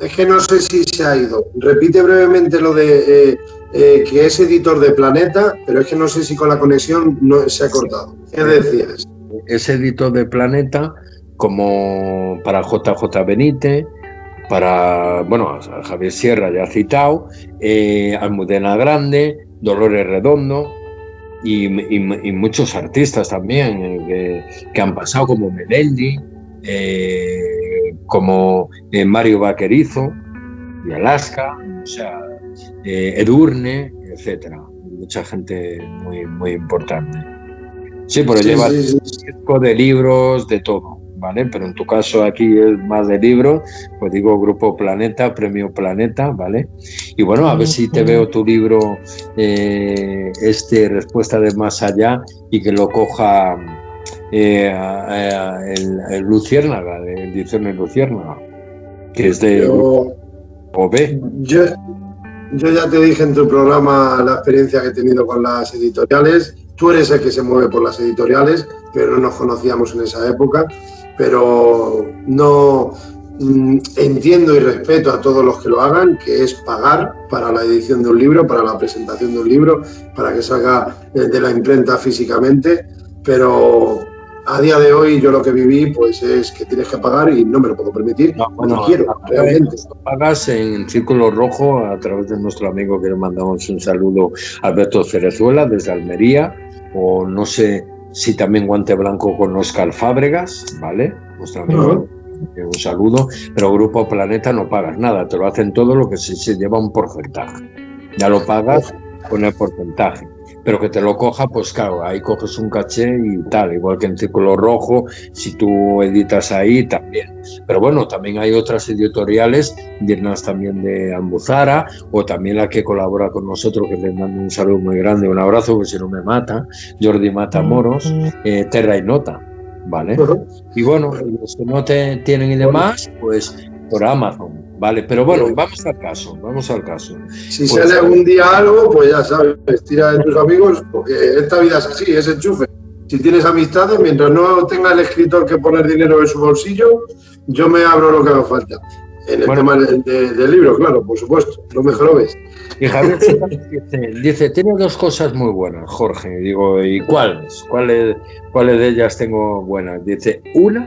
es que no sé si se ha ido. Repite brevemente lo de que es editor de Planeta, pero es que no sé si con la conexión no se ha cortado. ¿Qué decías? Es editor de Planeta, como para JJ Benítez, para, bueno, Javier Sierra ya ha citado, Almudena Grande, Dolores Redondo y muchos artistas también que han pasado, como Melendi, como Mario Vaquerizo y Alaska, o sea, Edurne, etcétera. Mucha gente muy importante. Sí, pero lleva disco de libros, de todo, ¿vale? Pero en tu caso aquí es más de libros, pues digo Grupo Planeta, Premio Planeta, ¿vale? Y bueno, a ver si te veo tu libro, Respuesta de Más Allá, y que lo coja el Luciérnaga, de Ediciones Luciérnaga, que es de OB. Yo ya te dije en tu programa la experiencia que he tenido con las editoriales. Tú eres el que se mueve por las editoriales, pero no nos conocíamos en esa época. Pero no entiendo y respeto a todos los que lo hagan, que es pagar para la edición de un libro, para la presentación de un libro, para que salga de la imprenta físicamente. Pero a día de hoy yo lo que viví pues es que tienes que pagar y no me lo puedo permitir. No quiero, realmente. Pagas en Círculo Rojo a través de nuestro amigo, que le mandamos un saludo, Alberto Cerezuela, desde Almería, o no sé si también Guante Blanco con Óscar Fábregas, ¿vale? Nuestro amigo, un saludo, pero Grupo Planeta no pagas nada, te lo hacen todo, lo que se lleva un porcentaje. Ya lo pagas con el porcentaje. Pero que te lo coja, pues claro, ahí coges un caché y tal, igual que en Círculo Rojo, si tú editas ahí también. Pero bueno, también hay otras editoriales, dignas también de Almuzara, o también la que colabora con nosotros, que le mando un saludo muy grande, un abrazo, que si no me mata, Jordi Matamoros, Terra y Nota, ¿vale? Y bueno, los que no te tienen y demás, pues por Amazon. Vale, pero bueno, vamos al caso. Si pues, sale algún día algo, pues ya sabes, tira de tus amigos, porque esta vida es así, es enchufe. Si tienes amistades, mientras no tenga el escritor que poner dinero en su bolsillo, yo me abro lo que haga falta. En el tema del libro, claro, por supuesto, lo mejor ves. Y Javier dice, tiene dos cosas muy buenas, Jorge. Digo, ¿y cuáles? ¿Cuáles de ellas tengo buenas? Dice, una,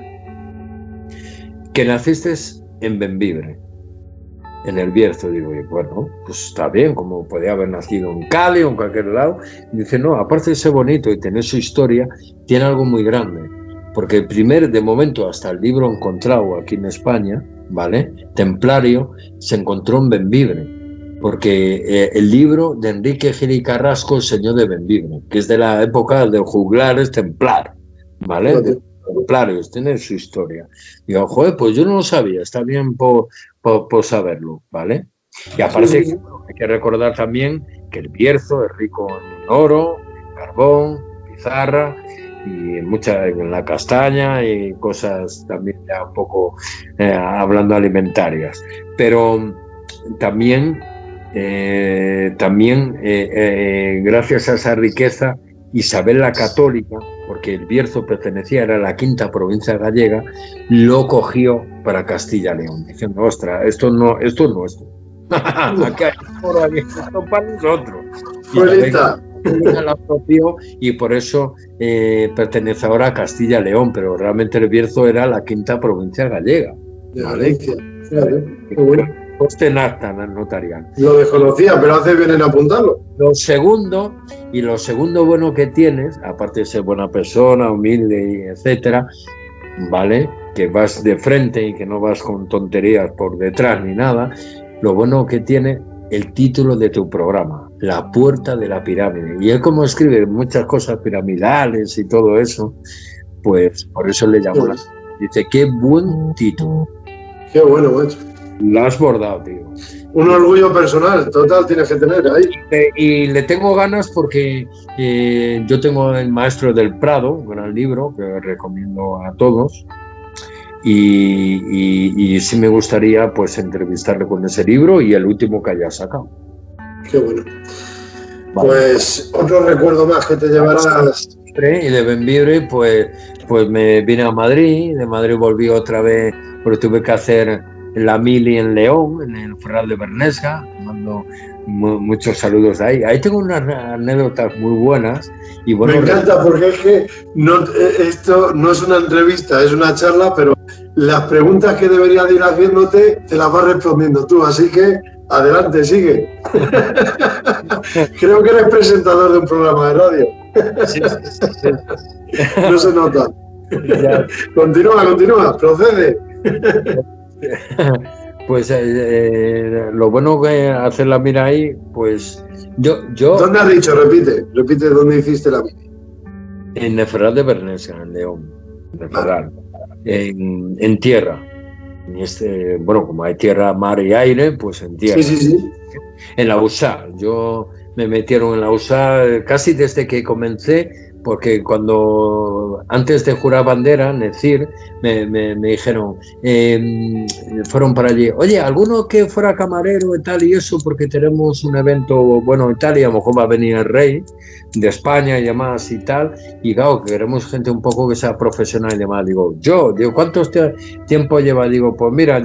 que naciste en Bembibre, en el Bierzo. Digo, y bueno, pues está bien, como podía haber nacido en Cali o en cualquier lado. Y dice, no, aparte de ser bonito y tener su historia, tiene algo muy grande, porque el primer, de momento, hasta el libro encontrado aquí en España, ¿vale? Templario, se encontró en Bembibre, porque el libro de Enrique Gil y Carrasco, El Señor de Bembibre, que es de la época de los juglares templar, ¿vale? Templarios, tiene su historia. Digo, joder, pues yo no lo sabía, está bien por saberlo, ¿vale? Y aparte hay que recordar también que el Bierzo es rico en oro, en carbón, pizarra y en la castaña y cosas también ya un poco hablando alimentarias. Pero también gracias a esa riqueza, Isabel la Católica, porque el Bierzo era la quinta provincia gallega, lo cogió para Castilla-León, diciendo, ostras, esto no es nuestro. Aquí hay oro, esto para nosotros. Y la apropió, y por eso pertenece ahora a Castilla-León, pero realmente el Bierzo era la quinta provincia gallega. ¿Vale? Coste en acta notarial. Lo desconocía, pero hace bien en apuntarlo. Lo segundo bueno que tienes, aparte de ser buena persona, humilde, etcétera, ¿vale? Que vas de frente y que no vas con tonterías por detrás ni nada. Lo bueno que tiene el título de tu programa, La Puerta de la Pirámide. Y él, como escribe muchas cosas piramidales y todo eso, pues por eso le llamo Dice, qué buen título. Qué bueno, macho. La has bordado, tío. Un orgullo personal, total, tienes que tener ahí. Y le tengo ganas porque yo tengo El Maestro del Prado, un gran libro que recomiendo a todos. Y sí me gustaría pues entrevistarle con ese libro y el último que haya sacado. Qué bueno. Vale. Pues otro recuerdo más que te llevarás. Y de Bembibre pues me vine a Madrid, de Madrid volví otra vez porque tuve que hacer la mili en León, en el Ferral de Bernesga. Mando muchos saludos de ahí. Ahí tengo unas anécdotas muy buenas. Y bueno, me encanta porque es que esto no es una entrevista, es una charla, pero las preguntas que debería de ir haciéndote te las vas respondiendo tú, así que adelante, sigue. Creo que eres presentador de un programa de radio. Sí. No se nota. Continúa, procede. Pues lo bueno que hacer la mira ahí, pues yo... ¿Dónde has dicho? Repite dónde hiciste la mira. En el Ferral de Bernesga, en León. En tierra. Bueno, como hay tierra, mar y aire, pues en tierra. Sí. En la USA. Yo me metieron en la USA casi desde que comencé, porque antes de jurar bandera, decir, me dijeron, fueron para allí, oye, alguno que fuera camarero y tal y eso, porque tenemos un evento bueno y tal, y a lo mejor va a venir el rey de España y demás y tal, y claro, que queremos gente un poco que sea profesional y demás. Digo, ¿cuánto tiempo lleva? Digo, pues mira,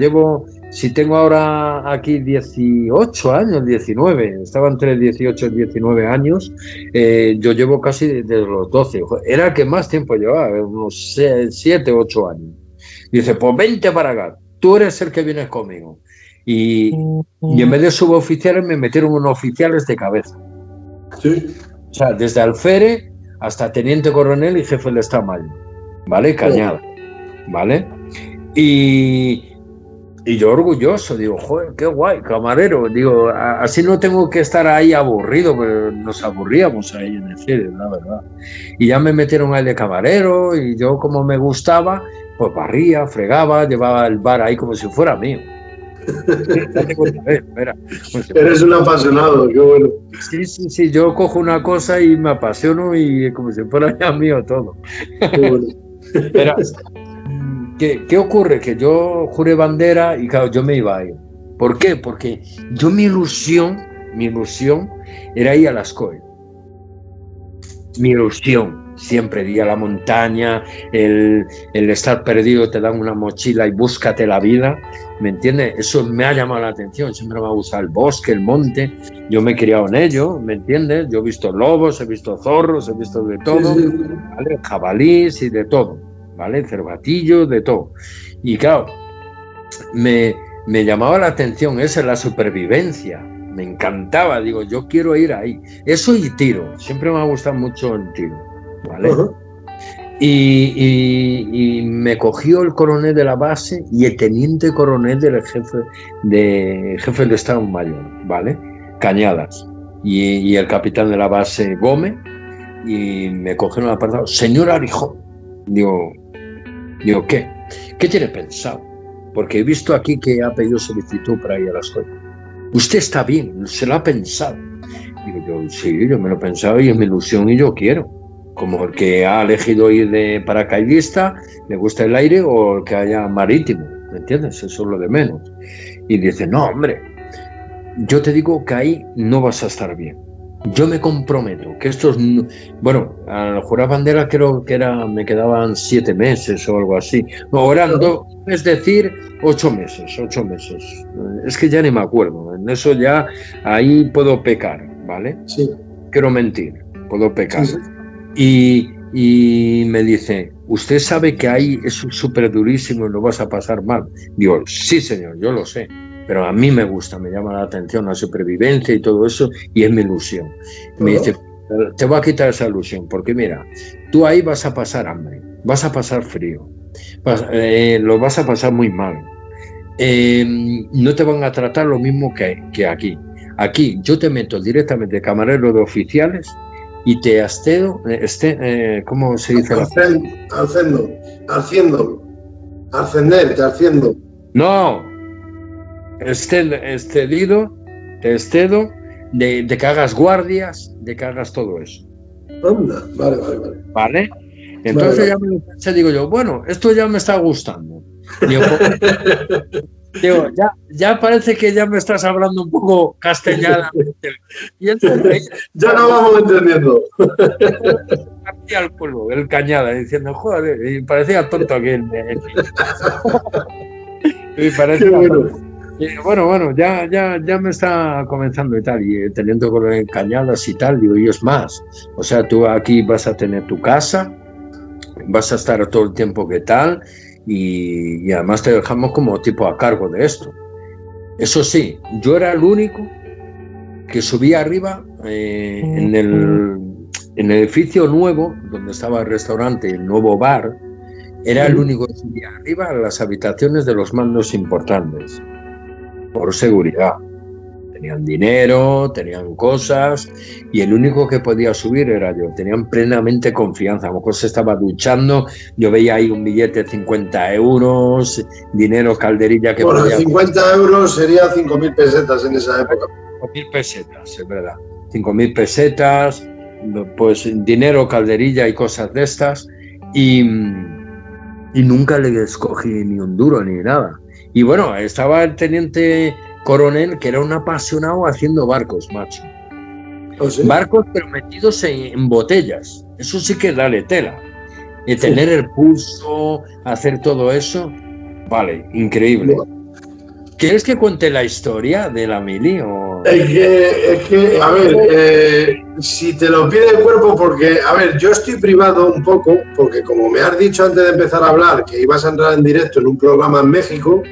si tengo ahora aquí 18 años, 19, estaba entre 18 y 19 años, yo llevo casi desde los 12, era el que más tiempo llevaba, unos 7, 8 años. Dice, pues vente para acá, tú eres el que vienes conmigo. Y en vez de suboficiales me metieron unos oficiales de cabeza. Sí. O sea, desde alférez hasta teniente coronel y jefe del Estado Mayor, ¿vale? Cañada, ¿vale? Y yo orgulloso, digo, joder, qué guay, camarero. Digo, así no tengo que estar ahí aburrido, pero nos aburríamos ahí en el cine, la verdad. Y ya me metieron ahí de camarero y yo, como me gustaba, pues barría, fregaba, llevaba el bar ahí como si fuera mío. Eres un apasionado, qué bueno. Sí, yo cojo una cosa y me apasiono y como si fuera ya mío todo. Qué bueno. Pero, ¿qué ocurre? Que yo juré bandera y claro, yo me iba a ir. ¿Por qué? Porque yo mi ilusión era ir a las COE. Mi ilusión, siempre ir a la montaña, el estar perdido, te dan una mochila y búscate la vida, ¿me entiendes? Eso me ha llamado la atención, siempre me ha gustado el bosque, el monte, yo me he criado en ello, ¿me entiendes? Yo he visto lobos, he visto zorros, he visto de todo, ¿vale? Jabalís y de todo, ¿vale? Cervatillos, de todo. Y claro, me llamaba la atención, esa es la supervivencia. Me encantaba, digo, yo quiero ir ahí. Eso y tiro, siempre me ha gustado mucho el tiro, ¿vale? Uh-huh. Y me cogió el coronel de la base y el teniente coronel del jefe del Estado Mayor, ¿vale? Cañadas. Y el capitán de la base Gómez, y me cogieron al apartado, señor Arijón. Digo, ¿qué? ¿Qué tiene pensado? Porque he visto aquí que ha pedido solicitud para ir a la escuela. Usted está bien, se lo ha pensado. Digo yo me lo he pensado y es mi ilusión y yo quiero. Como el que ha elegido ir de paracaidista, le gusta el aire, o el que haya marítimo, ¿me entiendes? Eso es lo de menos. Y dice, no, hombre, yo te digo que ahí no vas a estar bien. Yo me comprometo que estos... Bueno, al jurar bandera creo que me quedaban 7 meses o algo así. No, eran 2, es decir, 8 meses. Es que ya ni me acuerdo. En eso ya, ahí puedo pecar, ¿vale? Sí. Quiero mentir, puedo pecar. Sí. Y me dice, ¿usted sabe que ahí es súper durísimo y lo vas a pasar mal? Digo, sí, señor, yo lo sé. Pero a mí me gusta, me llama la atención la supervivencia y todo eso, y es mi ilusión. Me dice, te voy a quitar esa ilusión, porque mira, tú ahí vas a pasar hambre, vas a pasar frío, lo vas a pasar muy mal. No te van a tratar lo mismo que aquí. Aquí yo te meto directamente camarero de oficiales y te ascenso, ¿cómo se dice? Ascender. No. excedo de que hagas guardias, de que hagas todo eso. Anda, vale. ¿Vale? Entonces vale. Ya me lo pensé, digo yo, bueno, esto ya me está gustando. Digo, ya parece que ya me estás hablando un poco castellanamente. Y entonces, ya no vamos entendiendo. Partía al pueblo, el Cañada, diciendo, joder, y parecía tonto aquel. Y parecía bueno. Y bueno, ya me está comenzando y tal, y teniendo con el Cañadas y tal, digo, y es más, o sea, tú aquí vas a tener tu casa, vas a estar todo el tiempo que tal, y además te dejamos como tipo a cargo de esto. Eso sí, yo era el único que subía arriba en el edificio nuevo, donde estaba el restaurante, el nuevo bar, era el único que subía arriba a las habitaciones de los mandos importantes, por seguridad. Tenían dinero, tenían cosas, y el único que podía subir era yo. Tenían plenamente confianza. A lo mejor se estaba duchando, yo veía ahí un billete de 50 euros, dinero calderilla que bueno, podía... 50 euros sería 5.000 pesetas en esa época. 5.000 pesetas, es verdad. 5.000 pesetas, pues dinero calderilla y cosas de estas, y nunca le escogí ni un duro ni nada. Y bueno, estaba el teniente coronel, que era un apasionado haciendo barcos, macho. ¿Oh, sí? Barcos, pero metidos en botellas. Eso sí que dale tela. Y tener el pulso, hacer todo eso, vale, increíble. ¿Quieres que cuente la historia de la mili? Es que, a ver, si te lo pide el cuerpo, porque, a ver, yo estoy privado un poco, porque como me has dicho antes de empezar a hablar, que ibas a entrar en directo en un programa en México,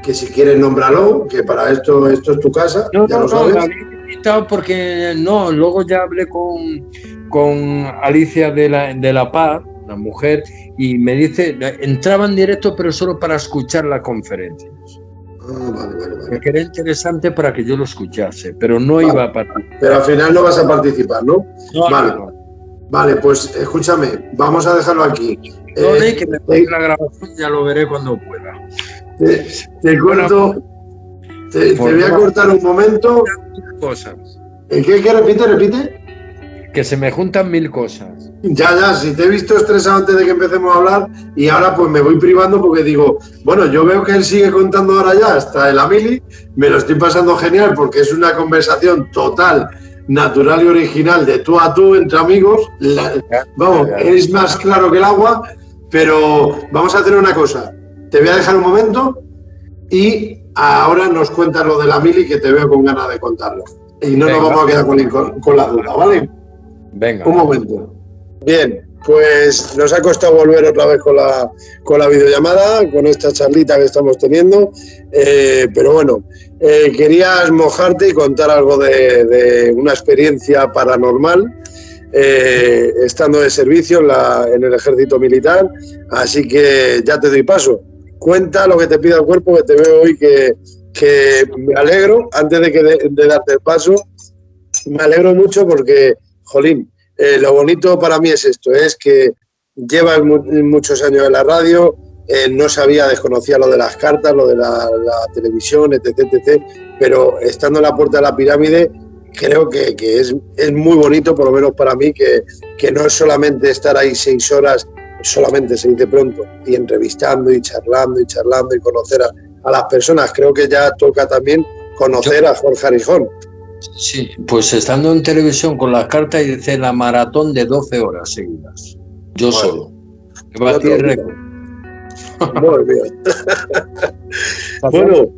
que si quieres nómbralo, que para esto es tu casa, ya lo sabes. No, porque no, luego ya hablé con Alicia de la Paz, la mujer, y me dice, entraba en directo, pero solo para escuchar la conferencia. Vale. Que era interesante para que yo lo escuchase, pero no iba a participar. Pero al final no vas a participar, ¿no? Vale. No. Vale, pues escúchame, vamos a dejarlo aquí. Que me ponga la grabación, ya lo veré cuando pueda. Te corto, te voy a cortar un momento. Cosas. ¿Qué repite? Que se me juntan 1000 cosas. Ya, si te he visto estresado antes de que empecemos a hablar y ahora pues me voy privando porque digo, bueno, yo veo que él sigue contando ahora ya hasta el Amili, me lo estoy pasando genial porque es una conversación total, natural y original de tú a tú entre amigos, vamos, es más claro que el agua, pero vamos a hacer una cosa, te voy a dejar un momento y ahora nos cuentas lo de la Mili que te veo con ganas de contarlo y no nos vamos a quedar con la duda, ¿vale? Venga. Un momento. Bien, pues nos ha costado volver otra vez con la videollamada, con esta charlita que estamos teniendo, pero bueno, querías mojarte y contar algo de una experiencia paranormal, estando de servicio en el ejército militar, así que ya te doy paso. Cuenta lo que te pida el cuerpo, que te veo hoy que me alegro, antes de darte el paso, me alegro mucho porque, jolín, lo bonito para mí es esto, es que llevas muchos años en la radio, no sabía, desconocía lo de las cartas, lo de la televisión, etc, pero estando en la puerta de la pirámide, creo que es muy bonito, por lo menos para mí, que no es solamente estar ahí 6 horas, solamente se dice pronto, y entrevistando y charlando y conocer a las personas. Creo que ya toca también conocer a Jorge Arijón. Sí, pues estando en televisión con las cartas hice la maratón de 12 horas seguidas. Yo solo. Me batí el récord. Muy bien. Bueno.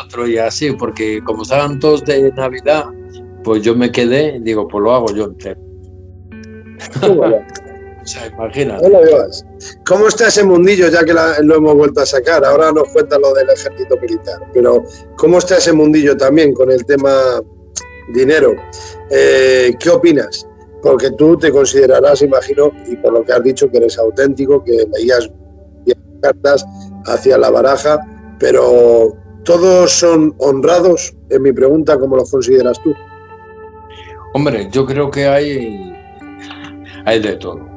Otro y así, porque como estaban todos de Navidad, pues yo me quedé y digo, pues lo hago yo entero. O sea, imagínate. ¿Cómo está ese mundillo, ya que lo hemos vuelto a sacar? Ahora nos cuenta lo del ejército militar, pero ¿cómo está ese mundillo también con el tema dinero? ¿Qué opinas? Porque tú te considerarás, imagino, y por lo que has dicho, que eres auténtico, que leías cartas, hacías la baraja, pero ¿todos son honrados? En mi pregunta, ¿cómo los consideras tú? Hombre, yo creo que hay de todo.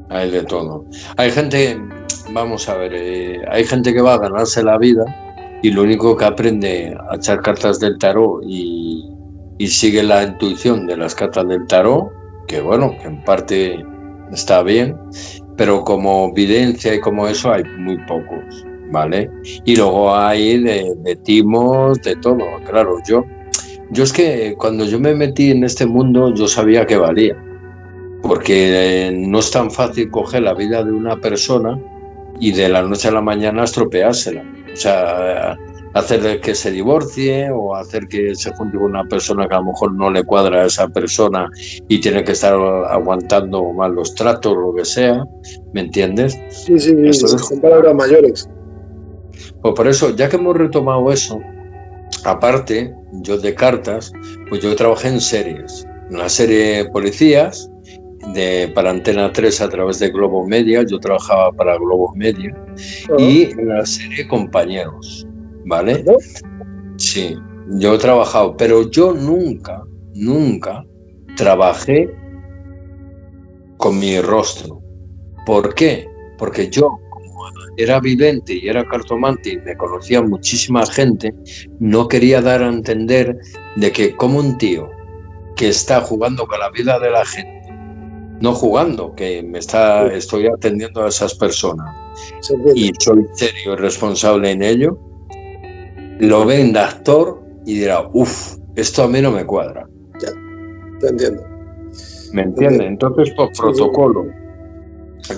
Hay de todo. Hay gente, vamos a ver, hay gente que va a ganarse la vida y lo único que aprende a echar cartas del tarot y sigue la intuición de las cartas del tarot, que bueno, que en parte está bien, pero como evidencia y como eso hay muy pocos, ¿vale? Y luego hay de timos, de todo, claro. Yo es que cuando yo me metí en este mundo yo sabía que valía, porque no es tan fácil coger la vida de una persona y de la noche a la mañana estropeársela. O sea, hacer que se divorcie o hacer que se junte con una persona que a lo mejor no le cuadra a esa persona y tiene que estar aguantando malos tratos, lo que sea, ¿me entiendes? Sí, son palabras mayores. Pues por eso, ya que hemos retomado eso, aparte, yo de cartas, pues yo trabajé en series. Una serie Policías, para Antena 3 a través de Globo Media, yo trabajaba para Globo Media, y en la serie Compañeros, ¿vale? Sí, yo he trabajado, pero yo nunca trabajé con mi rostro. ¿Por qué? Porque yo, como era vidente y era cartomante y me conocía muchísima gente, no quería dar a entender de que como un tío que está jugando con la vida de la gente, no jugando, que estoy atendiendo a esas personas y soy serio y responsable en ello, lo ven de actor y dirá, esto a mí no me cuadra. Ya, te entiendo. ¿Me entiendes? Entonces, por protocolo,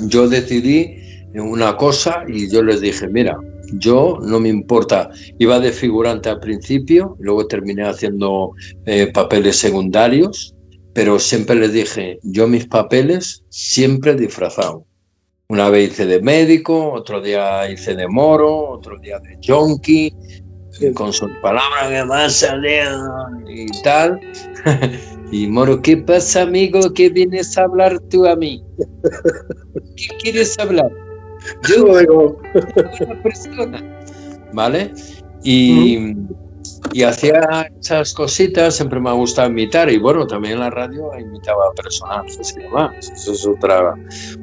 yo decidí una cosa y yo les dije, mira, yo no me importa, iba de figurante al principio, luego terminé haciendo papeles secundarios, pero siempre les dije, yo mis papeles siempre disfrazado. Una vez hice de médico, otro día hice de moro, otro día de yonki, con sus palabras que más salían y tal. Y moro, ¿qué pasa, amigo? ¿Qué vienes a hablar tú a mí? ¿Qué quieres hablar? Yo soy una persona, ¿vale? Y hacía esas cositas, siempre me ha gustado imitar, y bueno, también en la radio imitaba a personajes y demás, eso es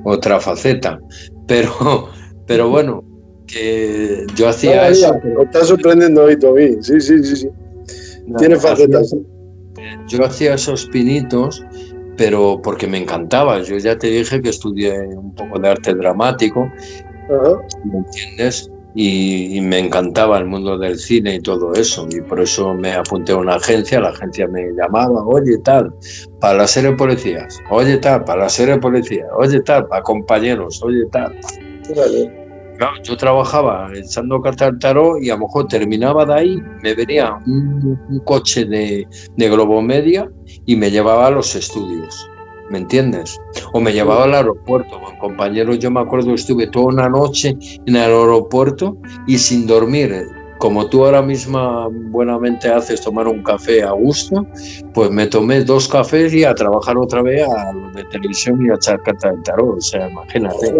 otra faceta, pero bueno, que yo hacía eso. Me está sorprendiendo hoy, Toby, sí. Tiene facetas. Yo hacía esos pinitos, pero porque me encantaba. Yo ya te dije que estudié un poco de arte dramático, ¿me entiendes? Y me encantaba el mundo del cine y todo eso, y por eso me apunté a una agencia. La agencia me llamaba, oye tal, para la serie Policías, oye tal, para la serie Policías, oye tal, para Compañeros, oye tal. Vale. Claro, yo trabajaba echando cartas al tarot y a lo mejor terminaba de ahí, me venía un coche de Globo Media y me llevaba a los estudios, ¿me entiendes? O me llevaba al aeropuerto. Con compañeros, yo me acuerdo, estuve toda una noche en el aeropuerto y sin dormir, como tú ahora misma buenamente haces, tomar un café a gusto, pues me tomé 2 cafés y a trabajar otra vez a lo de televisión y a echar cartas del tarot, o sea, imagínate.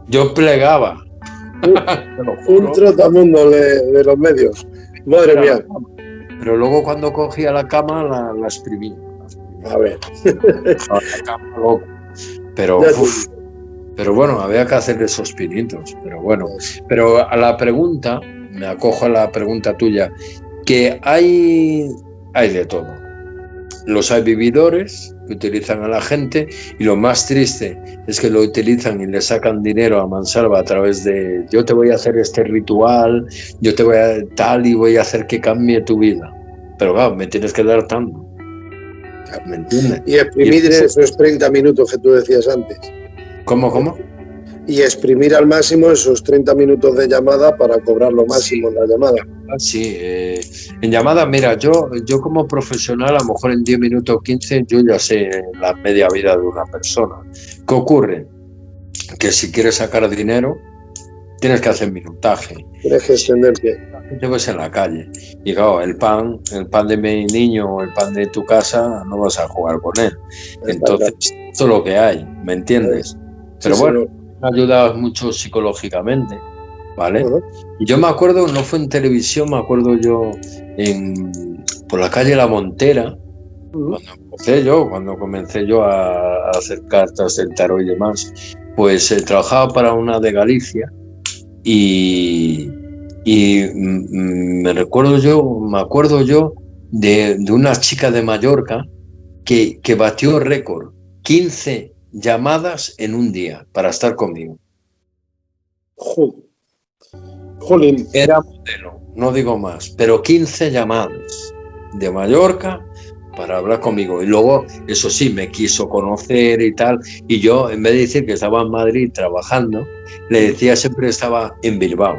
Yo plegaba. Un trotamundo de los medios. Madre mía. Pero luego cuando cogía la cama la exprimí. A ver. Pero bueno, había que hacer esos pinitos. Pero bueno. Pero a la pregunta, me acojo a la pregunta tuya, que hay de todo. Los hay vividores que utilizan a la gente, y lo más triste es que lo utilizan y le sacan dinero a mansalva a través de yo te voy a hacer este ritual, yo te voy a tal y voy a hacer que cambie tu vida. Pero claro, me tienes que dar tanto. ¿Me entiendes? Y exprimir esos 30 minutos que tú decías antes. ¿Cómo? Y exprimir al máximo esos 30 minutos de llamada para cobrar lo máximo en la llamada. Sí, en llamada, mira, yo como profesional, a lo mejor en 10 minutos 15, yo ya sé la media vida de una persona. ¿Qué ocurre? Que si quieres sacar dinero, tienes que hacer minutaje. Tienes que extenderte. Te ves en la calle. Y claro, el pan de mi niño o el pan de tu casa, no vas a jugar con él. Entonces, esto es lo que hay, ¿me entiendes? Pero bueno, me ha ayudado mucho psicológicamente, ¿vale? Y yo me acuerdo, no fue en televisión, me acuerdo yo por la calle La Montera, cuando comencé yo a hacer cartas del tarot y demás, pues trabajaba para una de Galicia y me acuerdo yo de una chica de Mallorca que batió récord, 15 llamadas en un día para estar conmigo. Jolín. Era modelo, no digo más, pero 15 llamadas de Mallorca para hablar conmigo. Y luego, eso sí, me quiso conocer y tal. Y yo, en vez de decir que estaba en Madrid trabajando, le decía siempre que estaba en Bilbao.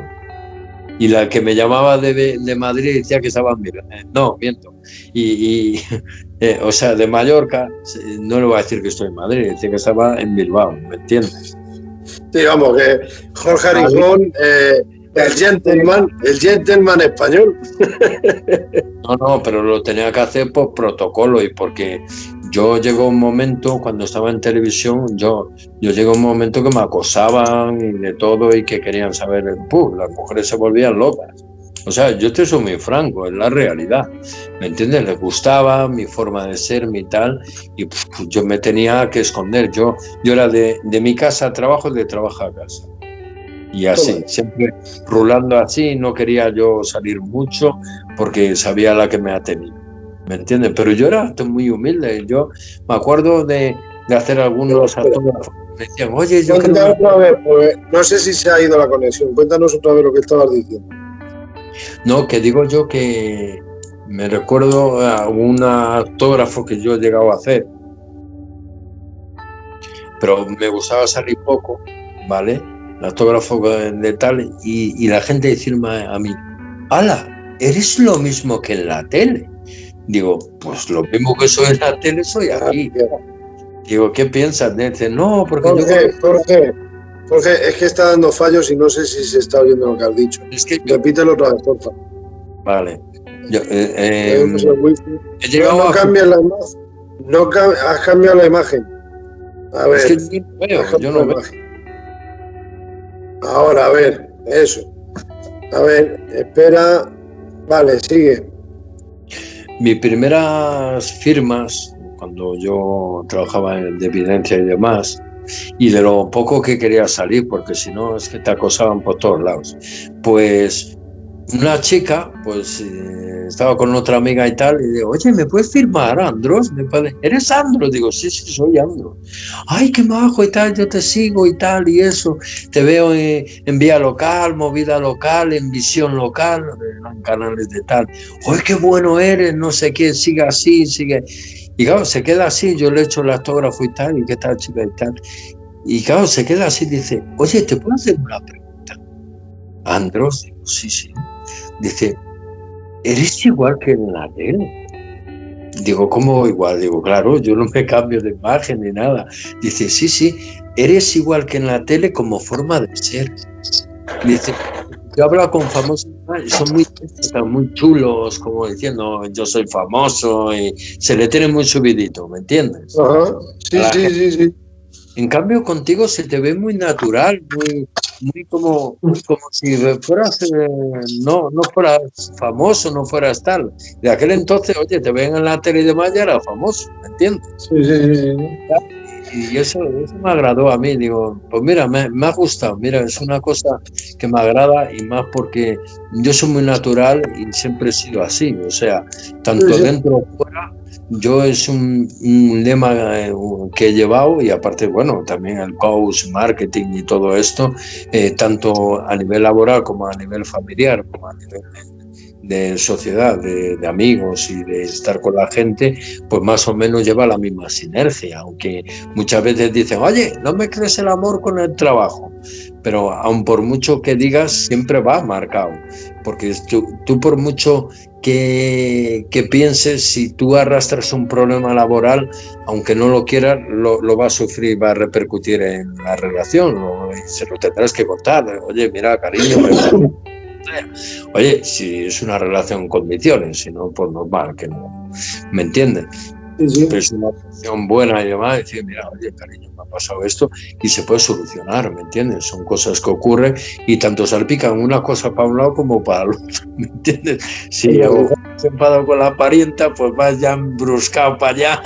Y la que me llamaba de Madrid decía que estaba en Bilbao. No, miento. O sea, de Mallorca, no le voy a decir que estoy en Madrid, decía que estaba en Bilbao, ¿me entiendes? Sí, vamos, que Jorge Arizón, el gentleman español. No, pero lo tenía que hacer por protocolo y porque yo llegó un momento, cuando estaba en televisión, yo llegó un momento que me acosaban y de todo y que querían saber las mujeres se volvían locas. O sea, yo te soy muy franco, es la realidad, ¿me entiendes? Les gustaba mi forma de ser, mi tal, y pues, yo me tenía que esconder. Yo era de mi casa a trabajo, de trabajo a casa. Y así, siempre rulando así, no quería yo salir mucho porque sabía la que me ha tenido, ¿me entiendes? Pero yo era muy humilde, yo me acuerdo de hacer algunos autógrafos. Me decían, oye, yo cuéntanos otra vez, pues, no sé si se ha ido la conexión, cuéntanos otra vez lo que estabas diciendo. No, que digo yo que me recuerdo a un autógrafo que yo he llegado a hacer, pero me gustaba salir poco, ¿vale? El autógrafo de tal, y la gente decirme a mí, ¡hala! ¿Eres lo mismo que en la tele? Digo, pues lo mismo que soy en la tele soy aquí. Digo, ¿qué piensas? Dice, no, porque Jorge, es que está dando fallos y no sé si se está oyendo lo que has dicho. Es que repítelo otra vez, por favor. Vale. He llegado no cambias la imagen. Has cambiado la imagen. A ver. Es que yo no veo. Ahora, a ver, eso. A ver, espera. Vale, sigue. Mis primeras firmas, cuando yo trabajaba en evidencia y demás, y de lo poco que quería salir, porque si no es que te acosaban por todos lados, pues una chica, pues estaba con otra amiga y tal, y digo, oye, ¿me puedes firmar, Andros? ¿Eres Andros? Digo, sí, soy Andros. Ay, qué majo y tal, yo te sigo y tal, y eso, te veo en Vía Local, Movida Local, en Visión Local, en canales de tal. Ay, qué bueno eres, no sé qué, sigue así, sigue. Y claro, se queda así, yo le echo el autógrafo y tal, y qué tal, chica y tal. Y claro, se queda así, dice, oye, ¿te puedo hacer una pregunta? Andros, digo, sí. Dice, ¿eres igual que en la tele? Digo, ¿cómo igual? Digo, claro, yo no me cambio de imagen ni nada. Dice, sí, eres igual que en la tele como forma de ser. Dice, yo hablo con famosos, son muy chulos, como diciendo, yo soy famoso, y se le tiene muy subidito, ¿me entiendes? Ajá. Sí. En cambio, contigo se te ve muy natural, muy como si fueras, no fueras famoso, no fueras tal. De aquel entonces, oye, te ven en la tele y demás, ya era famoso, ¿me entiendes? Sí. Y eso me agradó a mí, digo, pues mira, me ha gustado, mira, es una cosa que me agrada y más porque yo soy muy natural y siempre he sido así, o sea, tanto dentro como fuera. Yo es un lema que he llevado y aparte, bueno, también el coach, marketing y todo esto, tanto a nivel laboral como a nivel familiar, como a nivel de sociedad, de amigos y de estar con la gente, pues más o menos lleva la misma sinergia, aunque muchas veces dicen, oye, no me crees el amor con el trabajo, pero aun por mucho que digas, siempre va marcado, porque tú por mucho que pienses, si tú arrastras un problema laboral, aunque no lo quieras, lo va a sufrir, va a repercutir en la relación, y se lo tendrás que contar. Oye, mira, cariño, oye, si es una relación en condiciones, si no, pues normal, que no, ¿me entiendes? Sí. Pero es una opción buena y demás, decir, mira, oye, cariño, me ha pasado esto y se puede solucionar, ¿me entiendes? Son cosas que ocurren y tanto salpican una cosa para un lado como para el otro, ¿me entiendes? Si a lo mejor se enfadado con la parienta, pues vas ya embruscado para allá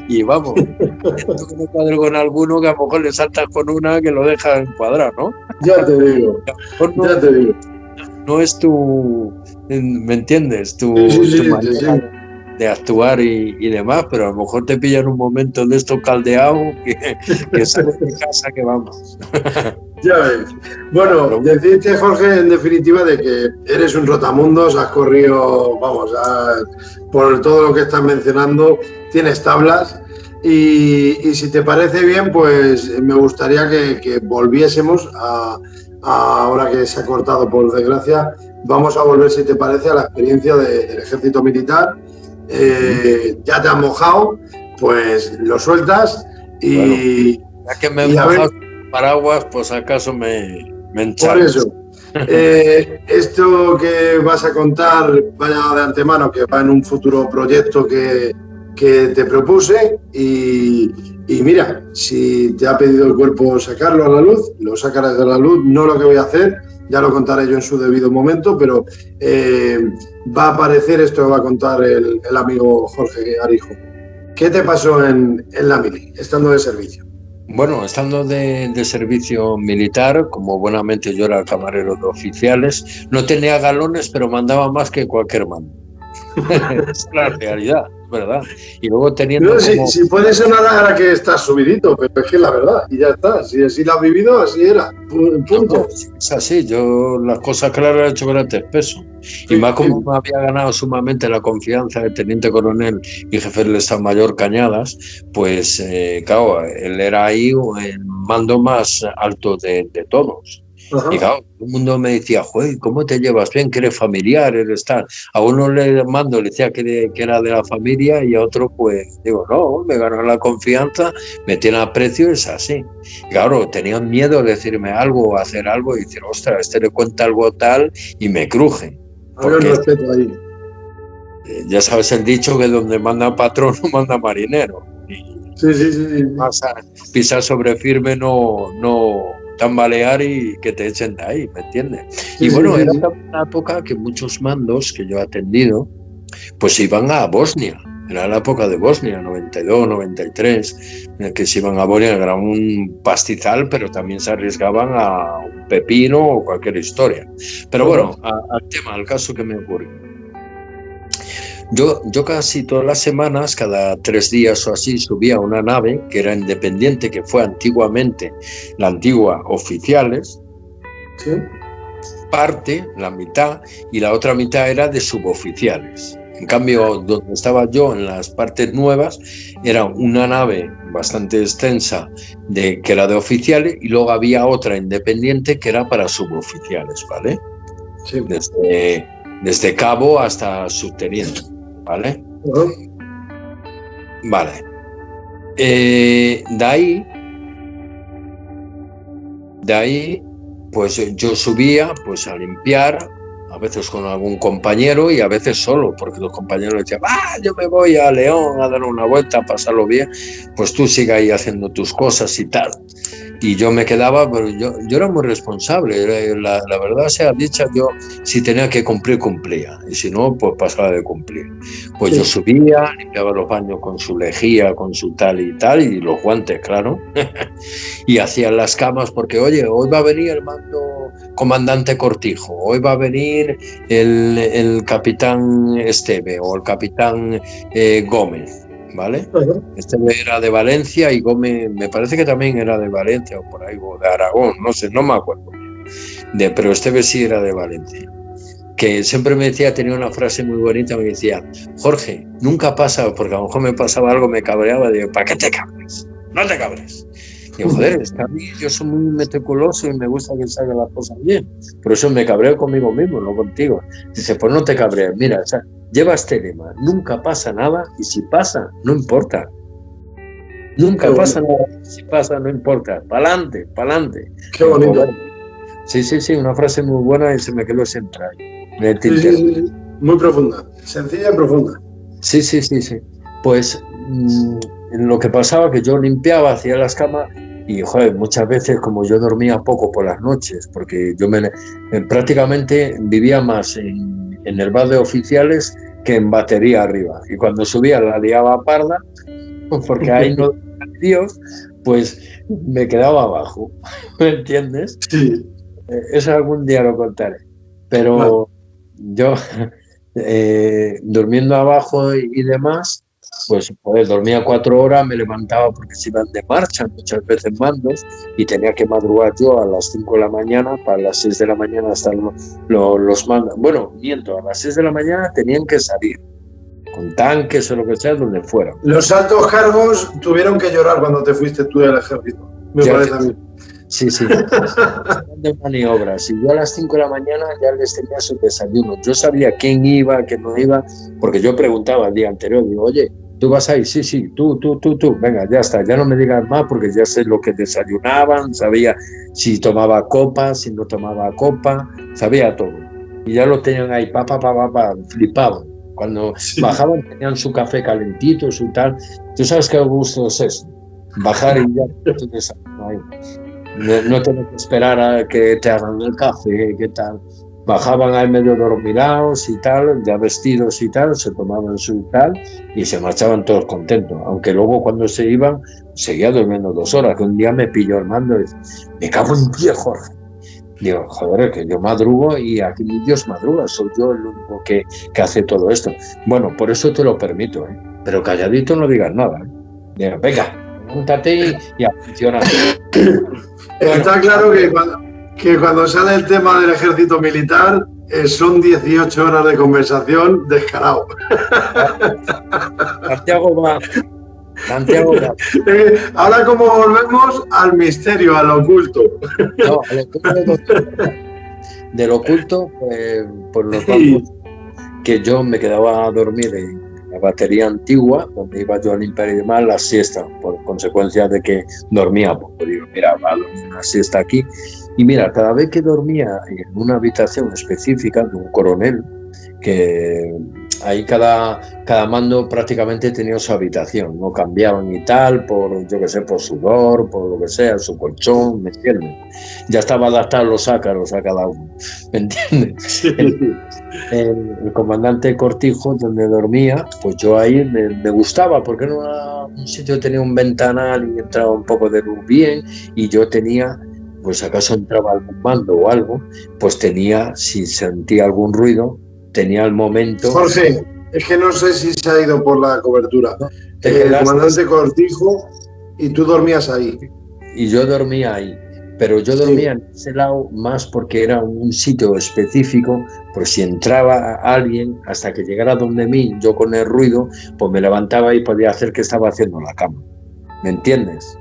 y vamos, esto que no cuadre con alguno, que a lo mejor le saltas con una que lo deja encuadrar, ¿no? Ya te digo, ya te digo. No es tu, ¿me entiendes? Tu manera de actuar y demás, pero a lo mejor te pillan un momento de esto caldeado que sales de casa que vamos. Ya ves. Bueno, decirte, Jorge, en definitiva, de que eres un rotamundos, has corrido, vamos, por todo lo que estás mencionando, tienes tablas. Y si te parece bien, pues me gustaría que volviésemos ahora que se ha cortado por desgracia, vamos a volver, si te parece, a la experiencia del ejército militar. Ya te has mojado, pues lo sueltas y... Bueno, ya que me he mojado paraguas, pues acaso me encharco. Por eso. Esto que vas a contar, vaya de antemano, que va en un futuro proyecto que te propuse y mira, si te ha pedido el cuerpo sacarlo a la luz, lo sacarás a la luz, no lo que voy a hacer, ya lo contaré yo en su debido momento, pero va a aparecer esto que va a contar el amigo Jorge Arijo. ¿Qué te pasó en la mili, estando de servicio? Bueno, estando de servicio militar, como buenamente yo era camarero de oficiales, no tenía galones, pero mandaba más que cualquier mando. Es la realidad, ¿verdad? Y luego teniendo no, si puede sonar ahora que estás subidito, pero es que es la verdad, y ya está, si así lo has vivido, así era, punto. No, es así, yo las cosas claras he hecho grandes pesos. Y más como me había ganado sumamente la confianza del teniente coronel y jefe del Estado Mayor Cañadas, pues claro, él era ahí el mando más alto de todos. Ajá. Y claro, todo el mundo me decía, joder, ¿cómo te llevas bien? Que eres familiar, eres tal. A uno le mando, le decía que era de la familia y a otro, pues, digo, no, me ganó la confianza, me tiene aprecio, es así. Y claro, tenían miedo de decirme algo o hacer algo y decir, ostras, este le cuenta algo tal y me cruje. Porque, respeto ahí. Ya sabes el dicho que donde manda patrón no manda marinero. Sí. Pisar sobre firme no tambalear y que te echen de ahí, ¿me entiendes? Sí, y bueno, era una época que muchos mandos que yo he atendido, pues iban a Bosnia. Era la época de Bosnia, 92, 93, en el que se iban a Bosnia, era un pastizal, pero también se arriesgaban a un pepino o cualquier historia. Pero bueno, al tema, al caso que me ocurrió. Yo casi todas las semanas, cada 3 días o así, subía a una nave que era independiente, que fue antiguamente la antigua Oficiales, ¿sí? Parte, la mitad, y la otra mitad era de suboficiales. En cambio, donde estaba yo, en las partes nuevas, era una nave bastante extensa que era de oficiales y luego había otra independiente que era para suboficiales, ¿vale? Sí. Desde cabo hasta subteniente, ¿vale? Vale. De ahí, pues yo subía pues a limpiar, a veces con algún compañero y a veces solo, porque los compañeros decían, yo me voy a León a dar una vuelta, a pasarlo bien, pues tú sigue ahí haciendo tus cosas y tal. Y yo me quedaba, pero yo era muy responsable, la verdad sea dicha, yo si tenía que cumplir, cumplía, y si no, pues pasaba de cumplir. Pues sí. Yo subía, limpiaba los baños con su lejía, con su tal, y los guantes, claro, y hacía las camas, porque oye, hoy va a venir el mando comandante Cortijo, hoy va a venir el capitán Esteve o el capitán Gómez, ¿vale? Uh-huh. Esteve era de Valencia y Gómez me parece que también era de Valencia o por ahí, o de Aragón, no sé, no me acuerdo, pero Esteve sí era de Valencia. Que siempre me decía, tenía una frase muy bonita, me decía, Jorge, nunca pasa, porque a lo mejor me pasaba algo, me cabreaba, digo, ¿para qué te cabres? No te cabres. Digo, joder, es que a mí yo soy muy meticuloso y me gusta que salgan las cosas bien. Por eso me cabreo conmigo mismo, no contigo. Dice, pues no te cabrees. Mira, o sea, lleva este lema, nunca pasa nada y si pasa, no importa. Nunca pasa nada, si pasa, no importa. Pa'lante, pa'lante. Qué bonito. Sí, una frase muy buena y se me quedó central. Sí, muy profunda, sencilla y profunda. Sí. Pues lo que pasaba que yo limpiaba, hacía las camas y, joder, muchas veces como yo dormía poco por las noches, porque yo prácticamente vivía más en el bar de oficiales que en batería arriba. Y cuando subía la liaba parda, porque ahí no Dios, pues me quedaba abajo, ¿me entiendes? Sí. Eso algún día lo contaré. Pero yo, durmiendo abajo y demás, pues dormía 4 horas, me levantaba porque se iban de marcha muchas veces mandos y tenía que madrugar yo a las 5 de la mañana, para las 6 de la mañana hasta los mandos. Bueno, miento, a las 6 de la mañana tenían que salir con tanques o lo que sea, donde fueran. Los altos cargos tuvieron que llorar cuando te fuiste tú del ejército, me parece a mí. Sí. De maniobras. Y yo a las 5 de la mañana ya les tenía su desayuno. Yo sabía quién iba, quién no iba, porque yo preguntaba el día anterior, digo, oye, ¿tú vas ahí? Sí, tú, venga, ya está, ya no me digas más porque ya sé lo que desayunaban, sabía si tomaba copa, si no tomaba copa, sabía todo. Y ya lo tenían ahí, flipaban. Cuando bajaban tenían su café calentito, su tal. Tú sabes qué gusto es eso, bajar y ya tu desayuno ahí. No tengo que esperar a que te hagan el café, qué tal. Bajaban ahí medio dormilados y tal, ya vestidos y tal, se tomaban su tal y se marchaban todos contentos. Aunque luego cuando se iban, seguía durmiendo 2 horas, que un día me pilló el mando y me cago en ti, Jorge. Digo, joder, que yo madrugo y aquí ni Dios madruga, soy yo el único que hace todo esto. Bueno, por eso te lo permito, pero calladito no digas nada. Digo, venga, pregúntate y a funcionar. Está claro que cuando sale el tema del ejército militar son 18 horas de conversación descarado. Santiago va. Ahora como volvemos al misterio, al oculto. No, del oculto, por lo tanto, que yo me quedaba a dormir en la batería antigua, donde iba yo a limpiar y demás, la siesta, por consecuencia de que dormía poco. Digo, mira, va a dormir una siesta aquí. Y mira, cada vez que dormía en una habitación específica de un coronel, que ahí cada mando prácticamente tenía su habitación, no cambiaban y tal, por, yo que sé, por sudor, por lo que sea, su colchón, ¿me entiendes? Ya estaba adaptado los ácaros a cada uno, ¿me entiendes? Sí. El comandante Cortijo, donde dormía, pues yo ahí me gustaba, porque era un sitio que tenía un ventanal y entraba un poco de luz bien, y yo tenía, pues acaso entraba algún mando o algo, pues tenía, si sentía algún ruido, tenía el momento... Jorge, es que no sé si se ha ido por la cobertura. No, el comandante Cortijo y tú dormías ahí. Y yo dormía ahí, pero yo dormía en ese lado más porque era un sitio específico, por si entraba alguien, hasta que llegara donde mí, yo con el ruido, pues me levantaba y podía hacer que estaba haciendo la cama. ¿Me entiendes?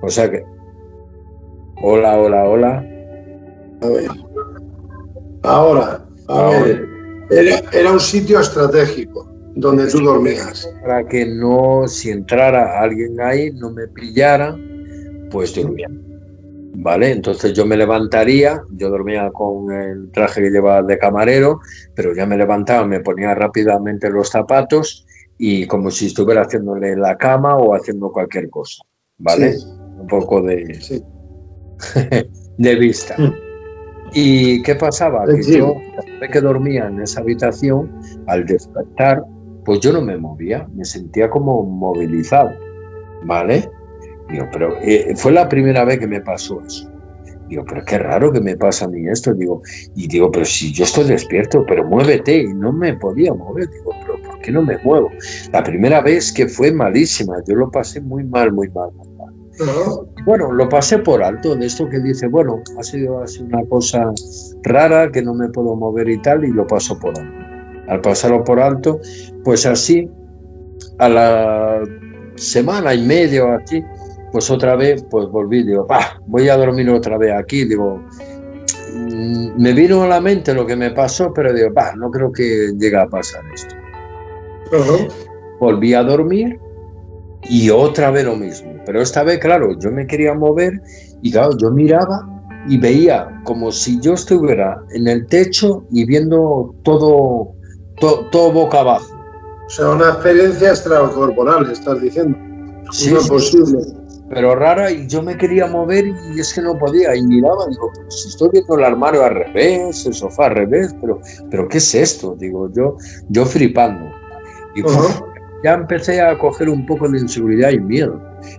O sea que... Hola. A ver. Ahora, a ver. Era un sitio estratégico donde tú dormías. Para que no, si entrara alguien ahí, no me pillara, pues dormía. ¿Vale? Entonces yo me levantaría, yo dormía con el traje que llevaba de camarero, pero ya me levantaba, me ponía rápidamente los zapatos y como si estuviera haciéndole la cama o haciendo cualquier cosa. ¿Vale? Sí. Un poco de, de vista. ¿Y qué pasaba? Que yo, cada vez que dormía en esa habitación, al despertar, pues yo no me movía, me sentía como movilizado, ¿vale? Digo, pero fue la primera vez que me pasó eso. Digo, pero qué raro que me pasa a mí esto. Digo, pero si yo estoy despierto, pero muévete. Y no me podía mover. Digo, pero ¿por qué no me muevo? La primera vez que fue malísima, yo lo pasé muy mal. Bueno, lo pasé por alto, de esto que dice, bueno, ha sido así una cosa rara que no me puedo mover y tal, y lo paso por alto. Al pasarlo por alto, pues así, a la semana y media o así, pues otra vez, pues volví, digo, voy a dormir otra vez aquí, digo, me vino a la mente lo que me pasó, pero digo, no creo que llegue a pasar esto. Volví a dormir y otra vez lo mismo. Pero esta vez, claro, yo me quería mover y claro, yo miraba y veía como si yo estuviera en el techo y viendo todo boca abajo. sea, una experiencia extracorporal, estás diciendo. Sí, No es posible. Pero rara, y yo me quería mover y es que no podía, y miraba, digo, pero si estoy viendo el armario al revés, el sofá al revés, pero ¿qué es esto? Digo, yo flipando. Y ya empecé a coger un poco de inseguridad y miedo.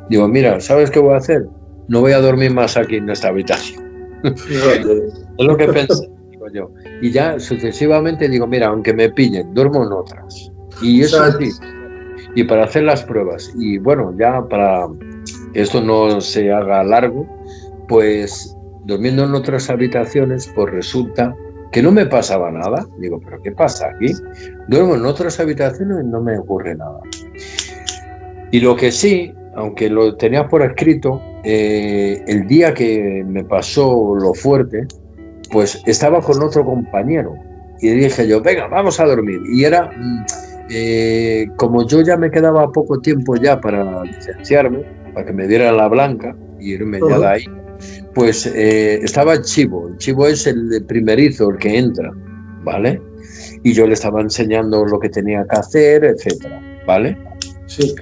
Digo, mira, ¿sabes qué voy a hacer? No voy a dormir más aquí en esta habitación. Es lo que pensé, digo yo. Y ya sucesivamente digo, mira, aunque me pillen, duermo en otras. Y eso sí, y para hacer las pruebas. Y bueno, ya para que esto no se haga largo, pues durmiendo en otras habitaciones, pues resulta que no me pasaba nada. Digo, ¿pero qué pasa aquí? Duermo en otras habitaciones y no me ocurre nada. Y lo que sí, aunque lo tenía por escrito, el día que me pasó lo fuerte, pues estaba con otro compañero y dije yo, venga, vamos a dormir. Y era, como yo ya me quedaba poco tiempo ya para licenciarme, para que me dieran la blanca y irme ya de ahí, pues estaba el Chivo es el primerizo, el que entra, ¿vale? Y yo le estaba enseñando lo que tenía que hacer, etcétera, ¿vale? Sí.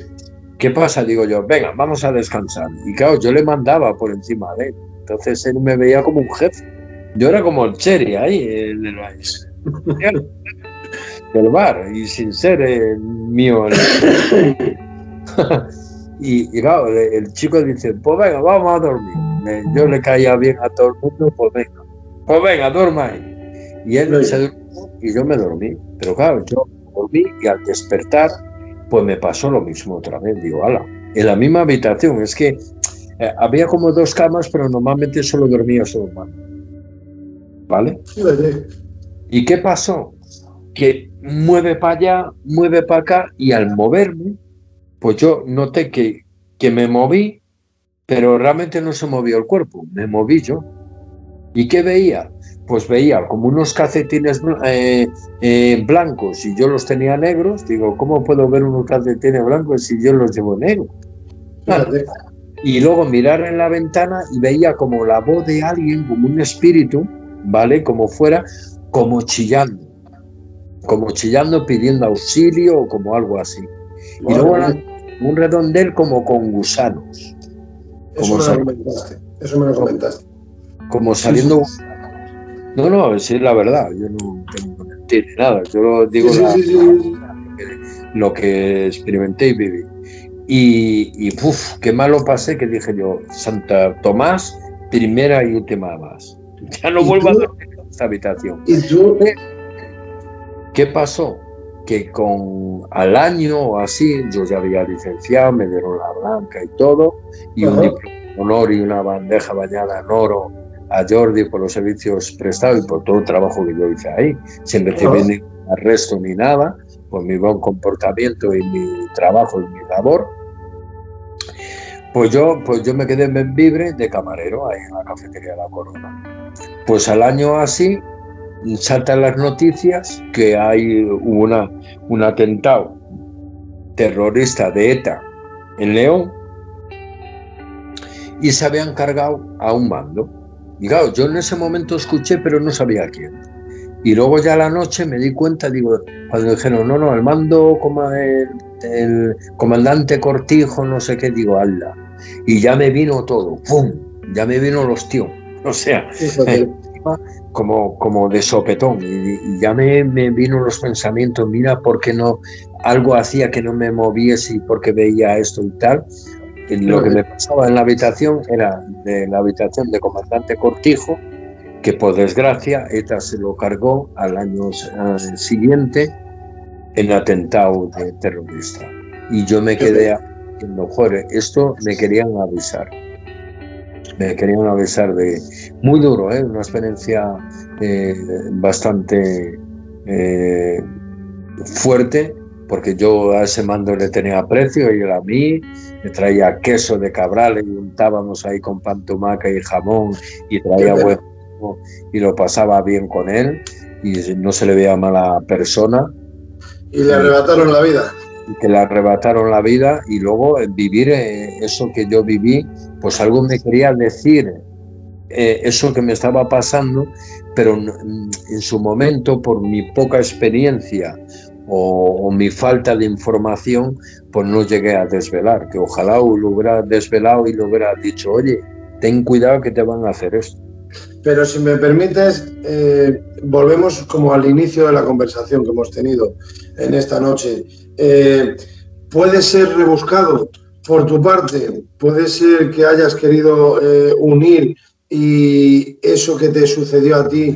¿Qué pasa? Digo yo, venga, vamos a descansar. Y claro, yo le mandaba por encima de él. Entonces él me veía como un jefe. Yo era como el Cherry ahí, del bar, y sin ser mío. Y claro, el chico dice, pues venga, vamos a dormir. Yo le caía bien a todo el mundo, pues venga, duerma ahí. Y él se durmió y yo me dormí. Pero claro, yo dormí y al despertar, pues me pasó lo mismo otra vez. Digo, ala, en la misma habitación. Es que había como 2 camas, pero normalmente solo dormía su hermano. ¿Vale? ¿Y qué pasó? Que mueve para allá, mueve para acá, y al moverme, pues yo noté que me moví, pero realmente no se movió el cuerpo, me moví yo. ¿Y qué veía? Pues veía como unos calcetines blancos y yo los tenía negros. Digo, ¿cómo puedo ver unos calcetines blancos si yo los llevo negros? Y luego mirar en la ventana y veía como la voz de alguien, como un espíritu, ¿vale? Como fuera, como chillando pidiendo auxilio o como algo así. Y luego un redondel como con gusanos. Eso me lo comentaste. Como saliendo... No, sí, la verdad, yo no tengo que mentir ni nada, yo digo lo que experimenté y viví. Y qué malo pasé, que dije yo, Santa Tomás, primera y última más. Ya no vuelvo a dormir en esta habitación. ¿Y tú? ¿Qué pasó? Que al año o así, yo ya había licenciado, me dieron la blanca y todo, y un diploma de honor y una bandeja bañada en oro a Jordi por los servicios prestados y por todo el trabajo que yo hice ahí, sin recibir ningún arresto ni nada, por mi buen comportamiento y mi trabajo y mi labor. Pues yo me quedé en Bembibre de camarero ahí en la cafetería de La Corona. Pues al año así saltan las noticias que hubo un atentado terrorista de ETA en León y se habían cargado a un mando. Y claro, yo en ese momento escuché, pero no sabía quién. Y luego ya a la noche me di cuenta, digo, cuando dijeron, no, el mando como el comandante Cortijo, no sé qué, digo, ala. Y ya me vino todo, ¡pum! Ya me vino el ostión. O sea, como de sopetón. Y ya me vino los pensamientos, mira, ¿por qué no? Algo hacía que no me moviese y porque veía esto y tal. Lo que me pasaba en la habitación era de la habitación de comandante Cortijo, que por desgracia ETA se lo cargó al año siguiente en atentado de terrorista. Y yo me quedé diciendo, joder, esto me querían avisar. De muy duro, una experiencia bastante fuerte, porque yo a ese mando le tenía aprecio y él a mí, me traía queso de Cabral y untábamos ahí con pan, tumaca y jamón y traía huevo y lo pasaba bien con él y no se le veía mala persona. Y le arrebataron la vida. Que le arrebataron la vida y luego vivir eso que yo viví, pues algo me quería decir, eso que me estaba pasando, pero en su momento, por mi poca experiencia o mi falta de información, pues no llegué a desvelar, que ojalá lo hubiera desvelado y lo hubiera dicho, oye, ten cuidado que te van a hacer esto. Pero si me permites, volvemos como al inicio de la conversación que hemos tenido en esta noche. ¿Puede ser rebuscado por tu parte? ¿Puede ser que hayas querido unir y eso que te sucedió a ti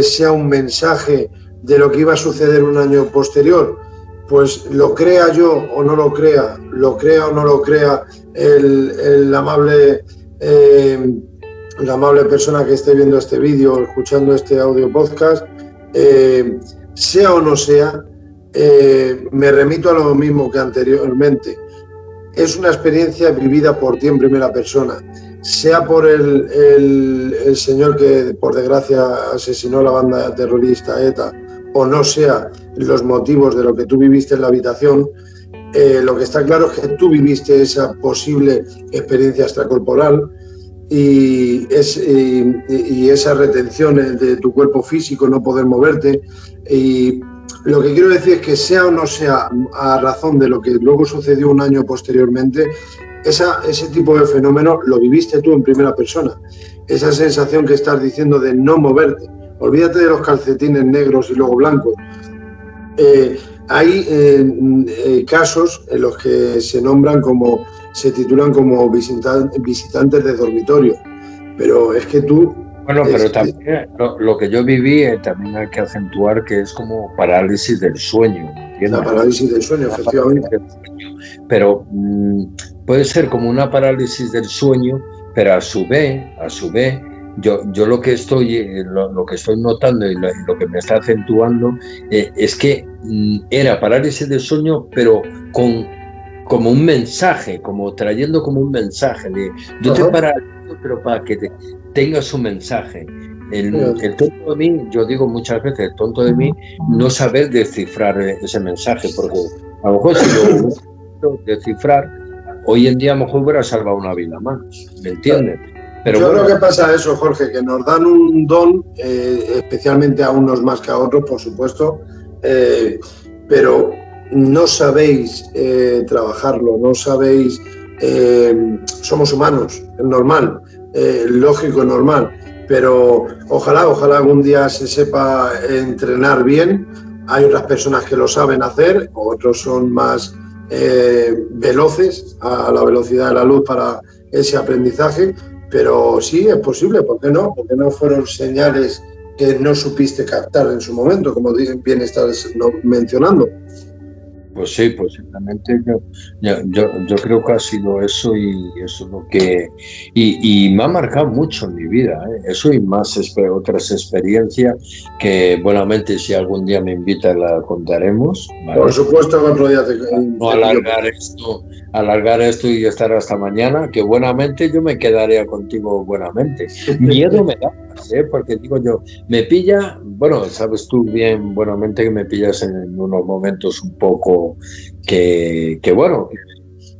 sea un mensaje de lo que iba a suceder un año posterior? Pues lo crea yo o no lo crea o no lo crea la amable persona que esté viendo este vídeo o escuchando este audio podcast, sea o no sea, me remito a lo mismo que anteriormente. Es una experiencia vivida por ti en primera persona, sea por el señor que por desgracia asesinó la banda terrorista ETA, o no sea los motivos de lo que tú viviste en la habitación. Lo que está claro es que tú viviste esa posible experiencia extracorporal y esa retención de tu cuerpo físico, no poder moverte. Y lo que quiero decir es que sea o no sea a razón de lo que luego sucedió un año posteriormente, ese tipo de fenómeno lo viviste tú en primera persona. Esa sensación que estás diciendo de no moverte. Olvídate de los calcetines negros y luego blancos. Hay casos en los que se titulan como visitantes de dormitorio, pero es que tú... Bueno, pero también lo que yo viví también hay que acentuar que es como parálisis del sueño, ¿entiendes? La parálisis del sueño, efectivamente. Pero puede ser como una parálisis del sueño, pero a su vez, yo lo que estoy notando y lo que me está acentuando es que era parálisis del sueño, pero como un mensaje, como trayendo como un mensaje de yo te paralizo, pero para que tengas un mensaje. El tonto de mí, yo digo muchas veces, el tonto de mí no saber descifrar ese mensaje, porque a lo mejor si lo hubiera descifrar, hoy en día a lo mejor hubiera salvado una vida más, ¿me entiendes? Pero yo creo que pasa eso, Jorge, que nos dan un don, especialmente a unos más que a otros, por supuesto, pero no sabéis trabajarlo, no sabéis, somos humanos, es normal, lógico, normal, pero ojalá algún día se sepa entrenar bien. Hay otras personas que lo saben hacer, otros son más veloces a la velocidad de la luz para ese aprendizaje. Pero sí, es posible, ¿por qué no? Porque no fueron señales que no supiste captar en su momento, como bien estás mencionando. Pues sí, posiblemente yo creo que ha sido eso y eso es lo que... Y me ha marcado mucho en mi vida, eso y más otras experiencias que buenamente si algún día me invita la contaremos, ¿vale? Por supuesto que otro día no alargar esto y estar hasta mañana, que buenamente yo me quedaría contigo buenamente. Miedo me da, porque digo yo, me pilla, bueno, sabes tú bien buenamente que me pillas en unos momentos un poco que bueno,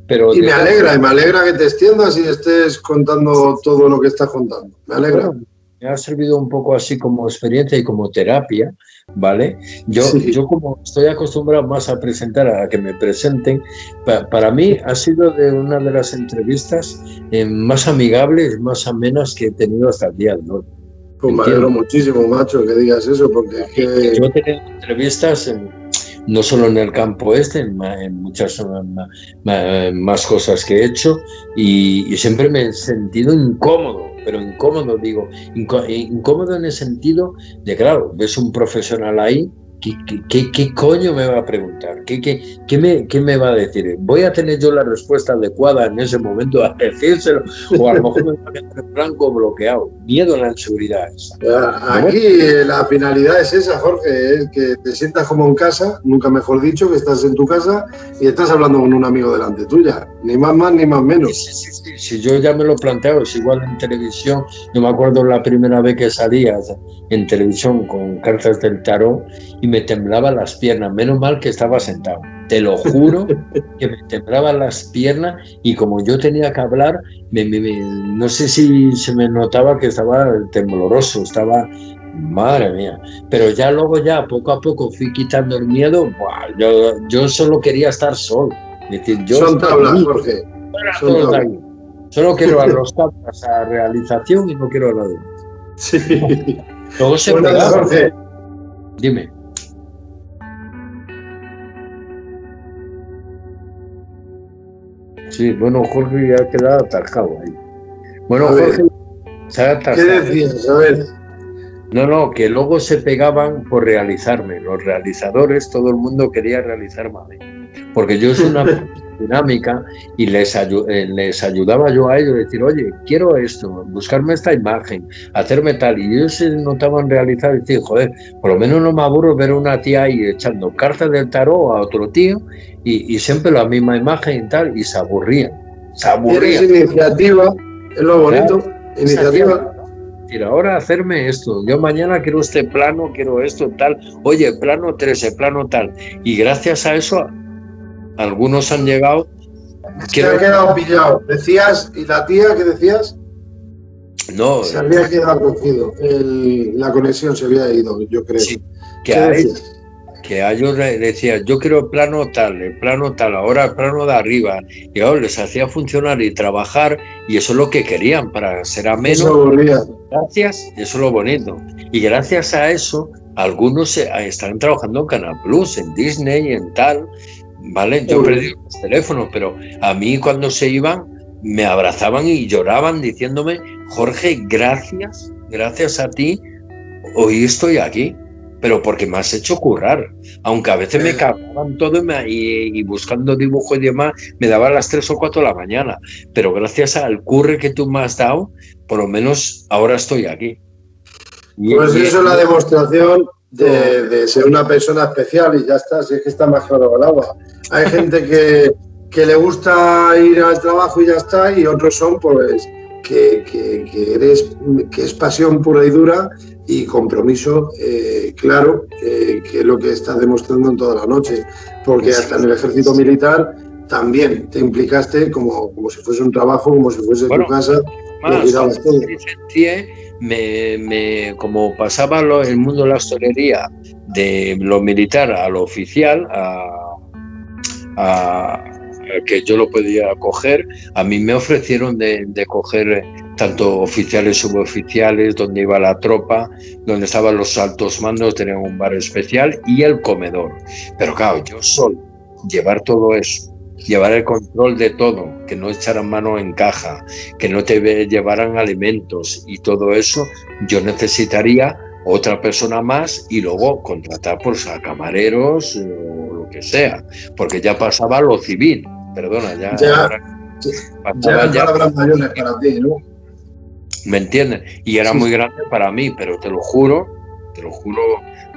pero... Y me alegra que te extiendas y estés contando todo lo que estás contando, me alegra. Bueno, me ha servido un poco así como experiencia y como terapia, ¿vale? Yo como estoy acostumbrado más a presentar, a que me presenten, para mí ha sido de una de las entrevistas más amigables, más amenas que he tenido hasta el día de hoy. Pues me alegro muchísimo, macho, que digas eso, porque es que... Yo he tenido entrevistas no solo en el campo en muchas más cosas que he hecho y siempre me he sentido incómodo, pero incómodo, digo, incómodo en el sentido de, claro, ves un profesional ahí, ¿qué coño me va a preguntar? ¿Qué me va a decir? ¿Voy a tener yo la respuesta adecuada en ese momento a decírselo? O a lo mejor me va a quedar en blanco bloqueado. Miedo a la inseguridad esa. Aquí la finalidad es esa, Jorge, es que te sientas como en casa, nunca mejor dicho, que estás en tu casa y estás hablando con un amigo delante tuya. Ni más ni más menos. Sí, yo ya me lo planteo, es igual en televisión. Yo me acuerdo la primera vez que salía en televisión con cartas del tarot y me temblaban las piernas, menos mal que estaba sentado, te lo juro que me temblaban las piernas y como yo tenía que hablar, no sé si se me notaba que estaba tembloroso, estaba Madre mía. Pero ya luego, ya poco a poco fui quitando el miedo. Buah, yo solo quería estar solo. Es decir, Son tablas, Jorge. Son tablas. Solo quiero a los tablas a realización y no quiero a la de. Sí. Luego se Bueno, pegaba. Jorge. Dime. Sí, bueno, Jorge ya ha quedado atascado ahí. Bueno, Jorge se ha atascado. ¿Qué decías? A ver. No, que luego se pegaban por realizarme. Los realizadores, todo el mundo quería realizarme a mí. Porque yo soy una dinámica y les ayudaba yo a ellos, decir, oye, quiero esto, buscarme esta imagen, hacerme tal. Y ellos se notaban realizar y decir, joder, por lo menos no me aburro ver a una tía ahí echando cartas del tarot a otro tío y siempre la misma imagen y tal, y se aburrían. Tienes iniciativa, es lo bonito, claro, iniciativa. Ahora hacerme esto, yo mañana quiero este plano, quiero esto, tal, oye, plano 13, plano tal. Y gracias a eso, algunos han llegado. Se ha quedado pillado. Decías, ¿y la tía qué decías? No. Se había quedado cogido. La conexión se había ido, yo creo. Sí, que a ellos les decía, yo quiero el plano tal, ahora el plano de arriba. Y ahora les hacía funcionar y trabajar, y eso es lo que querían para ser ameno. Gracias, eso es lo bonito. Y gracias a eso, algunos están trabajando en Canal Plus, en Disney, en tal. ¿Vale? Yo perdí los teléfonos, pero a mí cuando se iban me abrazaban y lloraban diciéndome, Jorge, gracias a ti, hoy estoy aquí, pero porque me has hecho currar, aunque a veces me cagaban todo y buscando dibujo y demás, me daban las 3 o 4 de la mañana, pero gracias al curre que tú me has dado, por lo menos ahora estoy aquí. Pues eso es la demostración de ser una persona especial y ya está, si es que está más claro el agua. Hay gente que le gusta ir al trabajo y ya está, y otros son pues que es pasión pura y dura y compromiso claro, que es lo que estás demostrando en toda la noche, porque hasta en el ejército militar también te implicaste como si fuese un trabajo, como si fuese tu casa. Como pasaba el mundo de la hostelería de lo militar a lo oficial, a que yo lo podía coger, a mí me ofrecieron de coger tanto oficiales, suboficiales, donde iba la tropa, donde estaban los altos mandos, tenían un bar especial y el comedor. Pero claro, yo solo llevar todo eso, llevar el control de todo, que no echaran mano en caja, que no te llevaran alimentos y todo eso, yo necesitaría otra persona más y luego contratar pues, a camareros o lo que sea, porque ya pasaba lo civil, perdona, ya palabras mayores para ti, ¿no? ¿Me entienden? Y era muy grande para mí, pero te lo juro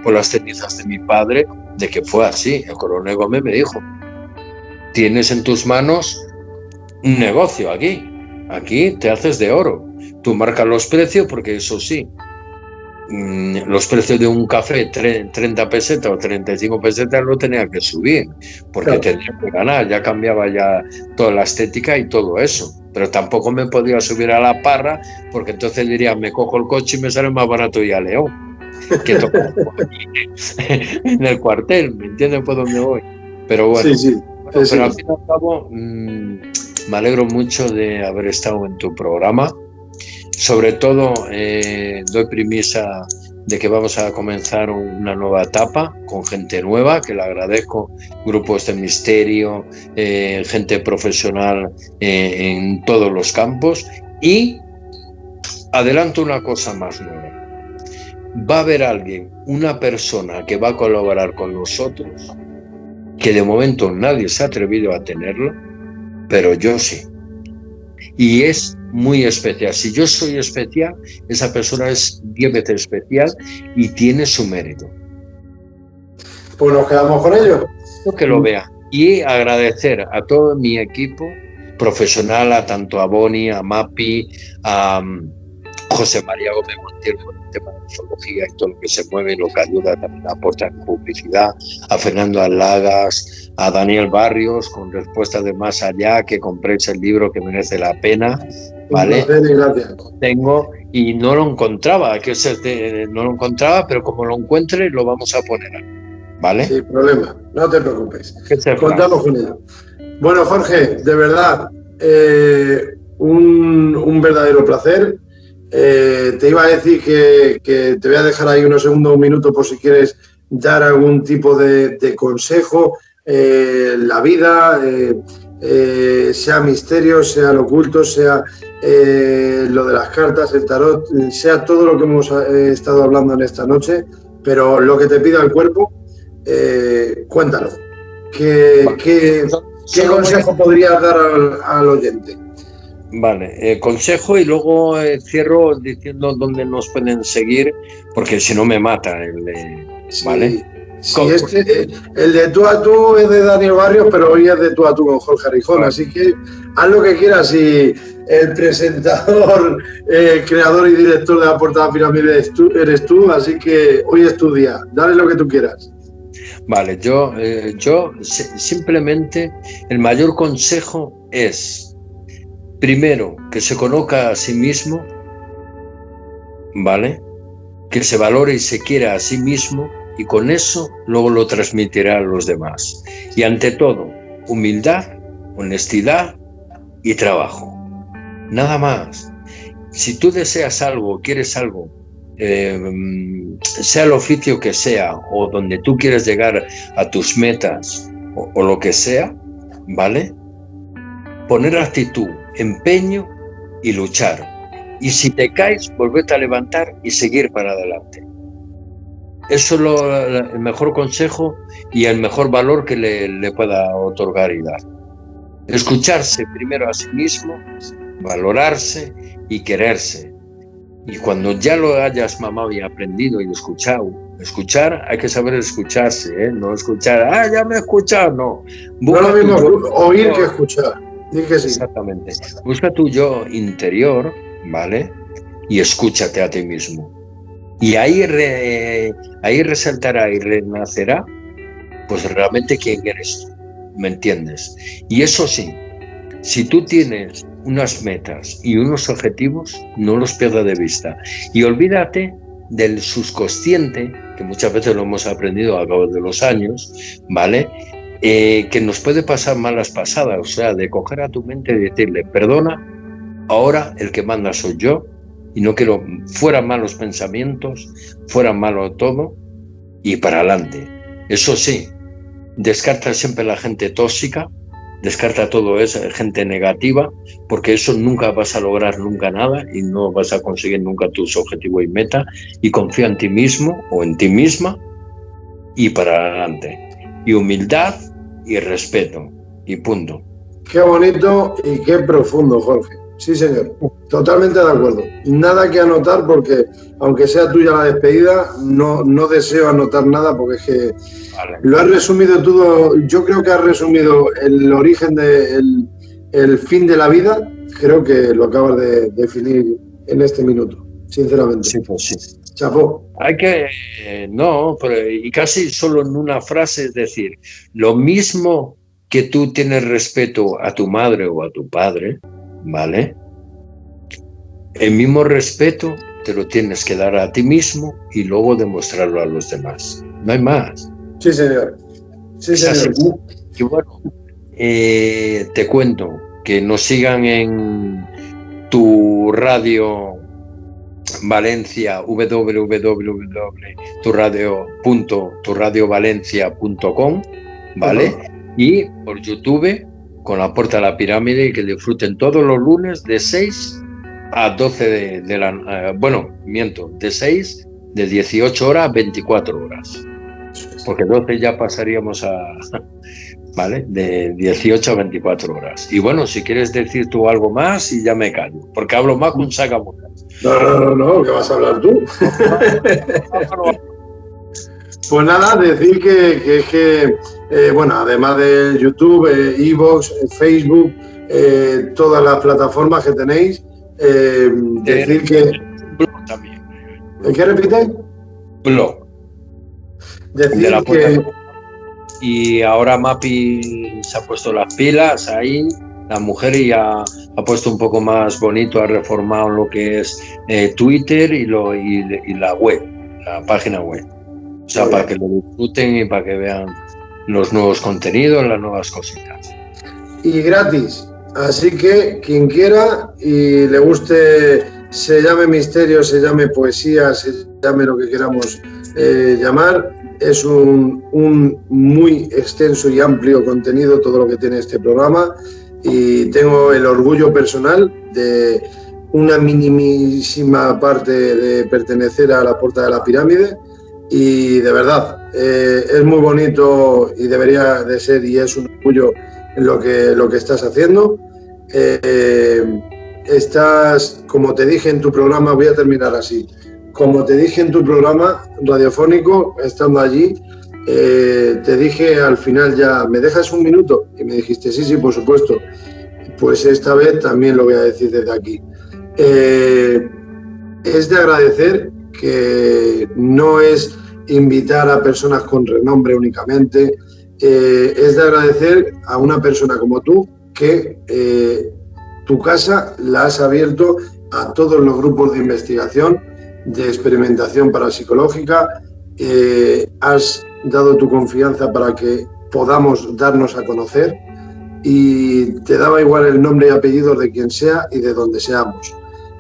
por las cenizas de mi padre, de que fue así. El coronel Gómez me dijo, tienes en tus manos un negocio aquí te haces de oro, tú marcas los precios, porque eso sí, los precios de un café 30 pesetas o 35 pesetas lo tenía que subir, porque tenía que ganar, ya cambiaba ya toda la estética y todo eso, pero tampoco me podía subir a la parra, porque entonces diría, me cojo el coche y me sale más barato ir a León, que tocar en el cuartel, ¿me entiendes por dónde voy? Pero bueno, pero al fin y al cabo, me alegro mucho de haber estado en tu programa. Sobre todo, doy premisa de que vamos a comenzar una nueva etapa con gente nueva, que le agradezco, grupos de misterio, gente profesional en todos los campos. Y adelanto una cosa más nueva. Va a haber una persona que va a colaborar con nosotros, que de momento nadie se ha atrevido a tenerlo, pero yo sí. Y es muy especial. Si yo soy especial, esa persona es 10 veces especial y tiene su mérito. Pues nos quedamos con ello. Que lo vea. Y agradecer a todo mi equipo profesional, tanto a Boni, a Mapi, a José María Gómez Montiel con el tema de ufología y todo lo que se mueve y lo que ayuda también a aportar publicidad, a Fernando Alagas, a Daniel Barrios con Respuestas de Más Allá, que compréis el libro, que merece la pena, ¿vale? Un placer y gracias. Tengo y no lo encontraba, no lo encontraba, pero como lo encuentre lo vamos a poner, ¿vale? Sin problema, no te preocupes. Que Contamos con ello. Bueno, Jorge, de verdad, un verdadero placer. Te iba a decir que te voy a dejar ahí unos segundos, un minuto, por si quieres dar algún tipo de consejo. La vida, sea misterio, sea lo oculto, sea lo de las cartas, el tarot, sea todo lo que hemos estado hablando en esta noche, pero lo que te pida el cuerpo, cuéntalo. ¿Qué consejo podrías dar al oyente? Vale, consejo y luego cierro diciendo dónde nos pueden seguir, porque si no me mata ¿vale? Sí, el de tú a tú es de Daniel Barrios, pero hoy es de tú a tú con Jorge Arrijón, así que haz lo que quieras. Y el presentador, creador y director de La Portada Pirámide eres tú, así que hoy es tu día, dale lo que tú quieras. Vale, yo simplemente el mayor consejo es, primero, que se conozca a sí mismo, ¿vale? Que se valore y se quiera a sí mismo, y con eso luego lo transmitirá a los demás. Y ante todo, humildad, honestidad y trabajo. Nada más. Si tú deseas algo, quieres algo, sea el oficio que sea, o donde tú quieres llegar a tus metas, o lo que sea, ¿vale? Poner actitud, empeño y luchar. Y si te caes, volverte a levantar y seguir para adelante. Eso es el mejor consejo y el mejor valor que le pueda otorgar y dar. Escucharse primero a sí mismo, valorarse y quererse. Y cuando ya lo hayas mamado y aprendido y escuchar, hay que saber escucharse, ¿eh? No escuchar, ya me he escuchado, no. No es lo mismo oír que escuchar. Dije que sí. Exactamente. Busca tu yo interior, ¿vale? Y escúchate a ti mismo. Y ahí resaltará y renacerá, pues realmente quién eres tú, ¿me entiendes? Y eso sí, si tú tienes unas metas y unos objetivos, no los pierdas de vista. Y olvídate del subconsciente, que muchas veces lo hemos aprendido a cabo de los años, ¿vale? Que nos puede pasar malas pasadas, o sea, de coger a tu mente y decirle, perdona, ahora el que manda soy yo, y no quiero fueran malos pensamientos, fueran malo todo, y para adelante. Eso sí, descarta siempre la gente tóxica, descarta todo eso, gente negativa, porque eso nunca vas a lograr nunca nada y no vas a conseguir nunca tus objetivos y metas, y confía en ti mismo o en ti misma y para adelante. Y humildad y respeto, y punto. Qué bonito y qué profundo, Jorge. Sí, señor. Totalmente de acuerdo. Nada que anotar porque, aunque sea tuya la despedida, no deseo anotar nada porque es que lo has resumido todo. Yo creo que has resumido el origen el fin de la vida. Creo que lo acabas de definir en este minuto, sinceramente. Sí, pues sí. Chapó. Hay que, y casi solo en una frase, es decir, lo mismo que tú tienes respeto a tu madre o a tu padre, ¿vale? El mismo respeto te lo tienes que dar a ti mismo y luego demostrarlo a los demás. No hay más. Sí, señor. Sí, señor. Y bueno, te cuento que nos sigan en tu radio Valencia, www.turadiovalencia.com, ¿vale? Y por YouTube con La Puerta a la Pirámide, y que disfruten todos los lunes de 6 a 12 de 18 horas a 24 horas. Porque 12 ya pasaríamos ¿vale? De 18 a 24 horas. Y bueno, si quieres decir tú algo más y ya me callo, porque hablo más con sacamuchas. No, ¿qué vas a hablar tú? Pues nada, decir que bueno, además de YouTube, iVoox, Facebook, todas las plataformas que tenéis, decir que... Blog también. ¿Qué repites? Blog. Decir que... Y ahora Mapi se ha puesto las pilas ahí la mujer y ha puesto un poco más bonito, ha reformado lo que es Twitter y la web, la página web. O sea, para que lo disfruten y para que vean los nuevos contenidos, las nuevas cositas. Y gratis. Así que quien quiera y le guste, se llame misterio, se llame poesía, se llame lo que queramos llamar, es un muy extenso y amplio contenido todo lo que tiene este programa, y tengo el orgullo personal de una minimísima parte de pertenecer a la Puerta de la Pirámide, y de verdad es muy bonito y debería de ser, y es un orgullo lo que estás haciendo. Estás, como te dije en tu programa, voy a terminar así, como te dije en tu programa radiofónico, estando allí, te dije al final ya, ¿me dejas un minuto? Y me dijiste, sí, por supuesto. Pues esta vez también lo voy a decir desde aquí. Es de agradecer, que no es invitar a personas con renombre únicamente, es de agradecer a una persona como tú que tu casa la has abierto a todos los grupos de investigación, de experimentación parapsicológica, has dado tu confianza para que podamos darnos a conocer, y te daba igual el nombre y apellidos de quien sea y de donde seamos.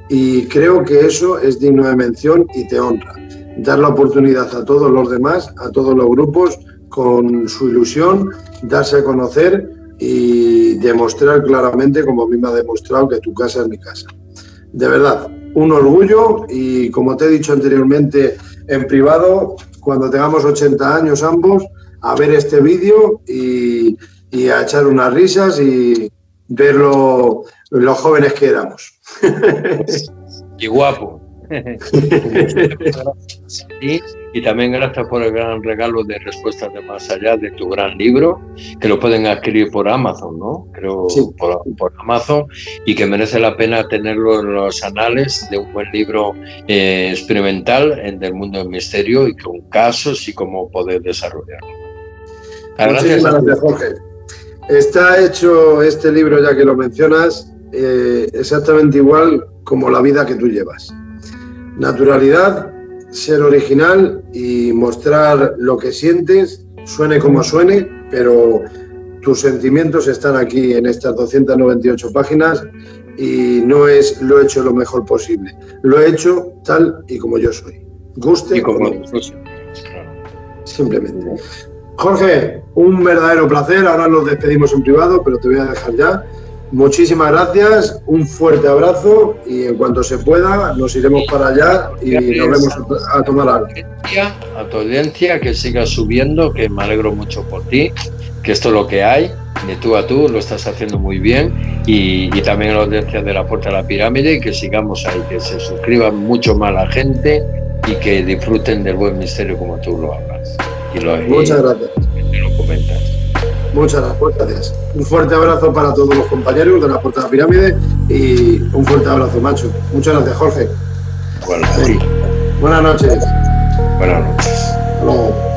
Y creo que eso es digno de mención y te honra. Dar la oportunidad a todos los demás, a todos los grupos, con su ilusión, darse a conocer y demostrar claramente, como a mí me ha demostrado, que tu casa es mi casa. De verdad, un orgullo, y como te he dicho anteriormente en privado, cuando tengamos 80 años ambos, a ver este vídeo y a echar unas risas y ver los jóvenes que éramos. Y guapo. Y también gracias por el gran regalo de Respuestas de Más Allá, de tu gran libro, que lo pueden adquirir por Amazon, ¿no? Creo, sí. por Amazon, y que merece la pena tenerlo en los anales de un buen libro experimental del mundo del misterio, y con casos y cómo poder desarrollarlo. Muchísimas gracias, Jorge. Está hecho este libro, ya que lo mencionas, exactamente igual como la vida que tú llevas. Naturalidad, ser original y mostrar lo que sientes, suene como suene, pero tus sentimientos están aquí en estas 298 páginas, y no es lo he hecho lo mejor posible, lo he hecho tal y como yo soy, guste y como no. Simplemente. Jorge, un verdadero placer. Ahora nos despedimos en privado, pero te voy a dejar ya. Muchísimas gracias, un fuerte abrazo, y en cuanto se pueda nos iremos para allá y nos vemos a tomar algo. A tu audiencia, que sigas subiendo, que me alegro mucho por ti, que esto es lo que hay, de tú a tú, lo estás haciendo muy bien, y también a la audiencia de la Puerta de la Pirámide, y que sigamos ahí, que se suscriban mucho más la gente y que disfruten del buen misterio como tú lo hablas. Muchas gracias. Y lo comentas. Muchas gracias. Un fuerte abrazo para todos los compañeros de la Puerta de la Pirámide, y un fuerte abrazo, macho. Muchas gracias, Jorge. Bueno, Buenas noches. Buenas noches. Hasta luego.